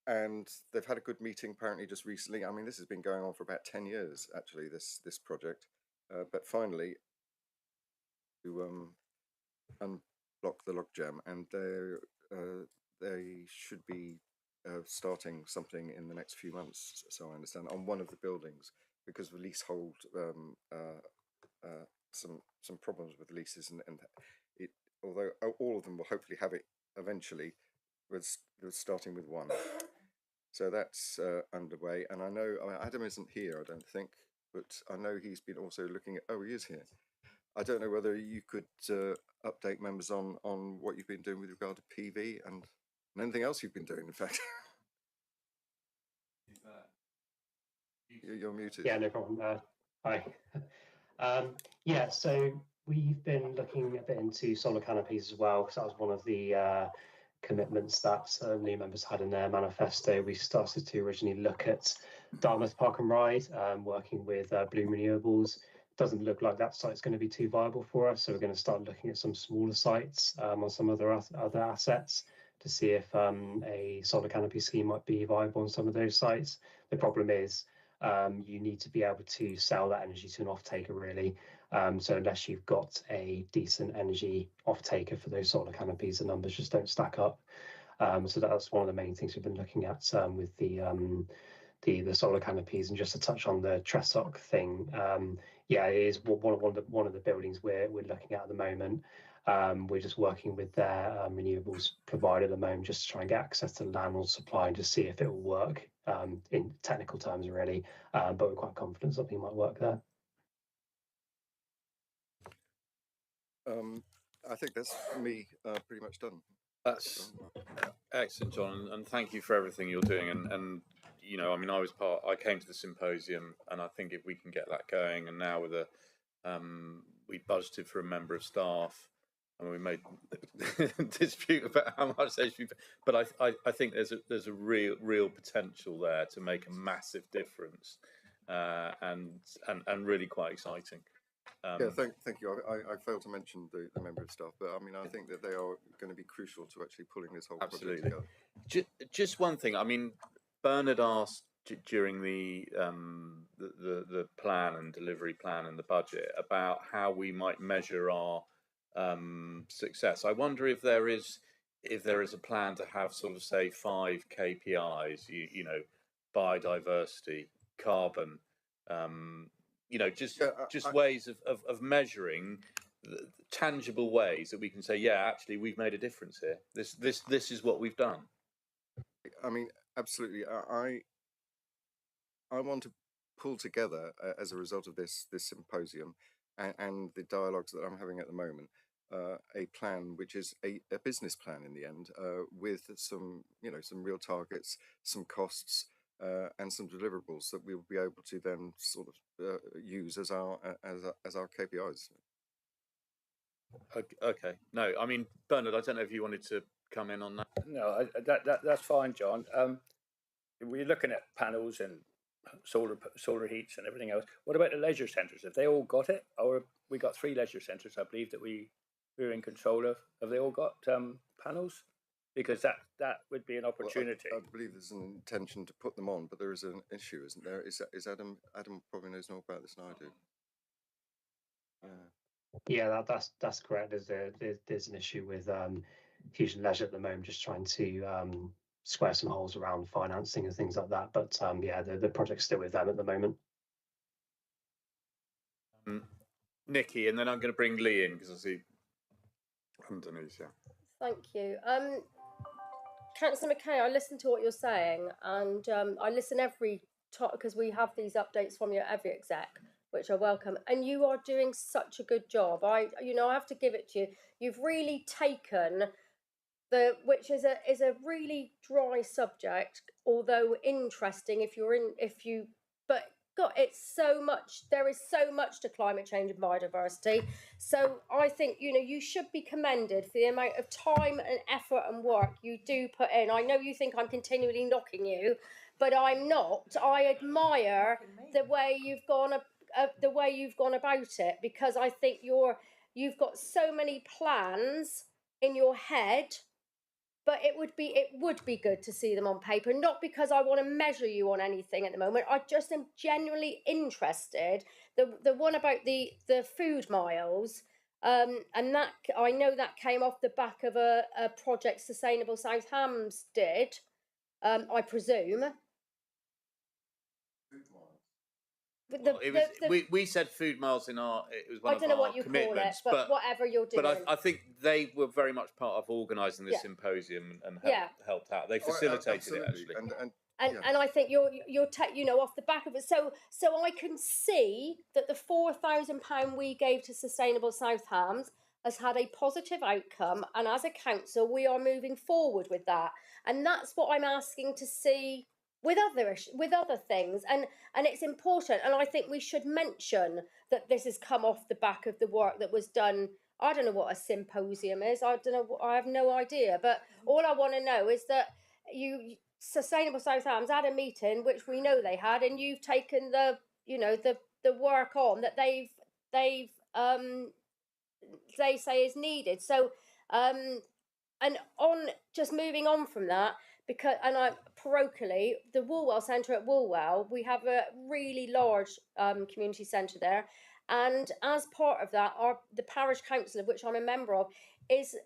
And they've had a good meeting apparently just recently. I mean, this has been going on for about 10 years actually, this project, but finally to unblock the logjam, and they should be starting something in the next few months, so I understand, on one of the buildings, because the leasehold some problems with leases, and it, although all of them will hopefully have it eventually, was starting with one. So that's underway, and I know Adam isn't here, I don't think, but I know he's been also looking at. Oh, he is here. I don't know whether you could update members on what you've been doing with regard to PV and anything else you've been doing. In fact, you're muted. Yeah, no problem. Hi. Yeah, so we've been looking a bit into solar canopies as well, because that was one of the commitments that new members had in their manifesto. We started to originally look at Dartmouth Park and Ride, working with Bloom Renewables. Doesn't look like that site's going to be too viable for us, so we're going to start looking at some smaller sites on some other assets to see if a solar canopy scheme might be viable on some of those sites. The problem is you need to be able to sell that energy to an off-taker, really. So unless you've got a decent energy off-taker for those solar canopies, the numbers just don't stack up. So that's one of the main things we've been looking at with the solar canopies. And just to touch on the Tressock thing, yeah, it is one of the buildings we're looking at the moment. We're just working with their renewables provider at the moment, just to try and get access to landlord supply and just see if it will work in technical terms, really. But we're quite confident something might work there. I think that's me pretty much done. That's excellent, John, and thank you for everything you're doing. And you know, I mean, I came to the symposium, and I think if we can get that going, and now with we budgeted for a member of staff, and we made dispute about how much they should be, but I think there's a real potential there to make a massive difference, and really quite exciting. Yeah, thank you. I failed to mention the member of staff, but I mean, I think that they are going to be crucial to actually pulling this whole project together. Just one thing. I mean, Bernard asked during the plan and delivery plan and the budget about how we might measure our success. I wonder if there is a plan to have sort of, say, 5 KPIs. You know, biodiversity, carbon. You know, just ways of measuring the tangible ways that we can say, yeah, actually, we've made a difference here. This is what we've done. I mean, absolutely. I want to pull together as a result of this symposium and the dialogues that I'm having at the moment, a plan which is a business plan in the end, with some real targets, some costs. And some deliverables that we'll be able to then sort of use as our KPIs. Okay. No, I mean, Bernard, I don't know if you wanted to come in on that. No, that's fine, John. We're looking at panels and solar heats and everything else. What about the leisure centres? Have they all got it? Or we got 3 leisure centres, I believe, that we're in control of. Have they all got panels? Because that would be an opportunity. Well, I believe there's an intention to put them on, but there is an issue, isn't there? Is Adam probably knows more about this than I do. Yeah, that's correct. There's an issue with Fusion Leisure at the moment, just trying to square some holes around financing and things like that. But yeah, the project's still with them at the moment. Nikki, and then I'm going to bring Lee in because I see underneath. Yeah. Thank you. Councillor McKay, I listen to what you're saying, and I listen every time because we have these updates from you every exec, which I welcome. And you are doing such a good job. I have to give it to you. You've really taken which is a really dry subject, although interesting but God, it's so much. There is so much to climate change and biodiversity. So I think, you should be commended for the amount of time and effort and work you do put in. I know you think I'm continually knocking you, but I'm not. I admire the way you've gone about it, because I think you've got so many plans in your head. But it would be good to see them on paper, not because I want to measure you on anything at the moment. I just am genuinely interested. The one about the food miles, and that I know that came off the back of a project Sustainable South Hams did, I presume. We said food miles in it was one I don't know what you call it, but whatever you're doing. But I think they were very much part of organising this symposium and helped out. They facilitated it actually. And I think you're off the back of it. So I can see that the £4,000 we gave to Sustainable South Hams has had a positive outcome, and as a council we are moving forward with that. And that's what I'm asking to see with other things, and it's important, and I think we should mention that this has come off the back of the work that was done. I don't know what a symposium is. I don't know. I have no idea. But all I want to know is that Sustainable South Hams had a meeting, which we know they had, and you've taken the work on that they say is needed. So and on just moving on from that. Because, and parochially, the Woolwell Centre at Woolwell, we have a really large community centre there, and as part of that, the parish council, of which I'm a member of, is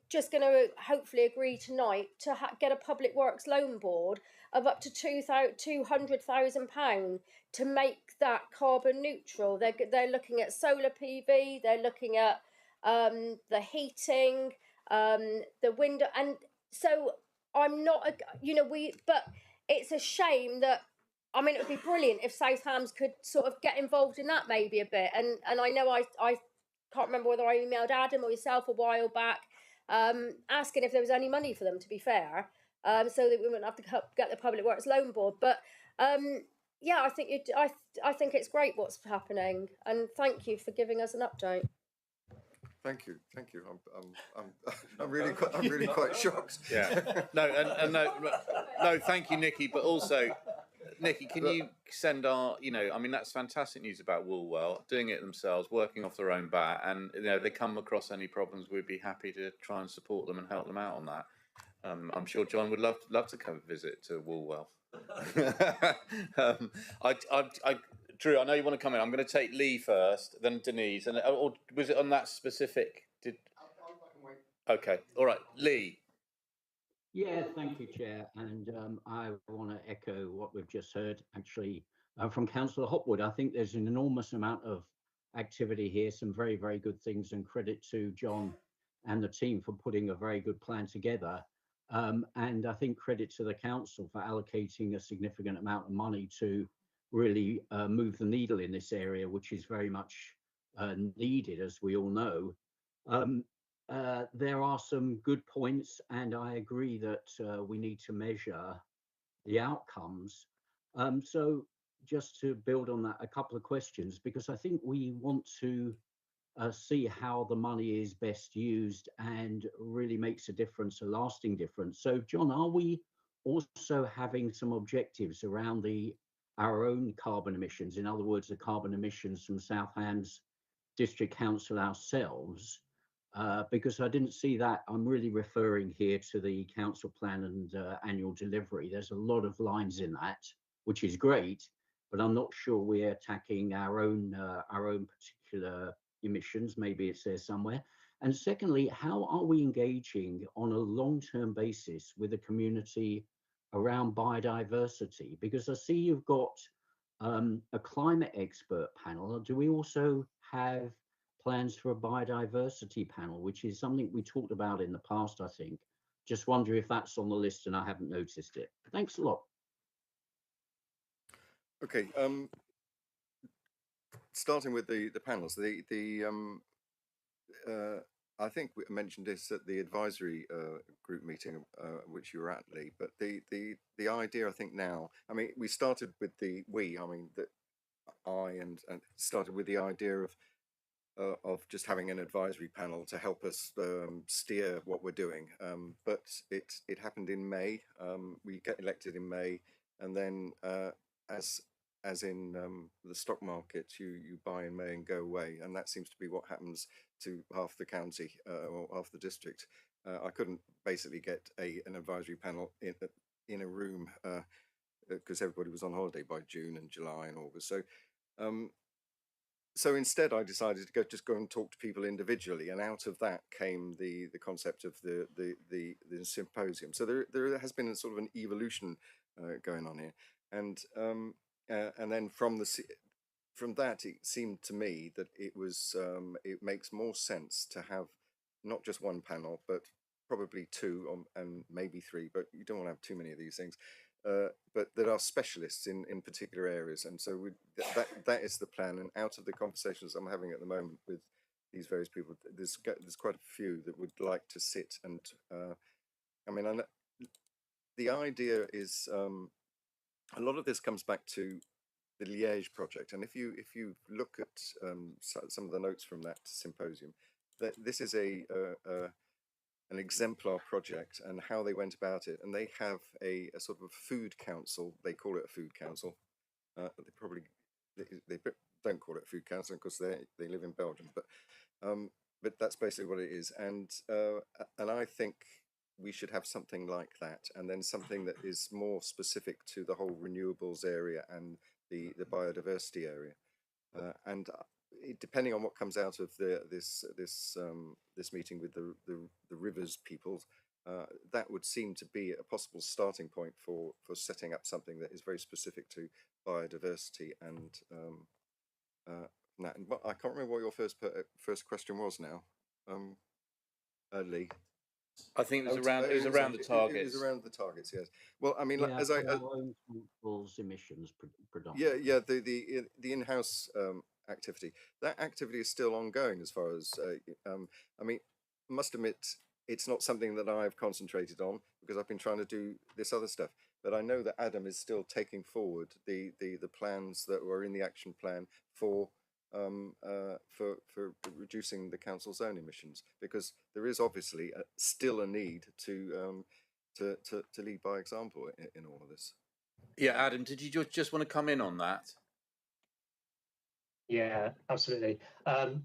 just going to hopefully agree tonight to get a public works loan board of up to £200,000 to make that carbon neutral. They're looking at solar PV, they're looking at the heating, the window, and so. I'm not, but it's a shame that, I mean, it would be brilliant if South Hams could sort of get involved in that maybe a bit. And I know I can't remember whether I emailed Adam or yourself a while back asking if there was any money for them, to be fair, so that we wouldn't have to get the Public Works Loan Board. But yeah, I think I think it's great what's happening, and thank you for giving us an update. Thank you. I'm really quite shocked. Yeah. No, no. Thank you, Nikki. But also, Nikki, can you send our? I mean, that's fantastic news about Woolwell doing it themselves, working off their own bat, and if they come across any problems, we'd be happy to try and support them and help them out on that. I'm sure John would love to come visit to Woolwell. Drew, I know you want to come in. I'm going to take Lee first, then Denise, and or was it on that specific? Okay, all right, Lee. Yeah, thank you, Chair. And I want to echo what we've just heard, actually, from Councillor Hopwood. I think there's an enormous amount of activity here, some very, very good things, and credit to John and the team for putting a very good plan together. And I think credit to the council for allocating a significant amount of money to really move the needle in this area, which is very much needed, as we all know. There are some good points, and I agree that we need to measure the outcomes. So just to build on that, a couple of questions, because I think we want to see how the money is best used and really makes a difference, a lasting difference. So John, are we also having some objectives around our own carbon emissions? In other words, the carbon emissions from South Hams District Council ourselves? Because I didn't see that. I'm really referring here to the council plan and annual delivery. There's a lot of lines in that, which is great, but I'm not sure we're attacking our own particular emissions. Maybe it's there somewhere. And secondly, how are we engaging on a long-term basis with the community around biodiversity? Because I see you've got a climate expert panel. Do we also have plans for a biodiversity panel, which is something we talked about in the past, I think? Just wonder if that's on the list and I haven't noticed it. Thanks a lot. Okay, starting with the panels, I think we mentioned this at the advisory group meeting, which you were at, Lee. But the idea, I think now, I mean, we started with started with the idea of just having an advisory panel to help us steer what we're doing. But it happened in May. We get elected in May, and then as in the stock market, you buy in May and go away, and that seems to be what happens to half the county or half the district. I couldn't basically get an advisory panel in a room because everybody was on holiday by June and July and August. So instead, I decided to just go and talk to people individually, and out of that came the concept of the symposium. So there has been a sort of an evolution going on here, and then from that, it seemed to me that it makes more sense to have not just one panel, but probably two and maybe three. But you don't want to have too many of these things. But there are specialists in particular areas, and so that is the plan. And out of the conversations I'm having at the moment with these various people, there's quite a few that would like to sit and I mean, the idea is a lot of this comes back to the Liège project, and if you look at some of the notes from that symposium, that this is an exemplar project and how they went about it, and they have a sort of food council. They call it a food council. They don't call it a food council because they live in Belgium, but that's basically what it is. And I think we should have something like that, and then something that is more specific to the whole renewables area and the biodiversity area, and depending on what comes out of this meeting with the rivers people, that would seem to be a possible starting point for setting up something that is very specific to biodiversity and that. And I can't remember what your first question was now, Lee. I think it was around the targets. It was around the targets, yes. Well, I mean, Yeah, as our own people's emissions predominantly. yeah, the in-house activity. That activity is still ongoing as far as I mean, I must admit, it's not something that I've concentrated on because I've been trying to do this other stuff. But I know that Adam is still taking forward the plans that were in the action plan for reducing the council's own emissions, because there is obviously still a need to lead by example in all of this. Yeah, Adam, did you just want to come in on that? Yeah, absolutely.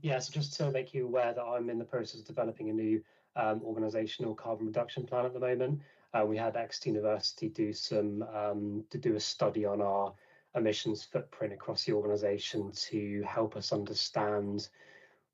Yeah, so just to make you aware that I'm in the process of developing a new organisational carbon reduction plan at the moment. We had Exeter University do a study on our emissions footprint across the organisation to help us understand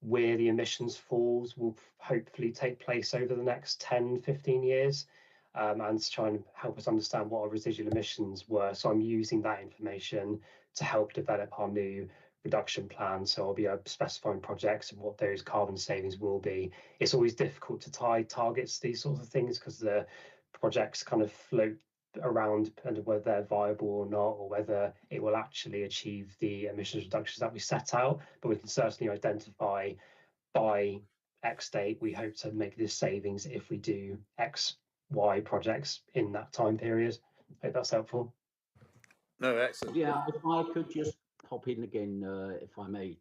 where the emissions falls will hopefully take place over the next 10, 15 years, and to try and help us understand what our residual emissions were. So I'm using that information to help develop our new reduction plan. So I'll be specifying projects and what those carbon savings will be. It's always difficult to tie targets to these sorts of things because the projects kind of float around depending on whether they're viable or not, or whether it will actually achieve the emissions reductions that we set out. But we can certainly identify by X date, we hope to make this savings if we do X, Y projects in that time period. I hope that's helpful. No, excellent. Yeah, if I could just pop in again, if I may,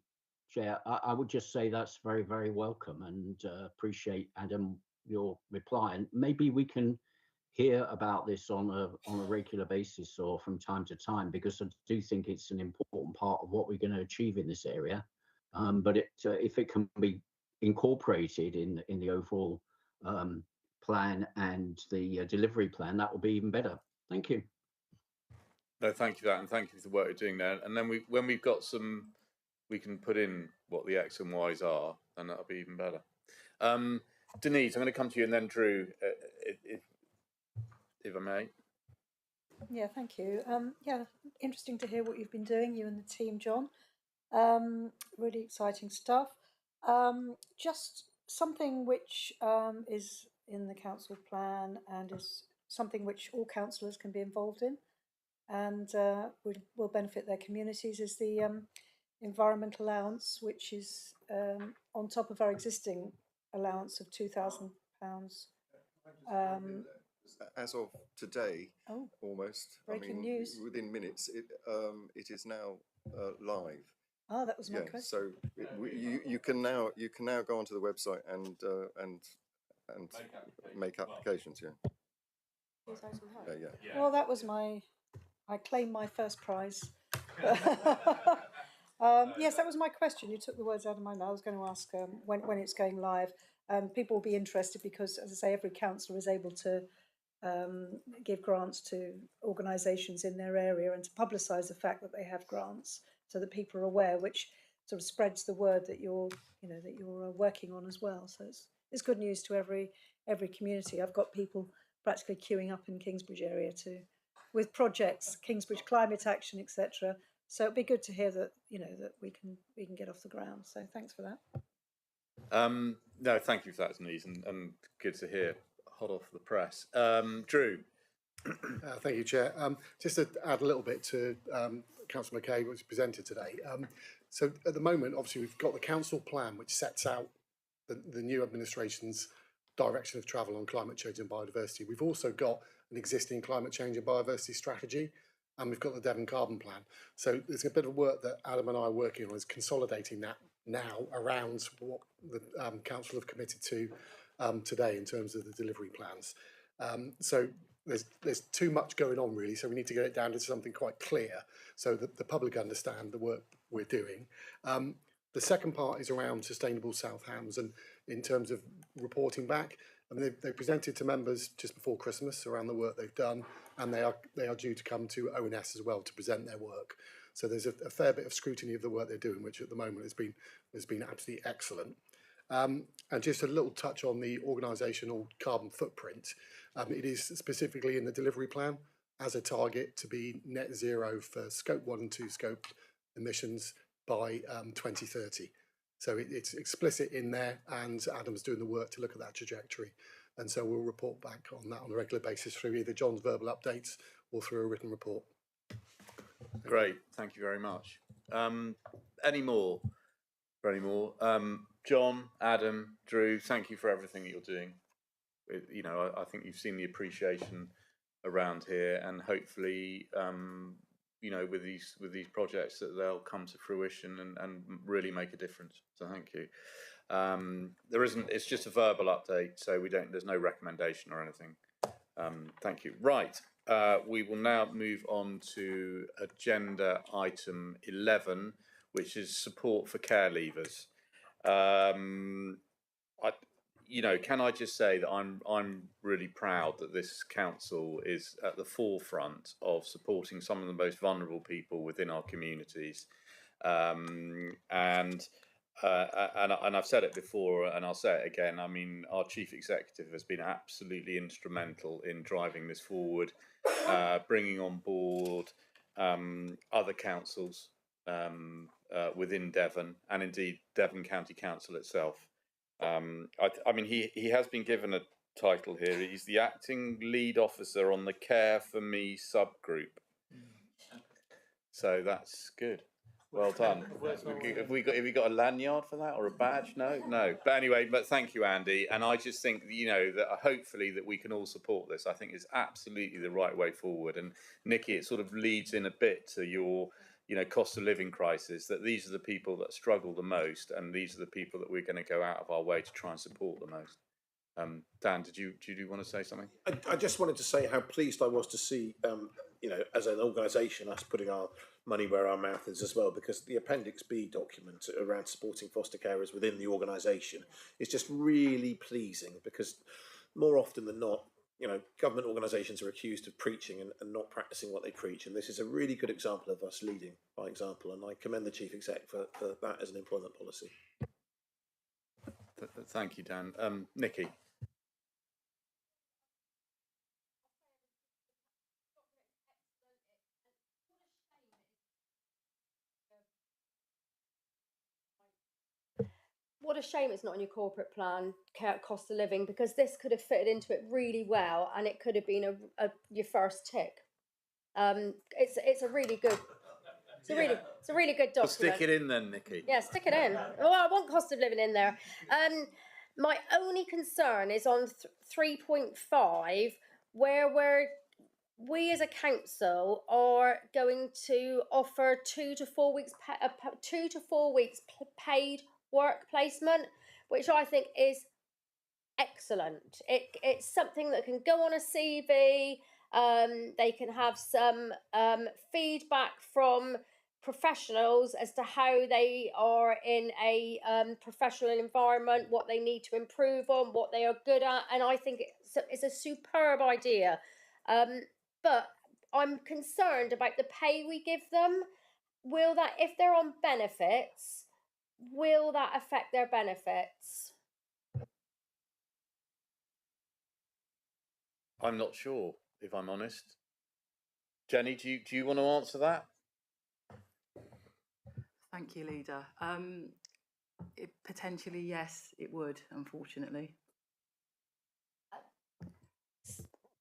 Chair, I would just say that's very, very welcome, and appreciate, Adam, your reply. And maybe we can hear about this on a regular basis or from time to time, because I do think it's an important part of what we're going to achieve in this area. But if it can be incorporated in the overall plan and the delivery plan, that will be even better. Thank you. No, thank you for that, and thank you for the work you're doing there. And then when we've got some, we can put in what the X and Y's are, and that'll be even better. Denise, I'm going to come to you, and then Drew, if I may. Yeah, thank you. Yeah, interesting to hear what you've been doing, you and the team, John. Really exciting stuff. Just something which is in the council plan and is something which all councillors can be involved in and will benefit their communities is the environmental allowance, which is on top of our existing allowance of £2,000. As of today, almost. Breaking news. Within minutes, it is now live. Oh, that was my question. So you can now go onto the website and make applications. Yeah. Well, that was I claimed my first prize. Yes, that was my question. You took the words out of my mouth. I was going to ask when it's going live. People will be interested because, as I say, every councillor is able to give grants to organisations in their area and to publicise the fact that they have grants, so that people are aware, which sort of spreads the word that you're working on as well. So it's good news to every community. I've got people practically queuing up in Kingsbridge area with projects, Kingsbridge Climate Action, etc. So it'd be good to hear that that we can get off the ground. So thanks for that. No, thank you for that, Denise, and good to hear. Hot off the press. Drew. Thank you, Chair. Just to add a little bit to Councillor McKay, what was presented today. So at the moment, obviously, we've got the council plan, which sets out the new administration's direction of travel on climate change and biodiversity. We've also got an existing climate change and biodiversity strategy, and we've got the Devon Carbon Plan. So there's a bit of work that Adam and I are working on, is consolidating that now around what the council have committed to today in terms of the delivery plans. So there's too much going on really, so we need to get it down to something quite clear so that the public understand the work we're doing. The second part is around Sustainable South Hams, and in terms of reporting back, I mean, they presented to members just before Christmas around the work they've done, and they are due to come to ONS as well to present their work. So there's a fair bit of scrutiny of the work they're doing, which at the moment has been absolutely excellent. And just a little touch on the organisational carbon footprint. It is specifically in the delivery plan as a target to be net zero for scope 1 and 2 scope emissions by 2030. So it's explicit in there, and Adam's doing the work to look at that trajectory. And so we'll report back on that on a regular basis through either John's verbal updates or through a written report. Great, thank you very much. Any more? John, Adam, Drew, thank you for everything that you're doing. you know, I think you've seen the appreciation around here, and hopefully, you know, with these projects that they'll come to fruition and really make a difference. So thank you. There isn't. It's just a verbal update, so we don't. There's no recommendation or anything. Thank you. Right. We will now move on to agenda item 11, which is support for care leavers. You know, can I just say that I'm really proud that this council is at the forefront of supporting some of the most vulnerable people within our communities, and I've said it before and I'll say it again. I mean, our chief executive has been absolutely instrumental in driving this forward, bringing on board other councils within Devon, and indeed Devon County Council itself. I mean, he has been given a title here. He's the acting lead officer on the Care for Me subgroup. So that's good. Well done. Have we got a lanyard for that or a badge? No. But anyway, but thank you, Andy. And I just think, you know, that hopefully that we can all support this. I think it's absolutely the right way forward. And Nikki, it sort of leads in a bit to your, you know, cost of living crisis, that these are the people that struggle the most, and these are the people that we're going to go out of our way to try and support the most. Dan, did you want to say something? I just wanted to say how pleased I was to see, you know, as an organisation, us putting our money where our mouth is as well, because the Appendix B document around supporting foster carers within the organisation is just really pleasing, because more often than not, you know, government organisations are accused of preaching and not practicing what they preach, and this is a really good example of us leading by example, and I commend the Chief Exec for that as an employment policy. Thank you, Dan. Nikki. What a shame it's not in your corporate plan, cost of living, because this could have fitted into it really well, and it could have been your first tick. It's a really good. It's a really good document. Well, stick it in then, Nikki. Yeah, stick it in. Well, I want cost of living in there. My only concern is on 3.5, where we as a council are going to offer 2 to 4 weeks paid work placement, which I think is excellent. It's something that can go on a CV. They can have some feedback from professionals as to how they are in a professional environment, what they need to improve on, what they are good at, and I think it's a superb idea. But I'm concerned about the pay we give them. Will that, if they're on benefits, will that affect their benefits? I'm not sure, if I'm honest. Jenny, do you want to answer that? Thank you, Leader. Potentially, yes, it would, unfortunately.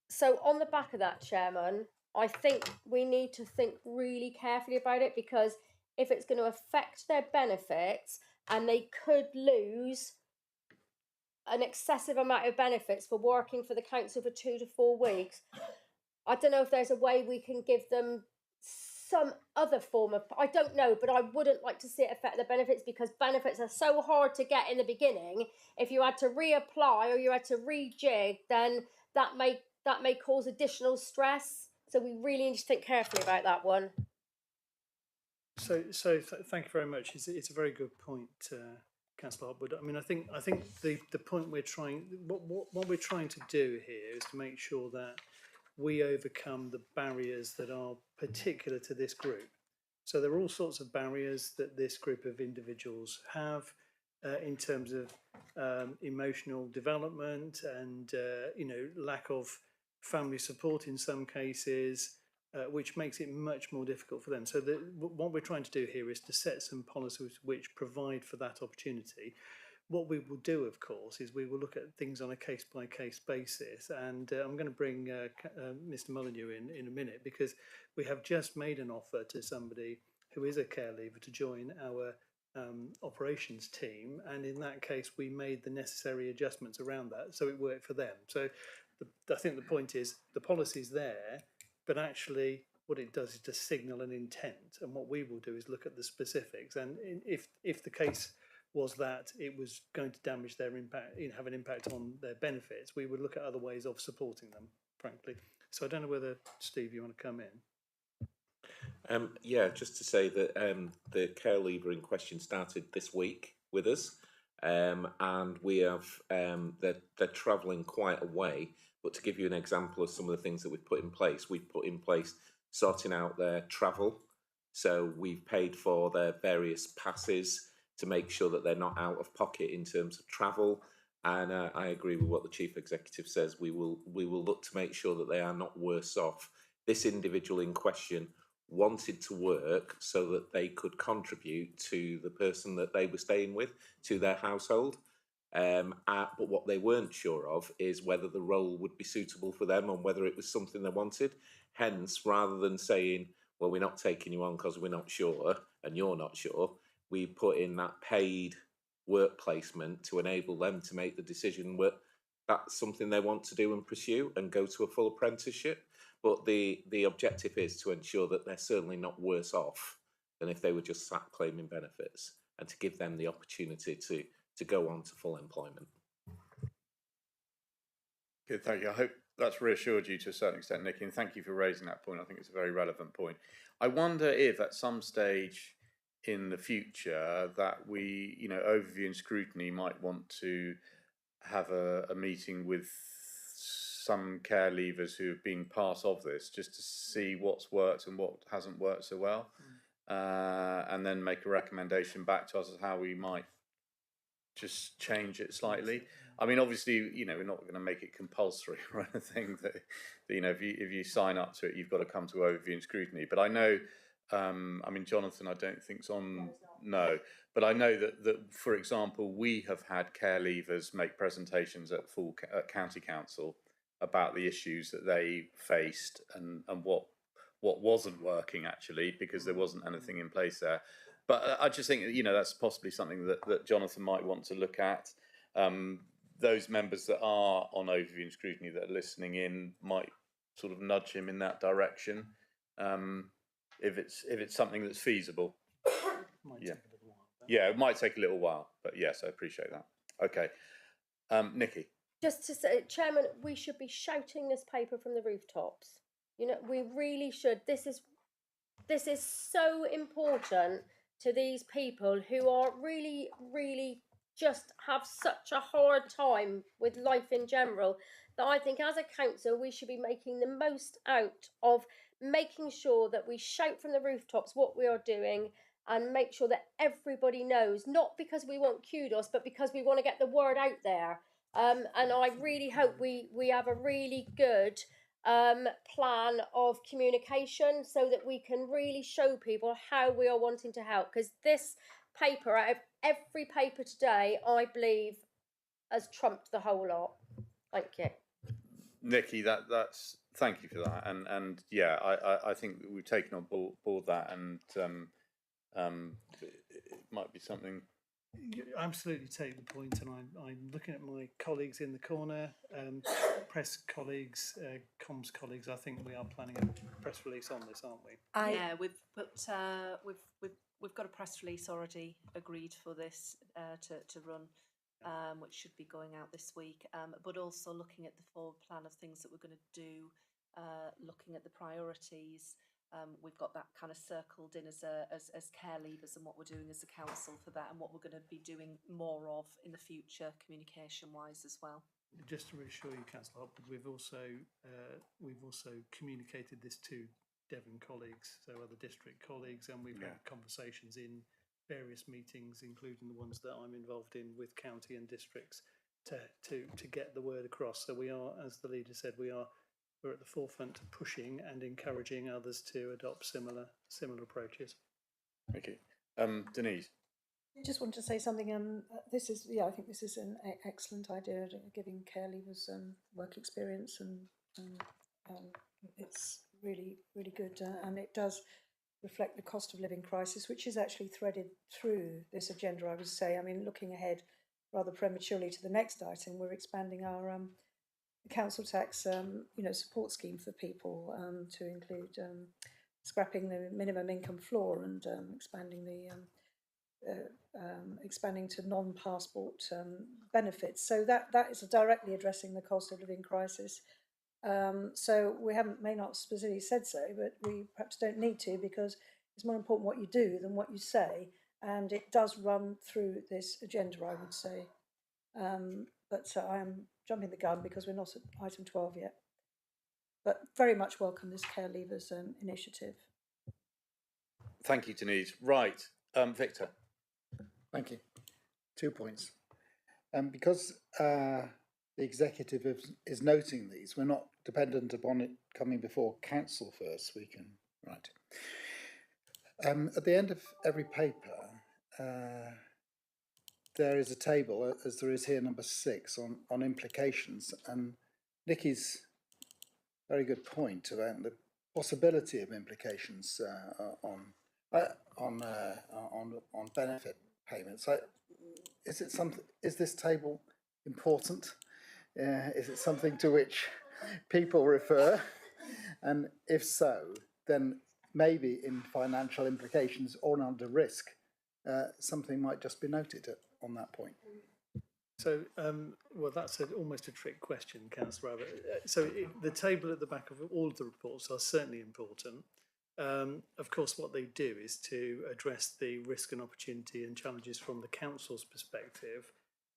So on the back of that, Chairman, I think we need to think really carefully about it, because if it's going to affect their benefits and they could lose an excessive amount of benefits for working for the council for 2 to 4 weeks, I don't know if there's a way we can give them some other form of, I don't know, but I wouldn't like to see it affect the benefits, because benefits are so hard to get in the beginning. If you had to reapply or you had to rejig, then that may cause additional stress. So we really need to think carefully about that one. So thank you very much. It's a very good point, Councillor Hopwood. I mean, I think the point we're trying, what we're trying to do here is to make sure that we overcome the barriers that are particular to this group. So there are all sorts of barriers that this group of individuals have in terms of emotional development and lack of family support in some cases, which makes it much more difficult for them. So what we're trying to do here is to set some policies which provide for that opportunity. What we will do, of course, is we will look at things on a case-by-case basis, and I'm going to bring Mr. Molyneux in a minute, because we have just made an offer to somebody who is a care leaver to join our operations team, and in that case we made the necessary adjustments around that so it worked for them. So I think the point is the policy's there, but actually what it does is to signal an intent, and what we will do is look at the specifics, and if the case was that it was going to damage their impact, have an impact on their benefits, we would look at other ways of supporting them, frankly. So I don't know whether, Steve, you want to come in? Yeah, just to say that the care leaver in question started this week with us, and we have they're travelling quite a way. But to give you an example of some of the things that we've put in place sorting out their travel. So we've paid for their various passes to make sure that they're not out of pocket in terms of travel. And I agree with what the chief executive says. We will look to make sure that they are not worse off. This individual in question wanted to work so that they could contribute to the person that they were staying with, to their household. But what they weren't sure of is whether the role would be suitable for them and whether it was something they wanted. Hence, rather than saying, well, we're not taking you on because we're not sure and you're not sure, we put in that paid work placement to enable them to make the decision that that's something they want to do and pursue and go to a full apprenticeship. But the objective is to ensure that they're certainly not worse off than if they were just sat claiming benefits, and to give them the opportunity to go on to full employment. Good, thank you. I hope that's reassured you to a certain extent, Nicky, and thank you for raising that point. I think it's a very relevant point. I wonder if at some stage in the future that we, overview and scrutiny might want to have a meeting with some care leavers who have been part of this, just to see what's worked and what hasn't worked so well, and then make a recommendation back to us as how we might just change it slightly. I mean, obviously, we're not going to make it compulsory or anything that if you sign up to it, you've got to come to overview and scrutiny. But I know, Jonathan, I don't think's on. No, but I know that for example, we have had care leavers make presentations at county council about the issues that they faced and what wasn't working actually, because there wasn't anything in place there. But I just think that's possibly something that Jonathan might want to look at. Those members that are on overview and scrutiny that are listening in might sort of nudge him in that direction, if it's something that's feasible. Yeah, it might take a little while, but yes, I appreciate that. Okay, Nicky. Just to say, Chairman, we should be shouting this paper from the rooftops. We really should. This is so important to these people who are really, really just have such a hard time with life in general, that I think as a council we should be making the most out of making sure that we shout from the rooftops what we are doing and make sure that everybody knows, not because we want kudos, but because we want to get the word out there. And I really hope we have a really good plan of communication so that we can really show people how we are wanting to help, because this paper, out of every paper today, I believe has trumped the whole lot. Thank you, Nicky. That's thank you for that, and yeah, I think that we've taken on board that, and it might be something. You absolutely take the point, and I'm looking at my colleagues in the corner, press colleagues, comms colleagues. I think we are planning a press release on this, aren't we? Yeah, we've got a press release already agreed for this to run, which should be going out this week. But also looking at the forward plan of things that we're going to do, looking at the priorities. We've got that kind of circled in as care leavers and what we're doing as a council for that, and what we're going to be doing more of in the future, communication wise as well. Just to reassure you, Councillor Hopwood, we've also communicated this to Devon colleagues, so other district colleagues, and we've had conversations in various meetings, including the ones that I'm involved in with county and districts, to get the word across. So we are, as the leader said, we're at the forefront of pushing and encouraging others to adopt similar approaches. Thank you. Denise. I just want to say something. I think this is an excellent idea, giving care leavers work experience, and it's really, really good. And it does reflect the cost of living crisis, which is actually threaded through this agenda, I would say. I mean, looking ahead rather prematurely to the next item, we're expanding our council tax, support scheme for people to include scrapping the minimum income floor and expanding to non-passport benefits. So that is directly addressing the cost of living crisis. So we may not specifically said so, but we perhaps don't need to, because it's more important what you do than what you say, and it does run through this agenda, I would say. But I am jumping the gun because we're not at item 12 yet. But very much welcome this care leavers initiative. Thank you, Denise. Right, Victor. Thank you. 2 points. Because the executive is noting these, we're not dependent upon it coming before council first. We can, right. At the end of every paper, there is a table, as there is here, number 6, on implications. And Nikki's very good point about the possibility of implications on benefit payments. Is this table important? Is it something to which people refer? And if so, then maybe in financial implications or under risk, something might just be noted on that point. So, well, that's almost a trick question, Councillor Abbott. The table at the back of all of the reports are certainly important. Of course, what they do is to address the risk and opportunity and challenges from the council's perspective,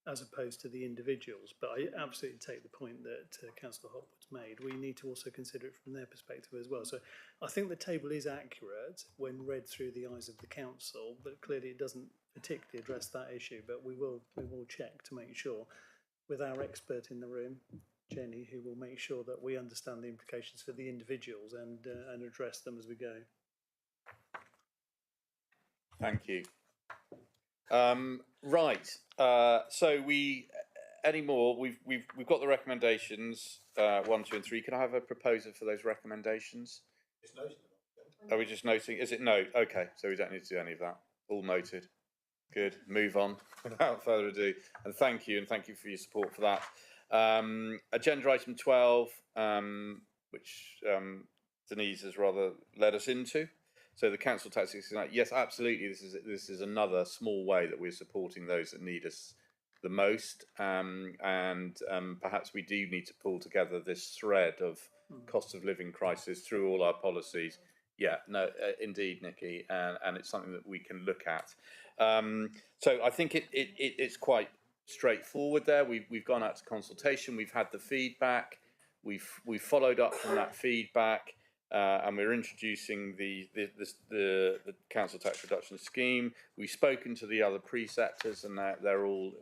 as opposed to the individuals. But I absolutely take the point that Councillor Hopwood's made. We need to also consider it from their perspective as well. So I think the table is accurate when read through the eyes of the council, but clearly it doesn't particularly address that issue. But we will check to make sure with our expert in the room, Jenny, who will make sure that we understand the implications for the individuals and address them as we go. Thank you. Right. So any more? We've got the recommendations 1, 2, and 3. Can I have a proposer for those recommendations? Are we just noting? Is it note? Okay, so we don't need to do any of that. All noted. Good. Move on without further ado. And thank you for your support for that. Agenda item 12, which Denise has rather led us into. So the council tax, yes, absolutely. This is another small way that we're supporting those that need us the most, and perhaps we do need to pull together this thread of cost of living crisis through all our policies. Yeah, no, indeed, Nikki, and it's something that we can look at. So I think it's quite straightforward there. We've gone out to consultation. We've had the feedback. We've followed up from that feedback. And we're introducing the council tax reduction scheme. We've spoken to the other preceptors, and they're all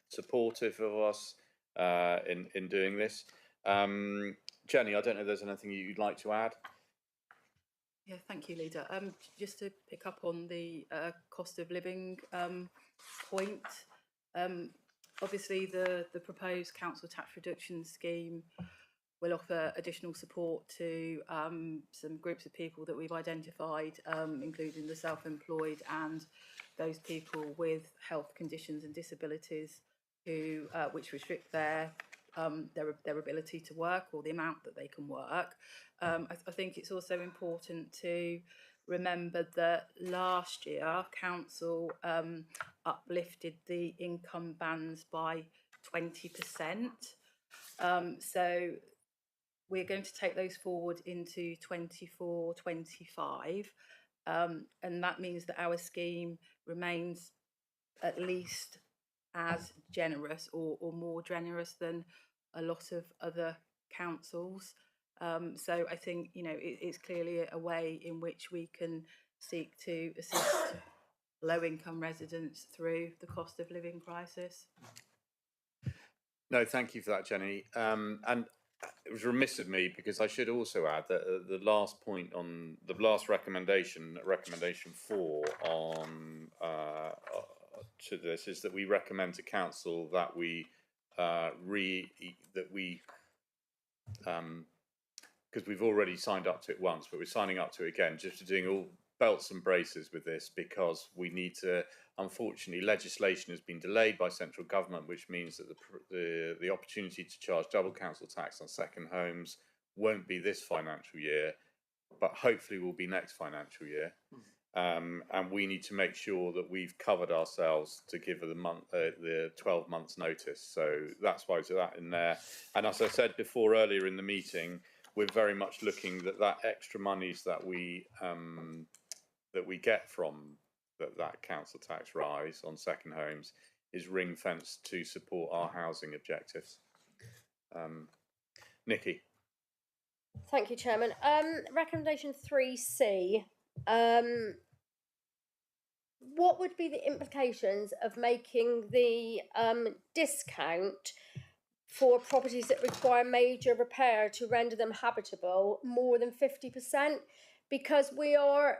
supportive of us in doing this. Jenny, I don't know if there's anything you'd like to add. Yeah, thank you, Leader. Just to pick up on the cost of living point, obviously the proposed council tax reduction scheme will offer additional support to some groups of people that we've identified, including the self-employed and those people with health conditions and disabilities who which restrict their ability to work or the amount that they can work. I think it's also important to remember that last year council uplifted the income bands by 20%. So we're going to take those forward into 24-25, and that means that our scheme remains at least as generous or more generous than a lot of other councils. So I think, it's clearly a way in which we can seek to assist low-income residents through the cost of living crisis. No, thank you for that, Jenny. And it was remiss of me because I should also add that the last point on the last recommendation 4 on to this is that we recommend to council that we because we've already signed up to it once, but we're signing up to it again, just to doing all belts and braces with this, because we need to. Unfortunately, legislation has been delayed by central government, which means that the opportunity to charge double council tax on second homes won't be this financial year, but hopefully will be next financial year. And we need to make sure that we've covered ourselves to give the 12 months notice. So that's why there's that in there. And as I said before earlier in the meeting, we're very much looking that extra monies that we get from that council tax rise on second homes is ring fenced to support our housing objectives. Nikki. Thank you, Chairman. Recommendation 3C. What would be the implications of making the discount for properties that require major repair to render them habitable more than 50%? Because we are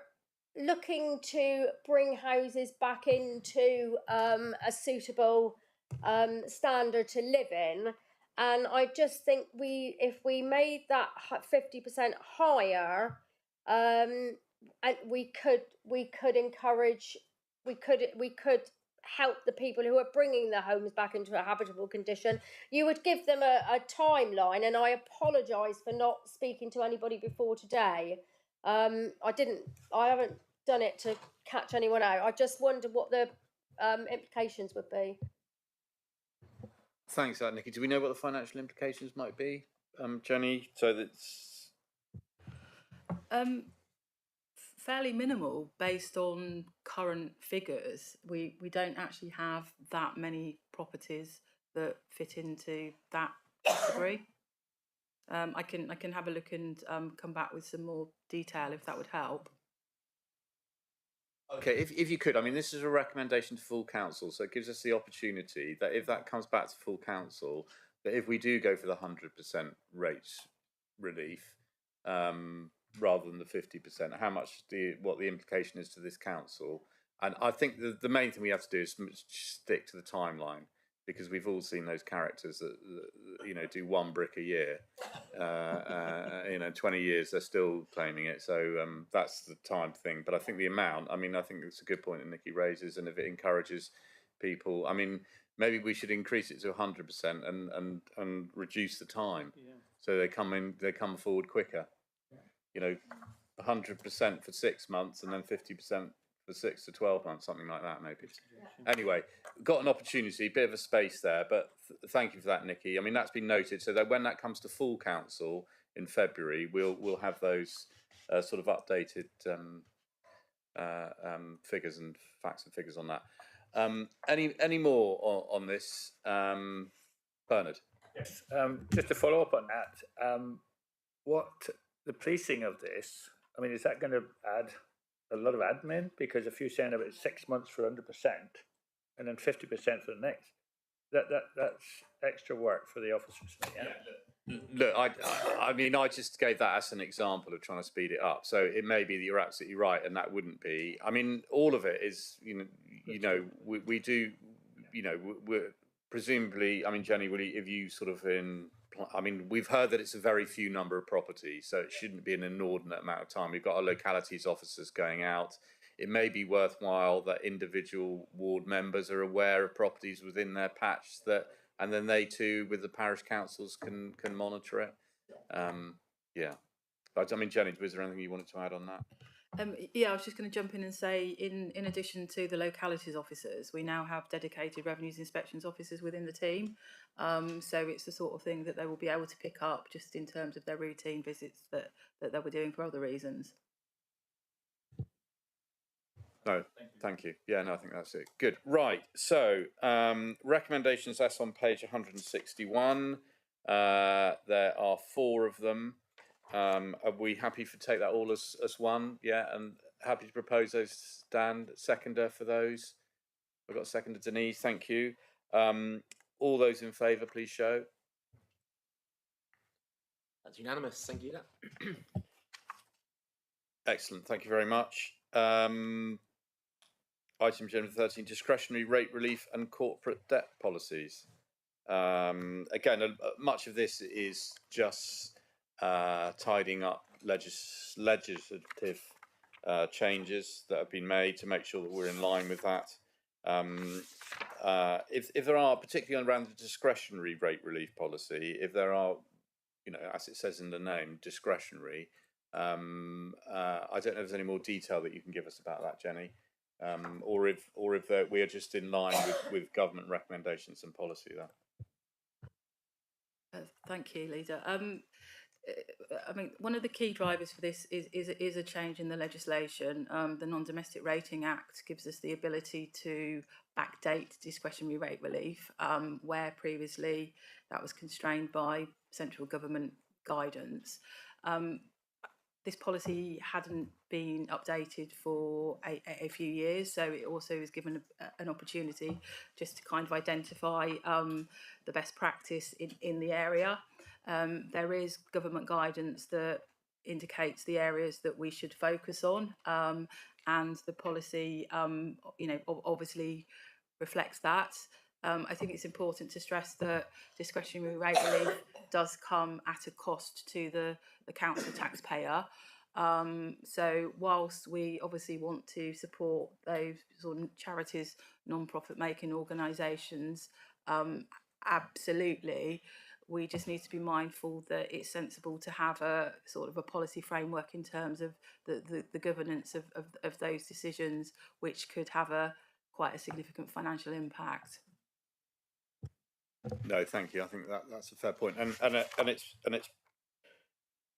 looking to bring houses back into a suitable standard to live in. And I just think if we made that 50% higher, and we could encourage, we could help the people who are bringing their homes back into a habitable condition. You would give them a timeline, and I apologise for not speaking to anybody before today. I haven't done it to catch anyone out. I just wondered what the implications would be. Thanks, Nikki. Do we know what the financial implications might be, Jenny? So that's fairly minimal based on current figures. We don't actually have that many properties that fit into that category. I can have a look and come back with some more detail if that would help. okay. If you could, I mean, this is a recommendation to full council, so it gives us the opportunity that if that comes back to full council, that if we do go for the 100% rates relief, rather than the 50%, how much what the implication is to this council. And I think the main thing we have to do is stick to the timeline, because we've all seen those characters that do one brick a year. 20 years they're still claiming it. So that's the time thing. But I think the amount, I mean, I think it's a good point that Nikki raises, and if it encourages people, I mean, maybe we should increase it to 100% and reduce the time, so they come forward quicker. 100% for 6 months and then 50% for 6 to 12 months, something like that, maybe. Anyway, got an opportunity, bit of a space there, but thank you for that, Nikki. I mean, that's been noted, so that when that comes to full council in February, we'll have those sort of updated figures and facts and figures on that. Any more on this, Bernard? Yes. Just to follow up on that, what the policing of this? I mean, is that going to add a lot of admin? Because if you're saying about 6 months for 100% and then 50% for the next, that's extra work for the officers. Yeah. Look, I mean, I just gave that as an example of trying to speed it up. So it may be that you're absolutely right, and that wouldn't be. I mean, all of it is, we do, we're presumably. I mean, Jenny, if you sort of I mean, we've heard that it's a very few number of properties, so it shouldn't be an inordinate amount of time. We've got our localities officers going out. It may be worthwhile that individual ward members are aware of properties within their patch, and then they too, with the parish councils, can monitor it. Yeah. But, I mean, Jenny, was there anything you wanted to add on that? Yeah, I was just going to jump in and say, in addition to the localities officers, we now have dedicated revenues inspections officers within the team. So it's the sort of thing that they will be able to pick up just in terms of their routine visits that they were doing for other reasons. No, thank you. Yeah, no, I think that's it. Good. Right. So recommendations, that's on page 161. There are 4 of them. Are we happy to take that all as one? Yeah, and happy to propose those. Dan, seconder for those. We've got a seconder, Denise. Thank you. All those in favour, please show. That's unanimous. Thank you. Excellent. Thank you very much. Item agenda 13: discretionary rate relief and corporate debt policies. Again, much of this is just tidying up legislative changes that have been made to make sure that we're in line with that. If there are, particularly around the discretionary rate relief policy, if there are, you know, as it says in the name, discretionary, I don't know if there's any more detail that you can give us about that, Jenny, or if we are just in line with government recommendations and policy there. Thank you, Leader. I mean, one of the key drivers for this is a change in the legislation. The Non-Domestic Rating Act gives us the ability to backdate discretionary rate relief, where previously that was constrained by central government guidance. This policy hadn't been updated for a few years, so it also is given an opportunity just to kind of identify the best practice in the area. There is government guidance that indicates the areas that we should focus on, and the policy, you know, obviously reflects that. I think it's important to stress that discretionary rate relief does come at a cost to the council taxpayer. So whilst we obviously want to support those sort of charities, non-profit making organisations, absolutely, we just need to be mindful that it's sensible to have a sort of a policy framework in terms of the governance of those decisions, which could have quite a significant financial impact. No, thank you. I think that's a fair point, and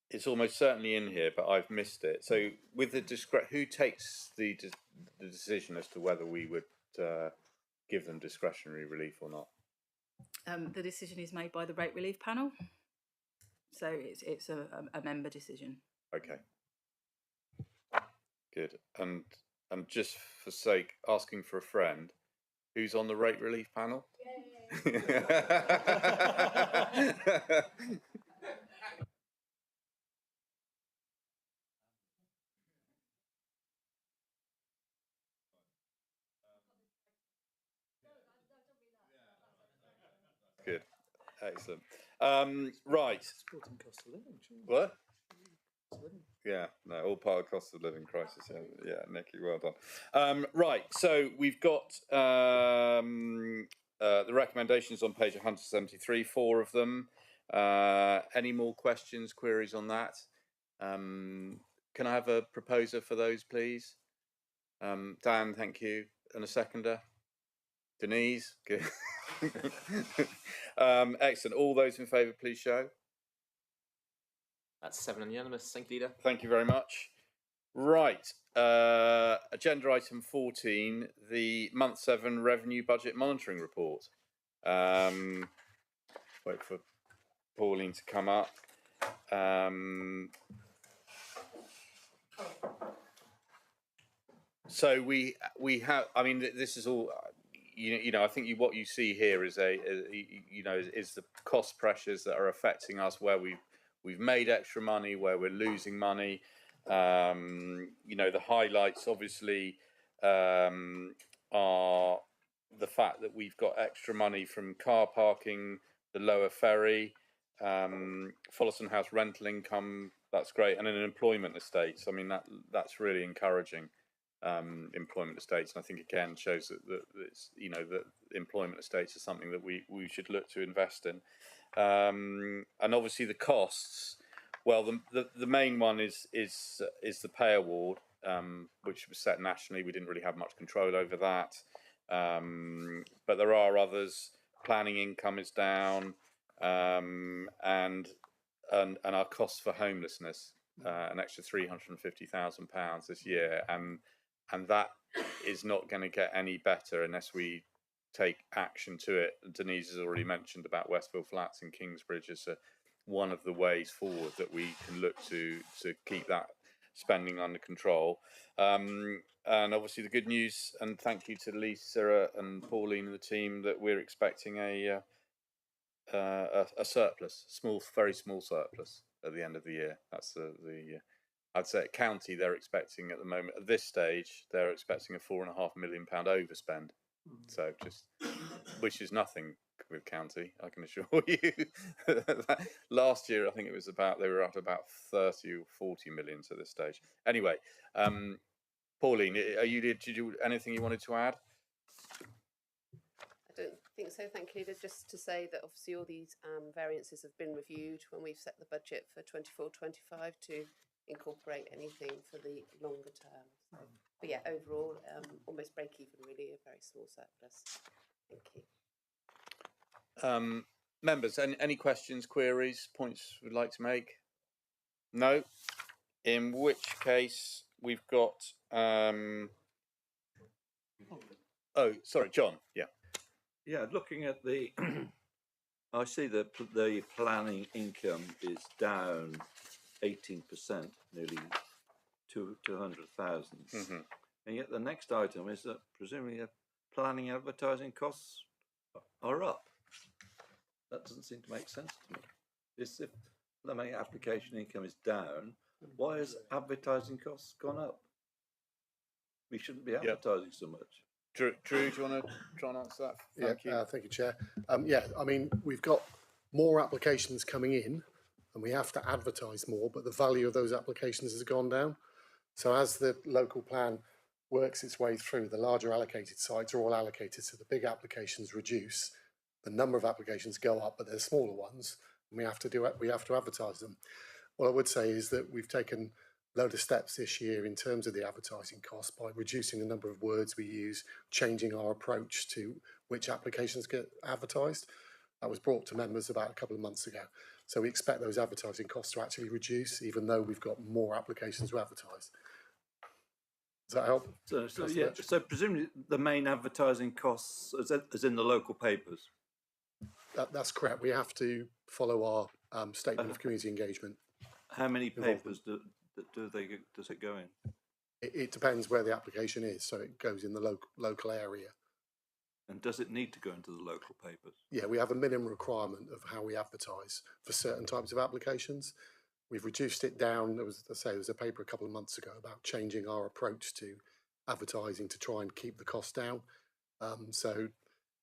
it's almost certainly in here, but I've missed it. So, with the who takes the decision as to whether we would give them discretionary relief or not? The decision is made by the rate relief panel, so it's a member decision. Okay, good. And just for sake, asking for a friend, who's on the rate relief panel? Good, excellent. Right. Supporting cost of living. What? Yeah, no, all part of cost of living crisis. Yeah, Nikki, well done. Right, so we've got the recommendations on page 173, 4 of them. Any more questions, queries on that? Can I have a proposer for those, please? Dan, thank you. And a seconder? Denise, good. Excellent. All those in favour, please show. That's 7 unanimous. Thank you, Leader. Thank you very much. Right. Agenda item 14, the month 7 revenue budget monitoring report. Wait for Pauline to come up. So we have. I mean, this is all. You know, I think what you see here is is the cost pressures that are affecting us, where we've made extra money, where we're losing money. You know, the highlights obviously are the fact that we've got extra money from car parking, the lower ferry, Follerton House rental income. That's great, and in employment estates. I mean, that's really encouraging. Employment estates, and I think again shows that it's, you know, that employment estates are something that we should look to invest in. And obviously the costs. Well, the main one is the pay award, which was set nationally. We didn't really have much control over that, but there are others. Planning income is down, and our costs for homelessness, an extra £350,000 this year, and that is not going to get any better unless we take action to it. Denise has already mentioned about Westfield Flats and Kingsbridge as one of the ways forward that we can look to keep that spending under control. And obviously the good news, and thank you to Lisa and Pauline and the team, that we're expecting a surplus, very small surplus at the end of the year. That's the I'd say at county they're expecting at the moment, at this stage, they're expecting a £4.5 million overspend. So just, which is nothing with county, I can assure you. Last year, I think it was they were at about 30 or 40 million to this stage. Anyway, Pauline, did you anything you wanted to add? I don't think so, thank you. Just to say that obviously all these variances have been reviewed when we've set the budget for 24-25 to incorporate anything for the longer term. So, but yeah, overall, almost break even, really, a very small surplus. Thank you. Members, any questions, queries, points we'd like to make? No? In which case, we've got... oh, sorry, John, yeah. Yeah, looking at the... I see that the planning income is down 18%, nearly 200,000. Mm-hmm. And yet the next item is that presumably planning advertising costs are up. That doesn't seem to make sense to me. If planning application income is down, why has advertising costs gone up? We shouldn't be advertising so much. Drew, do you want to try and answer that? Thank you, Chair. Yeah, I mean, we've got more applications coming in and we have to advertise more, but the value of those applications has gone down. So as the local plan works its way through, the larger allocated sites are all allocated, so the big applications reduce. The number of applications go up, but they're smaller ones, and we have to advertise them. What I would say is that we've taken a load of steps this year in terms of the advertising costs by reducing the number of words we use, changing our approach to which applications get advertised. That was brought to members about a couple of months ago. So we expect those advertising costs to actually reduce, even though we've got more applications to advertise. Does that help? So presumably the main advertising costs is in the local papers. That's correct. We have to follow our statement of community engagement. How many papers does it go in? It depends where the application is, so it goes in the local area. And does it need to go into the local papers? Yeah, we have a minimum requirement of how we advertise for certain types of applications. We've reduced it down. There was a paper a couple of months ago about changing our approach to advertising to try and keep the cost down. So,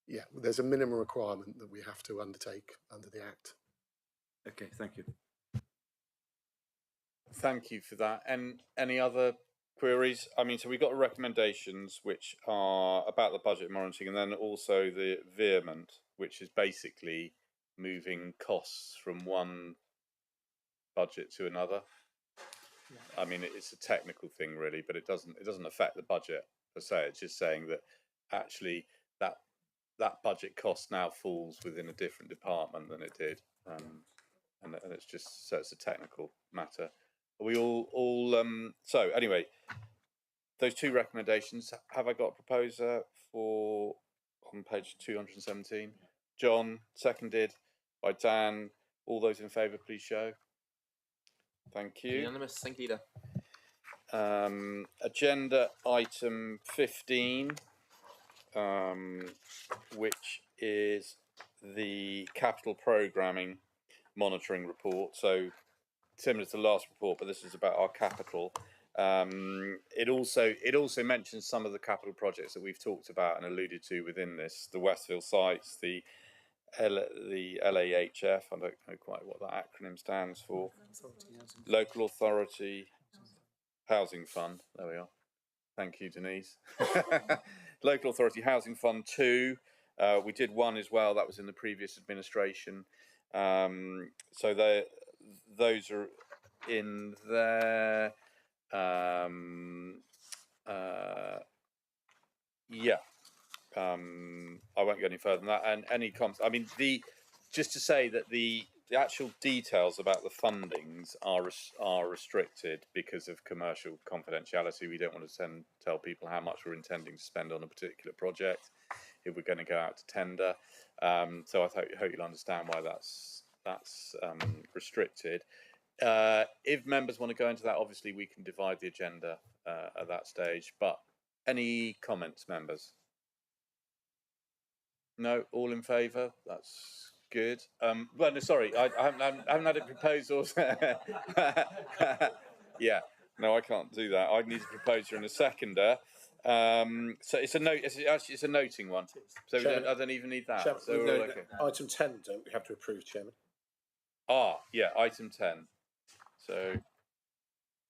yeah, there's a minimum requirement that we have to undertake under the Act. Okay, thank you. Thank you for that. And any other queries? I mean, so we've got recommendations which are about the budget monitoring, and then also the veerment, which is basically moving costs from one budget to another. I mean, it's a technical thing really, but it doesn't affect the budget per se. It's just saying that actually that budget cost now falls within a different department than it did, and it's just so it's a technical matter. Are we all so anyway, those two recommendations. Have I got a proposer for on page 217? John, seconded by Dan. All those in favour, please show. Thank you. Unanimous. Thank you, Leader. Agenda item 15, which is the capital programming monitoring report. So similar to the last report, but this is about our capital. It also mentions some of the capital projects that we've talked about and alluded to within this: the Westfield sites, the LAHF. I don't know quite what that acronym stands for. Local Authority Housing Fund. There we are. Thank you, Denise. Local Authority Housing Fund 2. We did one as well. That was in the previous administration. So those are in there. Yeah. I won't go any further than that. And any comments? I mean, just to say that the actual details about the fundings are restricted because of commercial confidentiality. We don't want to tell people how much we're intending to spend on a particular project if we're going to go out to tender. So I hope you'll understand why that's restricted. If members want to go into that, obviously we can divide the agenda at that stage. But any comments, members? No, all in favour? That's good. Well, no, sorry, I haven't had a proposal. Yeah. No, I can't do that. I need a proposer and a seconder. So it's a note. It's a noting one. So Chairman, I don't even need that. Chairman, So no, okay. item 10, don't we have to approve, Chairman? Yeah, item 10. So,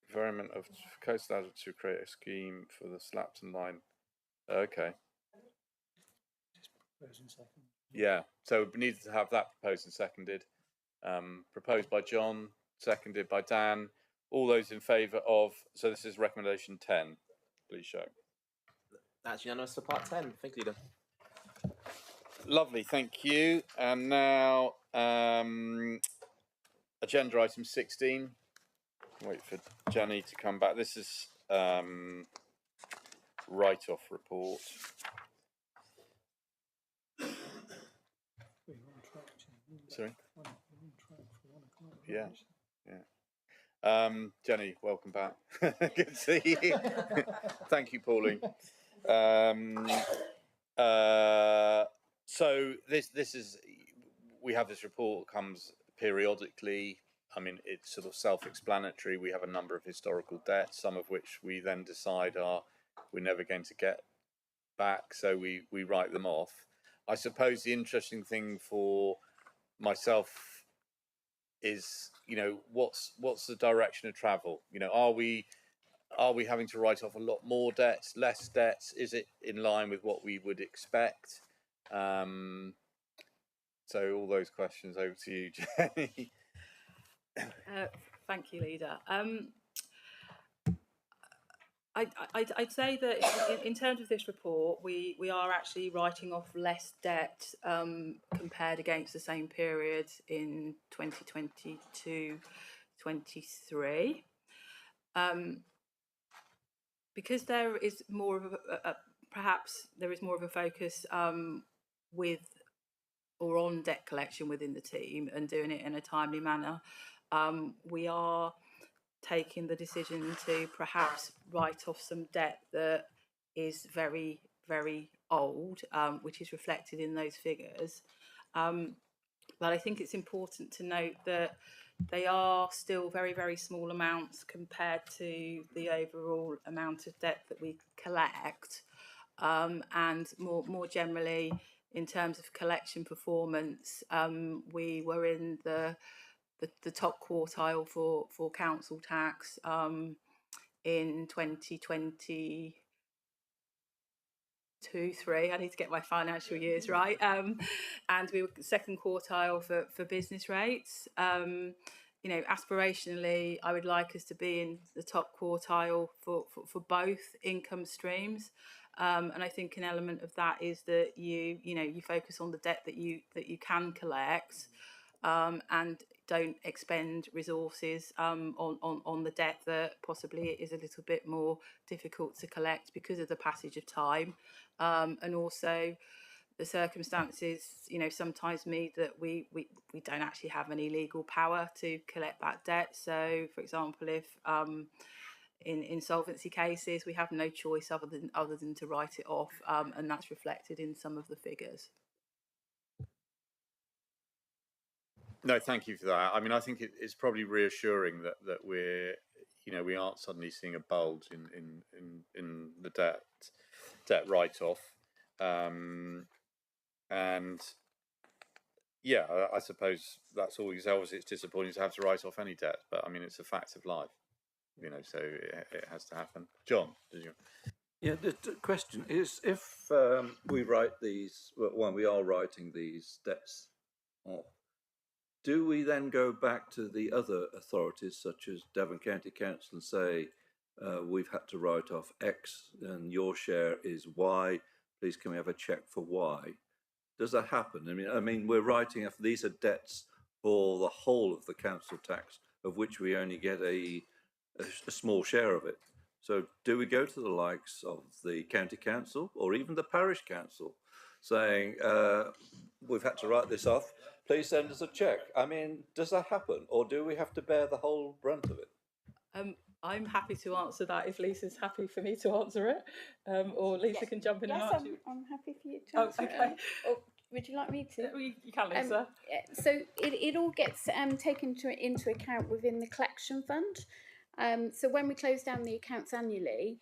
environment of coastal to create a scheme for the Slapton line. Okay. Yeah, so we needed to have that proposed and seconded. Proposed by John, seconded by Dan. All those in favour of, so this is recommendation 10. Please show. That's unanimous for part 10. Thank you, Leader. Lovely, thank you. And now, agenda item 16. Wait for Jenny to come back. This is write-off report. Sorry. Yeah. Jenny, welcome back. Good to see you. Thank you, Pauline. So this is, we have this report, comes periodically. I mean, it's sort of self-explanatory. We have a number of historical debts, some of which we then decide we're never going to get back, so we write them off. I suppose the interesting thing for myself is, what's the direction of travel? Are we having to write off a lot more debts, less debts? Is it in line with what we would expect? So all those questions over to you, Jenny. Thank you, Leader. I'd say that in terms of this report, we are actually writing off less debt compared against the same period in 2022-23. Because there is more of perhaps there is more of a focus with or on debt collection within the team and doing it in a timely manner. We are taking the decision to perhaps write off some debt that is very, very old, which is reflected in those figures. But I think it's important to note that they are still very, very small amounts compared to the overall amount of debt that we collect. And more generally, in terms of collection performance, we were in the top quartile for council tax in 2022-3. I need to get my financial years right. And we were second quartile for business rates. Aspirationally, I would like us to be in the top quartile for both income streams. And I think an element of that is that you focus on the debt that you can collect, and don't expend resources on the debt that possibly is a little bit more difficult to collect because of the passage of time, and also the circumstances sometimes mean that we don't actually have any legal power to collect that debt. So, for example, if in insolvency cases we have no choice other than to write it off, and that's reflected in some of the figures. No, thank you for that. I mean, I think it's probably reassuring that we aren't suddenly seeing a bulge in the debt write-off, and yeah, I suppose that's always, obviously it's disappointing to have to write off any debt, but I mean it's a fact of life, so it has to happen. John, did you? Yeah, the question is, if we write these, when we are writing these debts off, do we then go back to the other authorities, such as Devon County Council, and say, we've had to write off X and your share is Y, please can we have a check for Y? Does that happen? I mean, we're writing off, these are debts for the whole of the council tax, of which we only get a small share of it. So do we go to the likes of the county council or even the parish council saying, we've had to write this off, please send us a check? I mean, does that happen, or do we have to bear the whole brunt of it? I'm happy to answer that if Lisa's happy for me to answer it, or Lisa can jump in and answer. I'm happy for you to answer. Okay. Or would you like me to? You can, Lisa. So it all gets taken into account within the collection fund. So when we close down the accounts annually,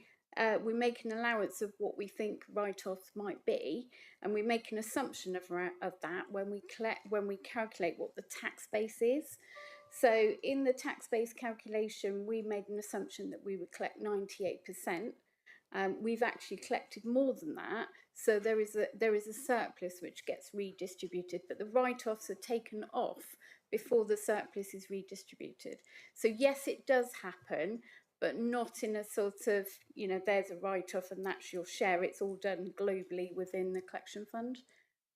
we make an allowance of what we think write-offs might be, and we make an assumption of that when we calculate what the tax base is. So in the tax base calculation, we made an assumption that we would collect 98%. We've actually collected more than that, so there is a surplus which gets redistributed, but the write-offs are taken off before the surplus is redistributed. So yes, it does happen, but not in a sort of, you know, there's a write-off and that's your share. It's all done globally within the collection fund,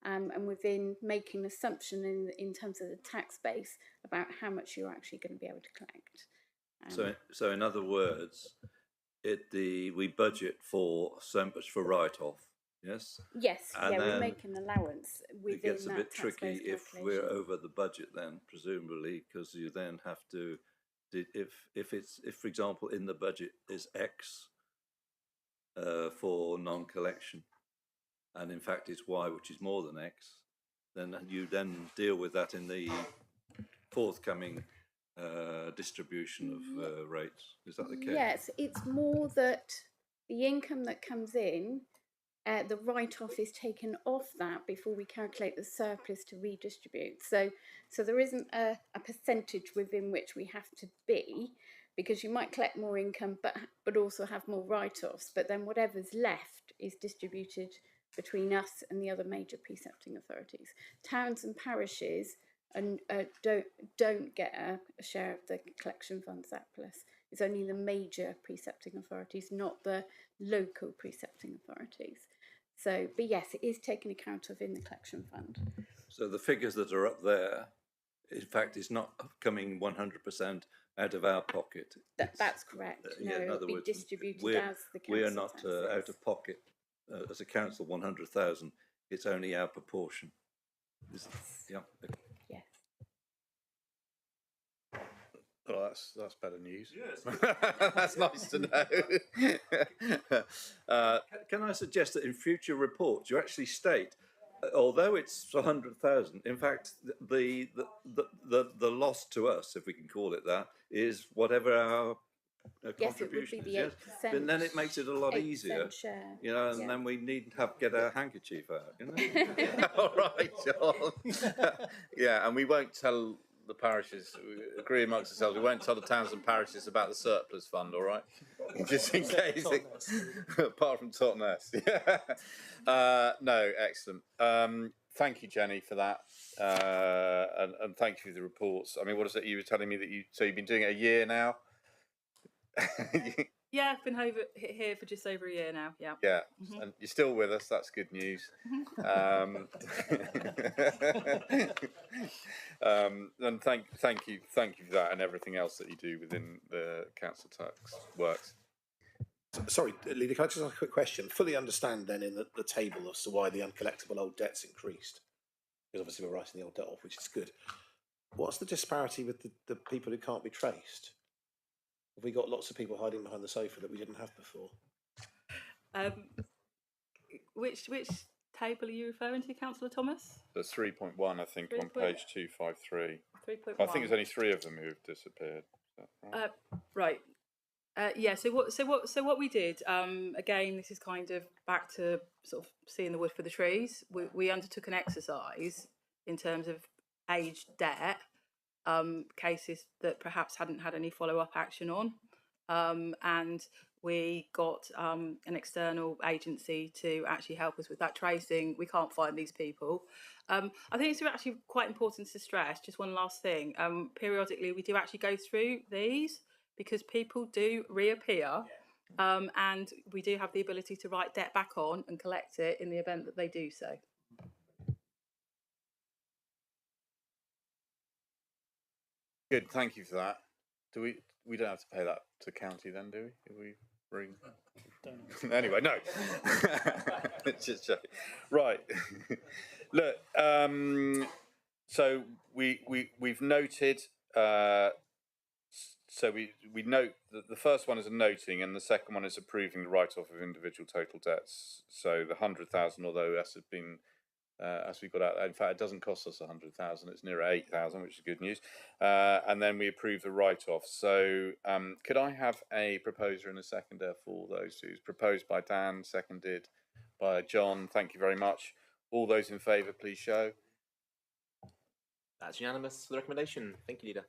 and within making an assumption in terms of the tax base about how much you're actually going to be able to collect. So in other words, we budget for so much for write-off, yes? Yes, And yeah, we then make an allowance within it gets a that bit tax tricky base if we're over the budget then, presumably, because you then have to, if for example in the budget is X for non-collection, and in fact it's Y, which is more than X, then you then deal with that in the forthcoming distribution of rates. Is that the case? Yes, it's more that the income that comes in, the write-off is taken off that before we calculate the surplus to redistribute. So there isn't a percentage within which we have to be, because you might collect more income but also have more write-offs, but then whatever's left is distributed between us and the other major precepting authorities. Towns and parishes and don't get a share of the collection fund surplus. It's only the major precepting authorities, not the local precepting authorities. So, but yes, it is taken account of in the collection fund. So the figures that are up there, in fact, is not coming 100% out of our pocket. That's correct. No, in other it'll be words, distributed as the council we are not taxes. out of pocket as a council 100,000. It's only our proportion. Yeah. Yes. Well, that's better news. Yes. That's nice to know. Can I suggest that in future reports you actually state, although it's 100,000, in fact the loss to us, if we can call it that, is whatever our contribution is. Yes, it would be the 8%. But then it makes it a lot easier, share. you know, and then we needn't get our handkerchief out, you know. All right, John. Yeah, and we won't tell the parishes, we agree amongst ourselves, we won't tell the towns and parishes about the surplus fund, all right? Just in case, apart from Totnes. Yeah. No, excellent. Thank you, Jenny, for that. And thank you for the reports. I mean, what is it you were telling me that you've been doing it a year now? Yeah, I've been here for just over a year now. Yeah. Yeah, and you're still with us. That's good news. And thank you for that and everything else that you do within the council tax works. Sorry, Leader, can I just ask a quick question? Fully understand then in the table as to why the uncollectible old debt's increased, because obviously we're writing the old debt off, which is good. What's the disparity with the people who can't be traced? Have we got lots of people hiding behind the sofa that we didn't have before? Which table are you referring to, Councillor Thomas? There's 3.1, I think, on page 253. 3.1. I think there's only 3 of them who've disappeared. Right. Right. Yeah. So what we did, again, this is kind of back to sort of seeing the wood for the trees. We undertook an exercise in terms of aged debt, cases that perhaps hadn't had any follow-up action on, and we got an external agency to actually help us with that tracing. We can't find these people. I think it's actually quite important to stress, just one last thing, periodically we do actually go through these because people do reappear, and we do have the ability to write debt back on and collect it in the event that they do so. Good, thank you for that. We don't have to pay that to county then, do we? Do we bring? Anyway, no. Just joking. Right. Look, so we've noted. So we note that the first one is a noting, and the second one is approving the write-off of individual total debts. So the 100,000, although as has been as we got out. In fact, it doesn't cost us 100,000; it's nearer 8,000, which is good news. And then we approve the write-off. So, could I have a proposer and a seconder for those two? Proposed by Dan, seconded by John. Thank you very much. All those in favour, please show. That's unanimous for the recommendation. Thank you, Leader.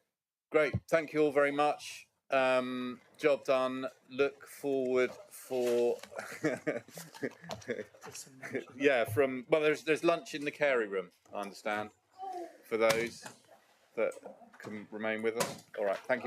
Great. Thank you all very much. Job done. Look forward for yeah. There's lunch in the Carey room. I understand for those that can remain with us. All right. Thank you.